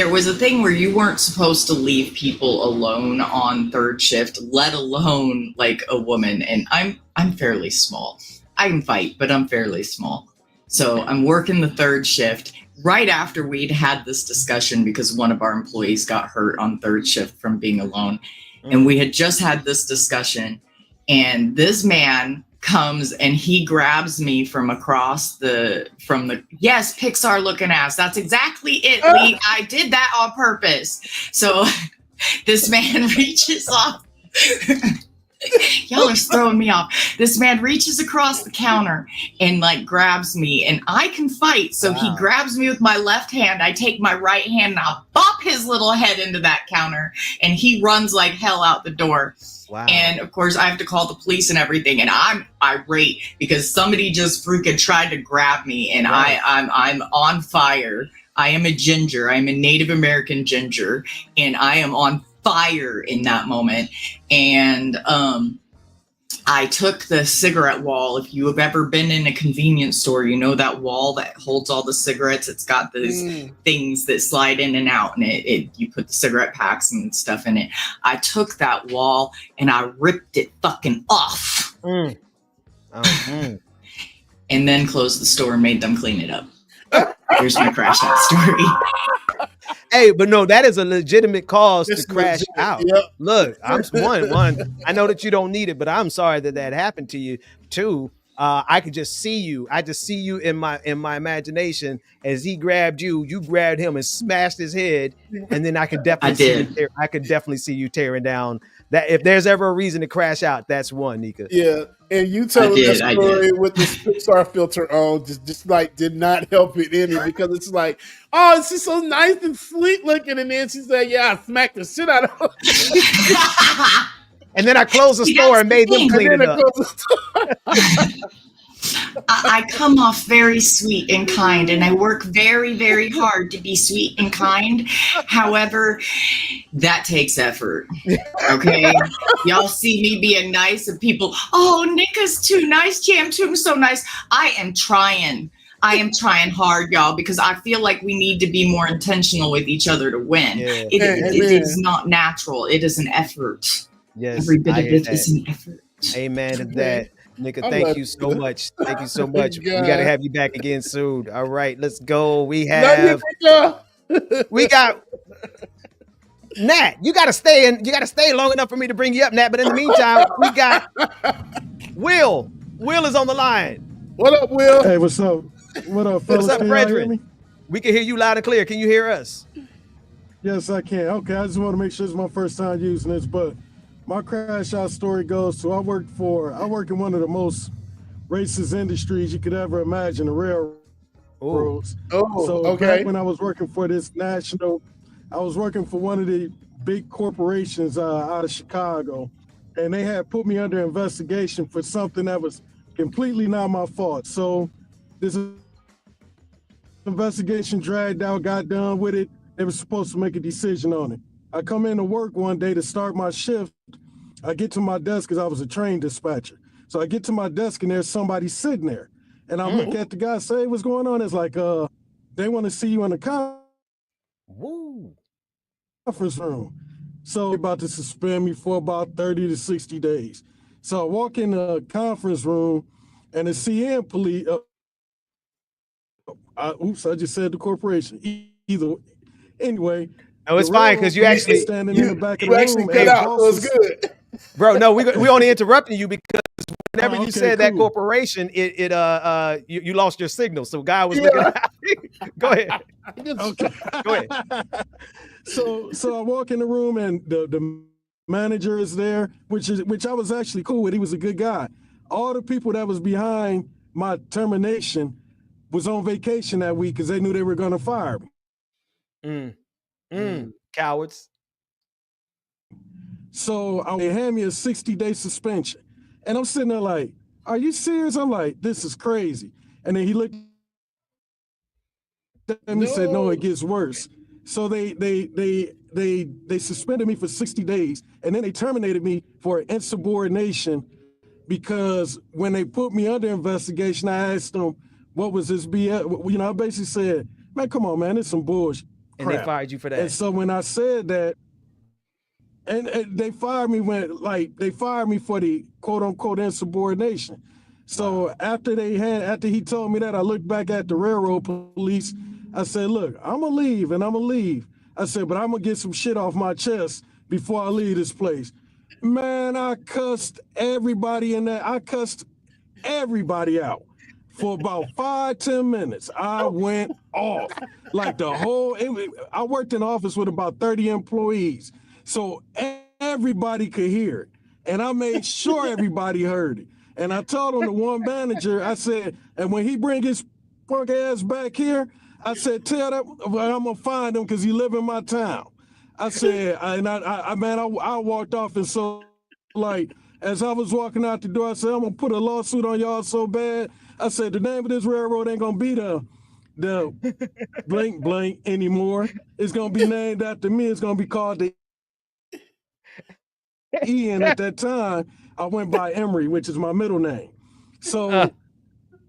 S18: was a thing where you weren't supposed to leave people alone on third shift, let alone like a woman. And I'm fairly small. I can fight, but I'm fairly small. So I'm working the third shift right after we'd had this discussion because one of our employees got hurt on third shift from being alone. And we had just had this discussion, and this man comes and he grabs me from across yes, Pixar looking ass. That's exactly it, Lee. I did that on purpose. So this man reaches off. Y'all are throwing me off. This man reaches across the counter and like grabs me, and I can fight. So he grabs me with my left hand. I take my right hand and I'll bop his little head into that counter, and he runs like hell out the door. Wow. And of course I have to call the police and everything, and I'm irate because somebody just freaking tried to grab me, and I'm on fire. I am a ginger. I'm a Native American ginger, and I am on fire in that moment. And I took the cigarette wall. If you have ever been in a convenience store, you know that wall that holds all the cigarettes. It's got those things that slide in and out, and you put the cigarette packs and stuff in it. I took that wall and I ripped it fucking off. And then closed the store and made them clean it up. Here's my crash out story.
S6: Hey, but no, that is a legitimate cause to crash out. Yep. Look, I'm one. I know that you don't need it, but I'm sorry that happened to you. Two, I could just see you. I just see you in my imagination as he grabbed you. You grabbed him and smashed his head, and then I could definitely see you tearing down. That if there's ever a reason to crash out, that's one, Nika.
S2: Yeah, and you telling the story with the Pixar filter on just like did not help it any, because it's like, oh, it's just so nice and sweet looking, and then she said, "Yeah, I smacked the shit out of her."
S6: And then I closed the store and made them clean it up.
S18: I come off very sweet and kind, and I work very, very hard to be sweet and kind. However, that takes effort. Okay? Y'all see me being nice, and people, oh, Nika's too nice. Jam Toom's so nice. I am trying hard, y'all, because I feel like we need to be more intentional with each other to win. Yeah. It is not natural. It is an effort.
S6: Yes,
S18: every bit of it is an effort.
S6: Amen to that. Nika, thank you so much. Thank you so much. We got to have you back again soon. All right, let's go. We got Nat. You got to stay in. You got to stay long enough for me to bring you up, Nat. But in the meantime, we got Will. Will is on the line.
S2: What up, Will?
S9: Hey, what's up? What up, fellas?
S6: What's up, brethren? We can hear you loud and clear. Can you hear us?
S9: Yes, I can. Okay, I just want to make sure it's my first time using this, but my crash out story goes to I work in one of the most racist industries you could ever imagine, the railroads. So back when I was working for I was working for one of the big corporations out of Chicago, and they had put me under investigation for something that was completely not my fault. So this investigation dragged out, got done with it. They were supposed to make a decision on it. I come into work one day to start my shift. I get to my desk because I was a train dispatcher. So I get to my desk and there's somebody sitting there. And I look at the guy, say, what's going on? It's like, they want to see you in the conference room. So they're about to suspend me for about 30 to 60 days. So I walk in the conference room and the CN police, oops, I just said the corporation. Either anyway.
S6: No, it's fine because you actually
S9: standing in the back of
S2: You
S9: the
S2: actually
S9: room.
S2: cut
S9: and
S2: out, so it's
S9: bosses-
S2: good.
S6: bro. No, we only interrupting you because whenever you
S9: okay,
S6: said that
S9: cool.
S6: corporation, you lost your signal. So guy was looking at go ahead.
S9: Okay.
S6: Go ahead.
S9: So I walk in the room and the manager is there, which I was actually cool with. He was a good guy. All the people that was behind my termination was on vacation that week because they knew they were going to fire me.
S6: Cowards.
S9: So they hand me a 60-day suspension. And I'm sitting there like, are you serious? I'm like, this is crazy. And then he looked at me and said, no, it gets worse. So they suspended me for 60 days and then they terminated me for insubordination because when they put me under investigation, I asked them, what was this BS? You know, I basically said, man, come on, man, it's some bullshit.
S6: And they fired you for that.
S9: And so when I said that, and they fired me for the quote unquote insubordination. So after he told me that, I looked back at the railroad police. I said, look, I'm gonna leave. I said, but I'm gonna get some shit off my chest before I leave this place. Man, I cussed everybody in there. I cussed everybody out for about 5-10 minutes. I went off like I worked in the office with about 30 employees. So everybody could hear it. And I made sure everybody heard it. And I told him, the one manager, I said, and when he bring his punk ass back here, I said, tell that I'm gonna find him because he live in my town. I said, I walked off, and so like as I was walking out the door, I said, I'm gonna put a lawsuit on y'all so bad. I said, the name of this railroad ain't gonna be the blank blank anymore. It's gonna be named after me. It's gonna be called the Ian. At that time, I went by Emery, which is my middle name. So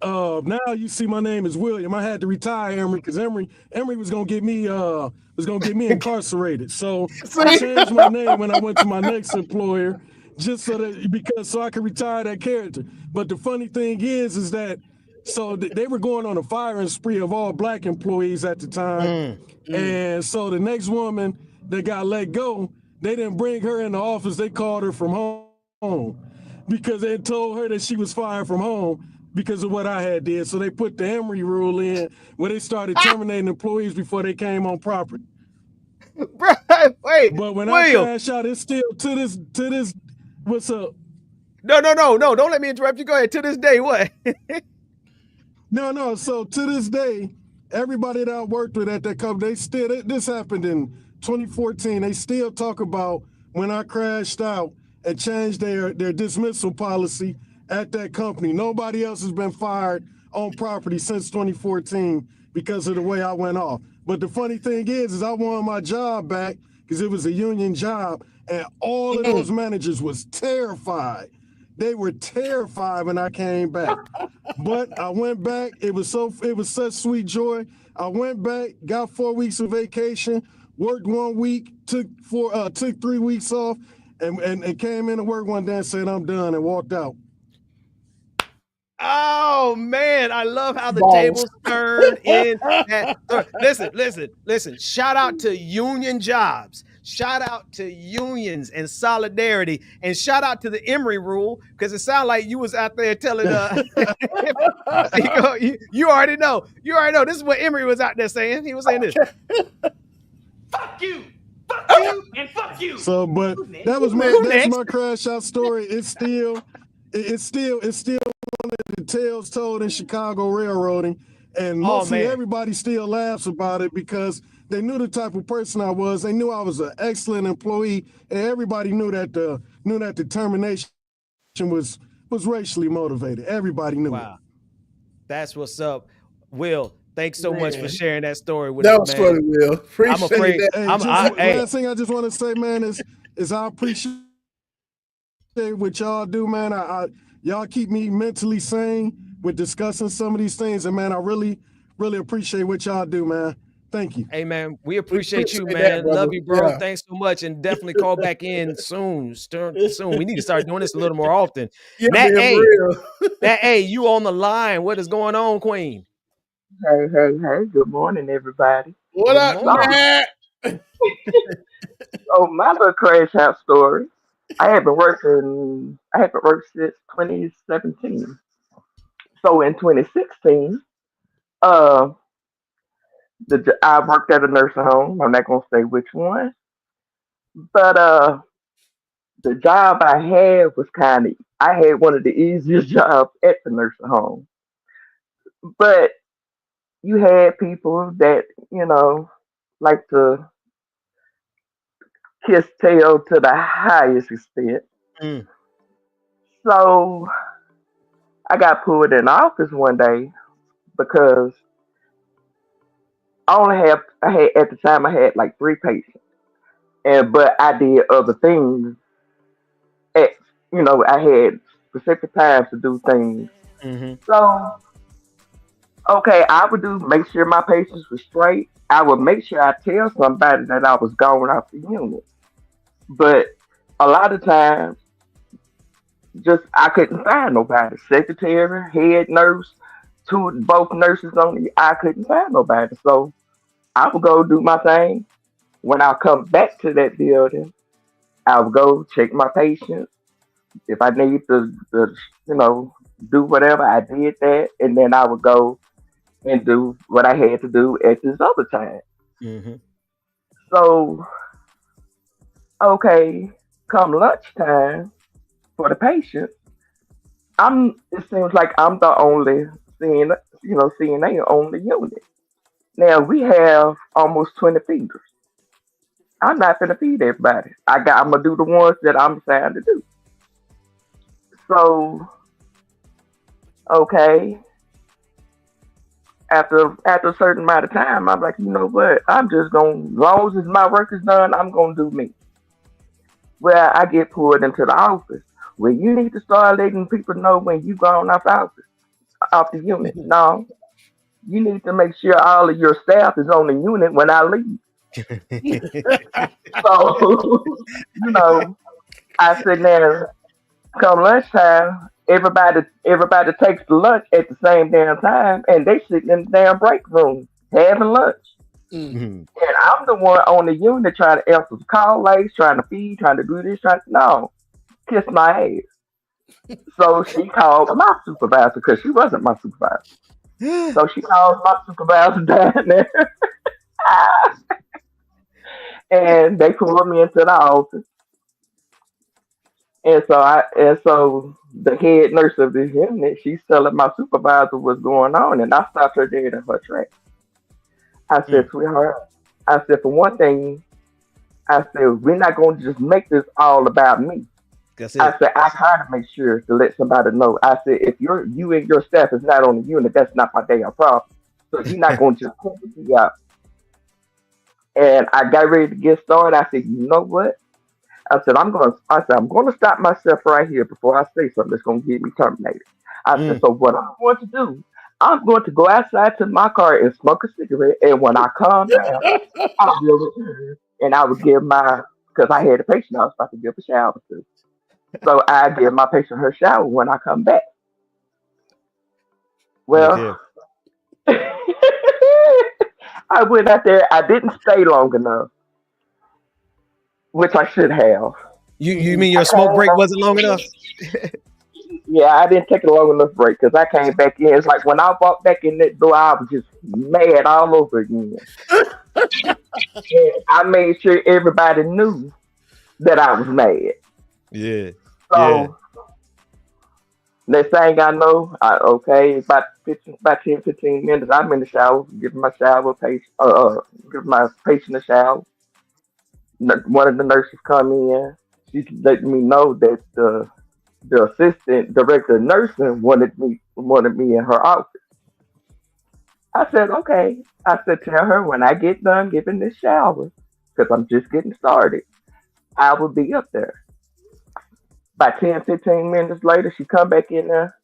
S9: now you see my name is William. I had to retire Emery because Emery was gonna get me incarcerated. So I changed my name when I went to my next employer, just so I could retire that character. But the funny thing is that they were going on a firing spree of all black employees at the time. And so the next woman that got let go, they didn't bring her in the office. They called her from home because they told her that she was fired from home because of what I had did. So they put the Emery rule in where they started terminating employees before they came on property.
S6: Wait,
S9: but when
S6: William.
S9: I crash out, it's still to this. What's up?
S6: No. Don't let me interrupt you. Go ahead. To this day, what?
S9: No. So to this day, everybody that I worked with at that company, this happened in 2014. They still talk about when I crashed out and changed their dismissal policy at that company. Nobody else has been fired on property since 2014 because of the way I went off. But the funny thing is I won my job back because it was a union job, and all of those managers was terrified. They were terrified when I came back. But I went back. It was such sweet joy. I went back, got 4 weeks of vacation, worked 1 week, took 3 weeks off, and came in to work one day and said, I'm done, and walked out.
S6: Oh man, I love how the tables turn in. Listen. Shout out to union jobs. Shout out to unions and solidarity, and shout out to the Emery rule because it sounded like you was out there telling. You already know. This is what Emery was out there saying. He was saying this.
S5: Fuck you. Fuck you and fuck you.
S9: So, but that's my crash out story. It's still one of the tales told in Chicago railroading, and mostly everybody still laughs about it because they knew the type of person I was. They knew I was an excellent employee, and everybody knew that the termination was racially motivated. Everybody knew it.
S6: That's what's up, Will. Thanks so much for sharing that story with us, man.
S2: That was funny, Will. Appreciate
S6: I'm afraid.
S2: that.
S9: Last thing I just want to say, man, is I appreciate what y'all do, man. Y'all keep me mentally sane with discussing some of these things, and man, I really, really appreciate what y'all do, man. Thank you.
S6: Hey, man, we appreciate you, man. Love you, bro. Yeah. Thanks so much, and definitely call back in soon. We need to start doing this a little more often. Nat, hey, you on the line? What is going on, Queen?
S19: Hey, hey, hey, good morning, everybody.
S2: What
S6: Good
S2: up,
S6: morning.
S2: Nat?
S19: So my little crash out story. I haven't worked since 2017. So in 2016, uh, I worked at a nursing home. I'm not gonna say which one, but the job I had was I had one of the easiest jobs at the nursing home. But you had people that, like to kiss tail to the highest extent.
S6: Mm.
S19: So I got pulled in the office one day because I had at the time I had like three patients, and but I did other things. At I had specific times to do things.
S6: Hmm.
S19: So okay, I would do make sure my patients were straight. I would make sure I tell somebody that I was going off the unit, but a lot of times just I couldn't find nobody. Secretary, head nurse, both nurses on the. I couldn't find nobody, so I would go do my thing. When I come back to that building, I would go check my patients. If I need to you know, do whatever, I did that, and then I would go and do what I had to do at this other time.
S6: Hmm.
S19: So, okay, come lunchtime for the patient, it seems like I'm the only CN, CNA on the unit. Now we have almost 20 feeders. I'm not gonna feed everybody. I'm gonna do the ones that I'm assigned to do. So okay, after a certain amount of time, I'm like, you know what? I'm just gonna, as long as my work is done, I'm gonna do me. Well, I get pulled into the office. Well, you need to start letting people know when you gone off the office, off the unit. No, you need to make sure all of your staff is on the unit when I leave. So, you know, I sit there come lunchtime, everybody takes the lunch at the same damn time, and they sitting in the damn break room having lunch.
S6: Mhm.
S19: And I'm the one on the unit trying to answer the call lights, trying to feed, trying to do this, trying to no, kiss my ass. So she called my supervisor because she wasn't my supervisor. So she called my supervisor down there, and they pulled me into the office. And so the head nurse of this unit, she's telling my supervisor what's going on, and I stopped her dead in her tracks. I said,
S6: Mm.
S19: sweetheart, I said, for one thing, I said, we're not going to just make this all about me.
S6: That's
S19: I
S6: it.
S19: said, I try to make sure to let somebody know. I said, if you and your staff is not on the unit, that's not my damn problem. So you're not going to just pull me out. And I got ready to get started. I said, you know what? I'm gonna stop myself right here before I say something that's gonna get me terminated. I said,
S6: Mm.
S19: so what I'm going to do, I'm going to go outside to my car and smoke a cigarette, and when I come down, I'll be able to, and I would give my, because I had a patient I was about to give a shower to. So I give my patient her shower when I come back.
S6: Look
S19: Well,
S6: here.
S19: I went out there, I didn't stay long enough, which I should have.
S6: You mean
S19: I
S6: your smoke
S19: came
S6: break wasn't long enough?
S19: Yeah, I didn't take a long enough break because I came back in. It's like when I walked back in that door, I was just mad all over again. And I made sure everybody knew that I was mad.
S6: Yeah. Yeah.
S19: So next thing I know, okay, about 10, 15 minutes, I'm in the shower, giving my patient a shower. One of the nurses come in. She's letting me know that the assistant director of nursing wanted me in her office. I said, okay. I said, tell her when I get done giving this shower, because I'm just getting started, I will be up there. By 10, 15 minutes later, she come back in there.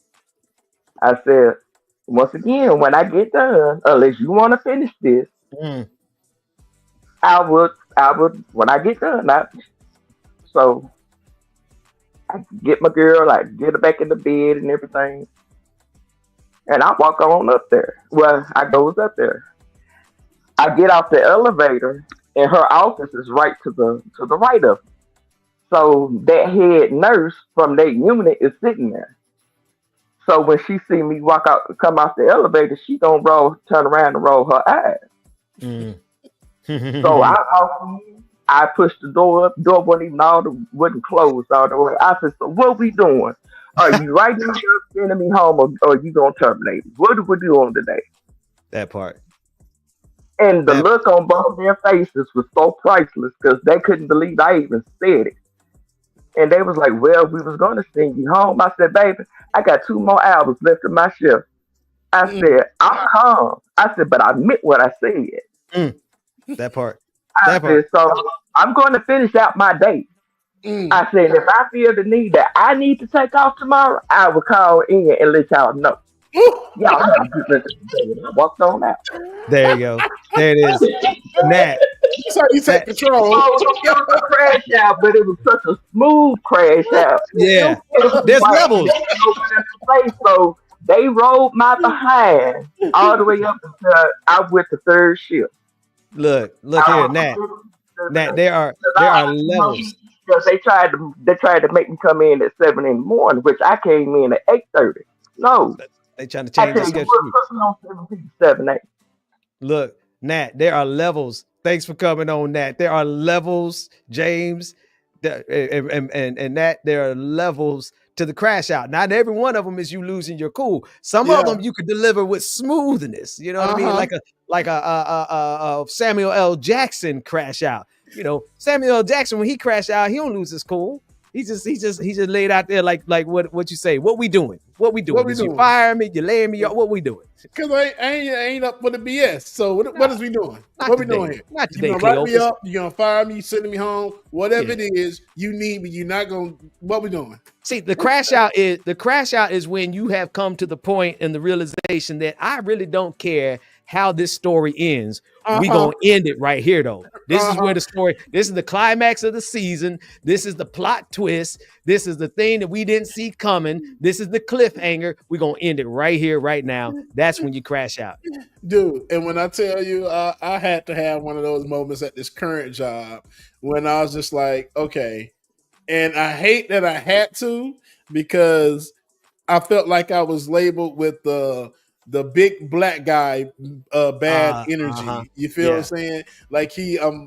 S19: I said, once again, when I get done, unless you want to finish this,
S6: Mm.
S19: when I get done, so I get my girl, I get her back in the bed and everything. And I walk on up there. Well, I goes up there. I get off the elevator, and her office is right to the right of me. So that head nurse from that unit is sitting there. So when she see me walk out, come off the elevator, she gonna turn around and roll her eyes.
S6: Mm.
S19: So I pushed the door up. Door wasn't closed all the way. I said, "So what we doing? Are you right now sending me home, or you gonna terminate me? What do we do on today?"
S6: That part.
S19: And the look on both their faces was so priceless because they couldn't believe I even said it. And they was like, "Well, we was gonna send you home." I said, "Baby, I got 2 more hours left of my shift." I said, "I'm calm." I said, "But I meant what I said."
S6: That part.
S19: I said, "So I'm going to finish out my day." I said, "If I feel the need that I need to take off tomorrow, I will call in and let y'all know." Y'all have a good listen. I walked on out.
S6: There you go. There it is. Nat.
S2: That's how you take control.
S19: Crash out, but it was such a smooth crash out.
S6: Yeah. There's levels.
S19: So they rolled my behind all the way up until I went to third shift.
S6: Look here, Nat. Nat, there are levels.
S19: Because they tried to make me come in at 7 in the morning, which I came in at 8:30. No.
S6: They trying to change the schedule.
S19: 7, 8.
S6: Look, Nat, there are levels. Thanks for coming on, Nat. There are levels, James, and Nat. There are levels to the crash out. Not every one of them is you losing your cool. Some of them you could deliver with smoothness. You know what I mean? Like a Samuel L. Jackson crash out. You know, Samuel L. Jackson, when he crash out, he don't lose his cool. He just laid out there like what you say. What we doing? What we doing? You fire me? You laying me off? What we doing?
S2: Because I ain't up for the BS. So what is we doing? What we doing here?
S6: Not
S2: You
S6: today,
S2: gonna write me
S6: Cleopas.
S2: up? You gonna fire me? You sending me home? Whatever it is, you need me. You're not gonna. What we doing?
S6: See, the crash out is when you have come to the point and the realization that I really don't care how this story ends. We gonna end it right here, though. This is where the story. This is the climax of the season. This is the plot twist. This is the thing that we didn't see coming. This is the cliffhanger. We're gonna end it right here, right now. That's when you crash out,
S2: Dude, and when I tell you, I had to have one of those moments at this current job when I was just like, okay. And I hate that I had to because I felt like I was labeled with the big black guy, bad energy. You feel what I'm saying? Like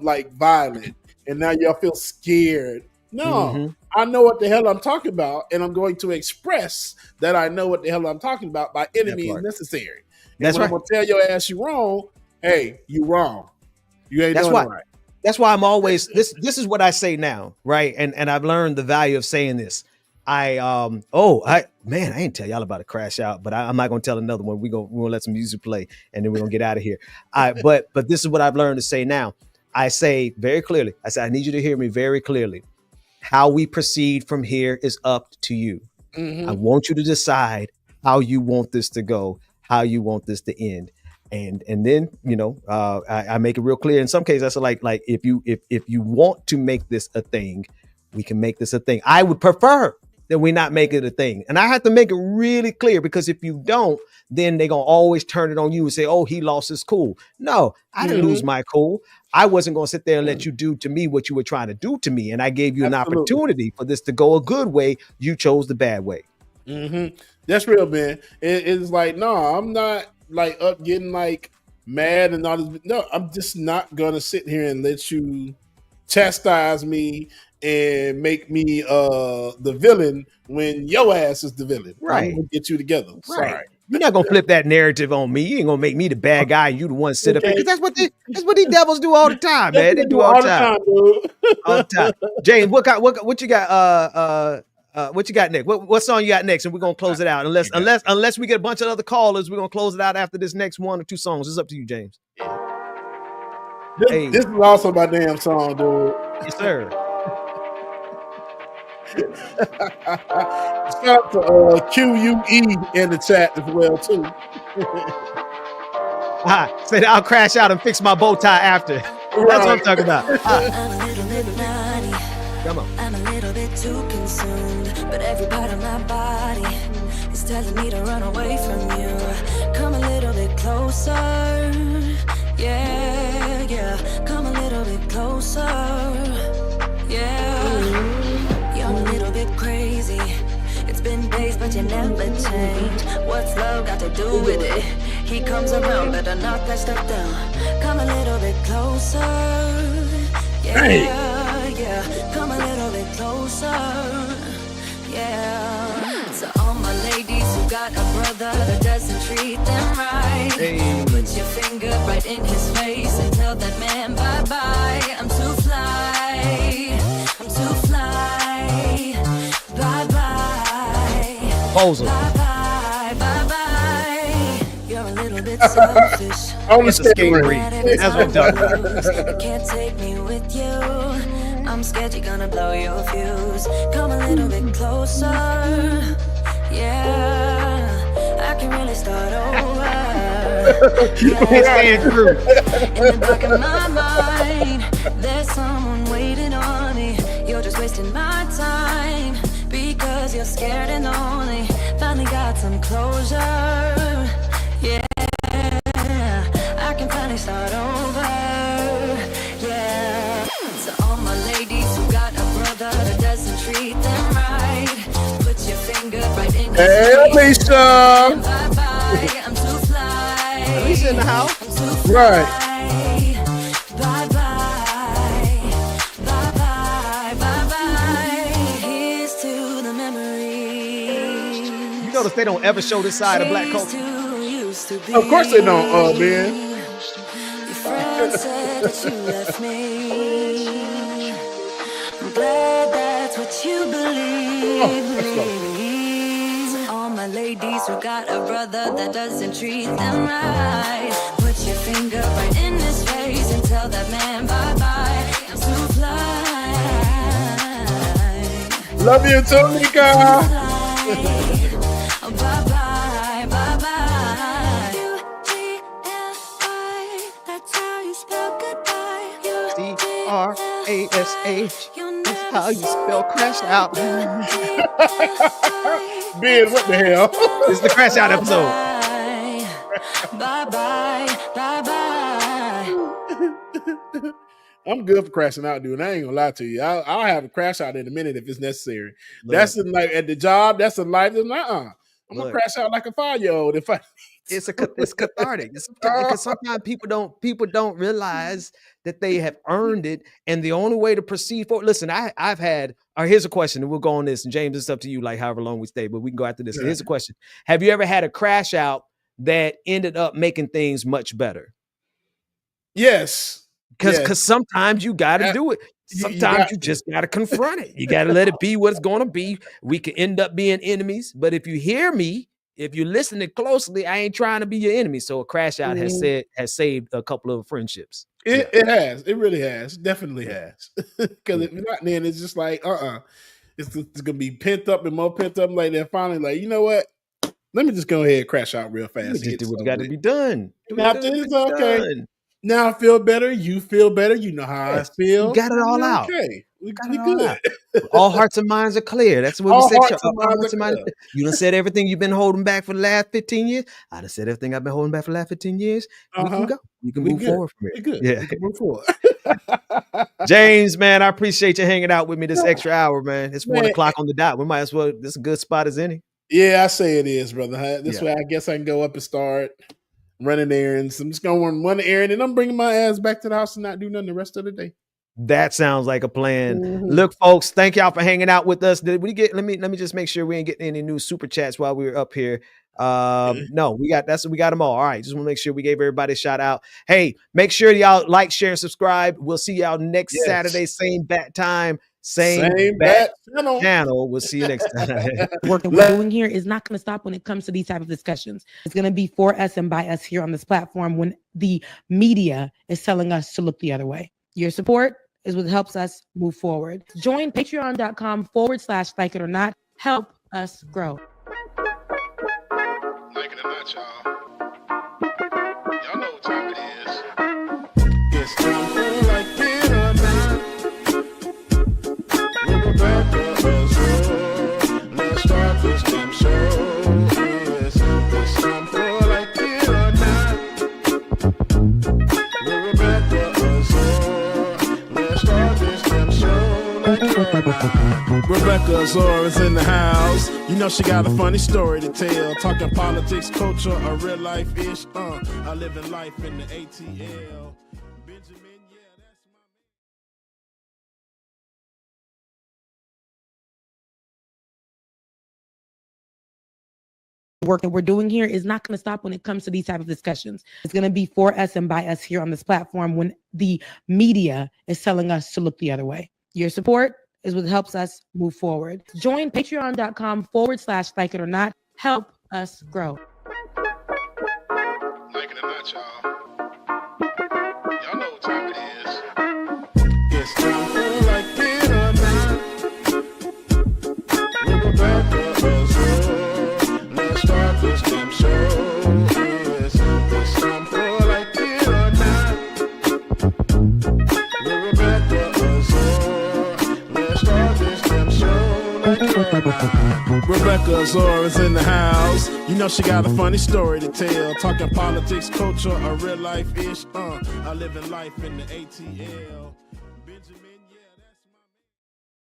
S2: like violent, and now y'all feel scared. No, I know what the hell I'm talking about, and I'm going to express that I know what the hell I'm talking about by any means necessary. And
S6: That's
S2: when
S6: right.
S2: I'm gonna tell your ass you wrong, hey, you wrong. You ain't doing it right.
S6: That's why I'm always this is what I say now, right? And I've learned the value of saying this. I didn't tell y'all about a crash out, but I'm not gonna tell another one. We're gonna let some music play and then we're gonna get out of here. But this is what I've learned to say now. I say very clearly, I need you to hear me very clearly. How we proceed from here is up to you. I want you to decide how you want this to go, how you want this to end. And then, I make it real clear. In some cases, I say like if you want to make this a thing, we can make this a thing. I would prefer that we not make it a thing. And I have to make it really clear, because if you don't, then they're going to always turn it on you and say, oh, he lost his cool. No, I didn't lose my cool. I wasn't going to sit there and let you do to me what you were trying to do to me. And I gave you an opportunity for this to go a good way. You chose the bad way.
S2: That's real, man. It's like, no, I'm not like up getting like mad and all this. No, I'm just not going to sit here and let you chastise me and make me the villain when your ass is the villain.
S6: Right.
S2: I'm gonna get you together.
S6: Right.
S2: Sorry.
S6: You're not gonna flip that narrative on me. You ain't gonna make me the bad guy and you the one sit up here. Because that's what these devils do all the time, man. They do all the time. All the time. James, what you got? What you got next? What song you got next? And we're gonna close it out. Unless we get a bunch of other callers, we're gonna close it out after this next 1 or 2 songs. It's up to you, James.
S2: This is also my damn song, dude.
S6: Yes, sir.
S2: Shout out to QUE in the chat as well too.
S6: Said I'll crash out and fix my bow tie after. That's what I'm talking about.
S1: I'm a little bit naughty.
S6: Come on.
S1: I'm a little bit too consumed, but every part of my body is telling me to run away from you. closer. Yeah, yeah. Come a little bit closer. Yeah. You're a little bit crazy. It's been days, but you never change. What's love got to do with it? He comes around, better knock that stuff down. Come a little bit closer. Yeah, yeah. Come a little bit closer. Yeah. So all my ladies who got a brother that doesn't treat them right, put your finger right in his face and tell that man bye-bye. I'm too fly. I'm too fly. Bye-bye.
S6: Proposal.
S1: Bye-bye. Bye-bye. You're a little bit selfish.
S6: It's a skate read. That's what I'm talking about.
S1: You can't take me with you. I'm scared you're gonna blow your fuse. Come a little bit closer. Yeah, I can really start over.
S6: It's true.
S1: In the back of my mind, there's someone waiting on me. You're just wasting my time because you're scared and lonely. Finally got some closure. Yeah, I can finally start over. Yeah. So all my ladies who got a brother that doesn't treat them right, put your finger right in his
S2: Hey,
S1: face.
S2: Alicia.
S1: Bye-bye, I'm too fly.
S6: Alicia in the house.
S1: I'm too fly.
S2: Right.
S1: Bye-bye. Bye-bye. Bye-bye. Here's to the memories.
S6: You notice they don't ever show this side of black culture.
S2: Of course they don't, man.
S1: Your friend said that you left me. I'm glad that's what you believe. So all my ladies who got a brother that doesn't treat them right, put your finger right in his face and tell that man bye-bye. I'm too fly.
S2: Love you too, Nika.
S1: Oh, bye-bye, bye-bye. U-G-L-I, that's how you spell goodbye.
S6: C-R-A-S-H. That's how you spell crash out.
S2: Ben, what the hell?
S6: It's the crash out episode.
S1: Bye-bye, bye-bye.
S2: I'm good for crashing out, dude. I ain't gonna lie to you. I'll have a crash out in a minute if it's necessary.
S6: Look.
S2: That's the life at the job. That's the life. I'm gonna
S6: Look.
S2: crash out like a 5-year-old if I.
S6: It's cathartic. Because sometimes people don't realize that they have earned it, and the only way to proceed forward. Listen, I've had. Or here's a question, and we'll go on this. And James, it's up to you, like however long we stay, but we can go after this.
S2: Yeah.
S6: Here's a question: have you ever had a crash out that ended up making things much better?
S2: Yes.
S6: Because sometimes you got to do it. Sometimes you just got to confront it. You got to let it be what it's going to be. We could end up being enemies, but if you hear me, if you're listening closely, I ain't trying to be your enemy. So a crash out has saved a couple of friendships.
S2: It has. It really has. Definitely has. Because if not, then it's just like, it's gonna be pent up and more pent up. Like they're finally like, you know what? Let me just go ahead and crash out real fast.
S6: Just do what got to be done.
S2: It's okay. Now I feel better. You feel better. You know how I feel.
S6: You got it all out.
S2: Okay. We good.
S6: All hearts and minds are clear. That's what
S2: All
S6: we said.
S2: hearts and minds are clear.
S6: You done said everything you've been holding back for the last 15 years. I done said everything I've been holding back for the last 15 years. We can go. We can move forward from
S2: We're
S6: it.
S2: good.
S6: Yeah.
S2: We can move forward.
S6: James, man, I appreciate you hanging out with me this extra hour, man. It's 1
S2: Man.
S6: o'clock on the dot. We might as well. This is a good spot as any.
S2: Yeah, I say it is, brother. This way I guess I can go up and start running errands. I'm just going to run the errand and I'm bringing my ass back to the house and not do nothing the rest of the day.
S6: That sounds like a plan.
S2: Mhm.
S6: Look, folks, thank y'all for hanging out with us. Did we get? Let me just make sure we ain't getting any new super chats while we were up here. No, we got them all. All right, just want to make sure we gave everybody a shout out. Hey, make sure y'all like, share, and subscribe. We'll see y'all next Saturday, same bat time, same bat channel. We'll see you next time.
S7: Work that we're doing here is not going to stop when it comes to these type of discussions. It's going to be for us and by us here on this platform when the media is telling us to look the other way. Your support is what helps us move forward. Join patreon.com/like it or not. Help us grow.
S2: Like it or not, y'all. Y'all know what time it is. It's time for like it or not. We're about to hustle. Let's start this damn show. Yes, it's time for like it or not. Rebecca Zora's in the house. You know she got a funny story to tell. Talking politics, culture, a real life ish. I live in life in the ATL. Benjamin,
S7: work that we're doing here is not going to stop when it comes to these type of discussions. It's going to be for us and by us here on this platform when the media is telling us to look the other way. Your support is what helps us move forward. Join patreon.com/like it or not. Help us grow.
S2: Like it or not, y'all. Y'all know what time it is. It's time for like it or not. With Rebecca Azure. Let's start this damn show. It's time for like it or not. With Rebecca Azure. Let's start this damn show like it or not. Rebecca Azure is in the house. You know she got a funny story to tell. Talking politics, culture, a real life ish. I live in life in the ATL. Benjamin.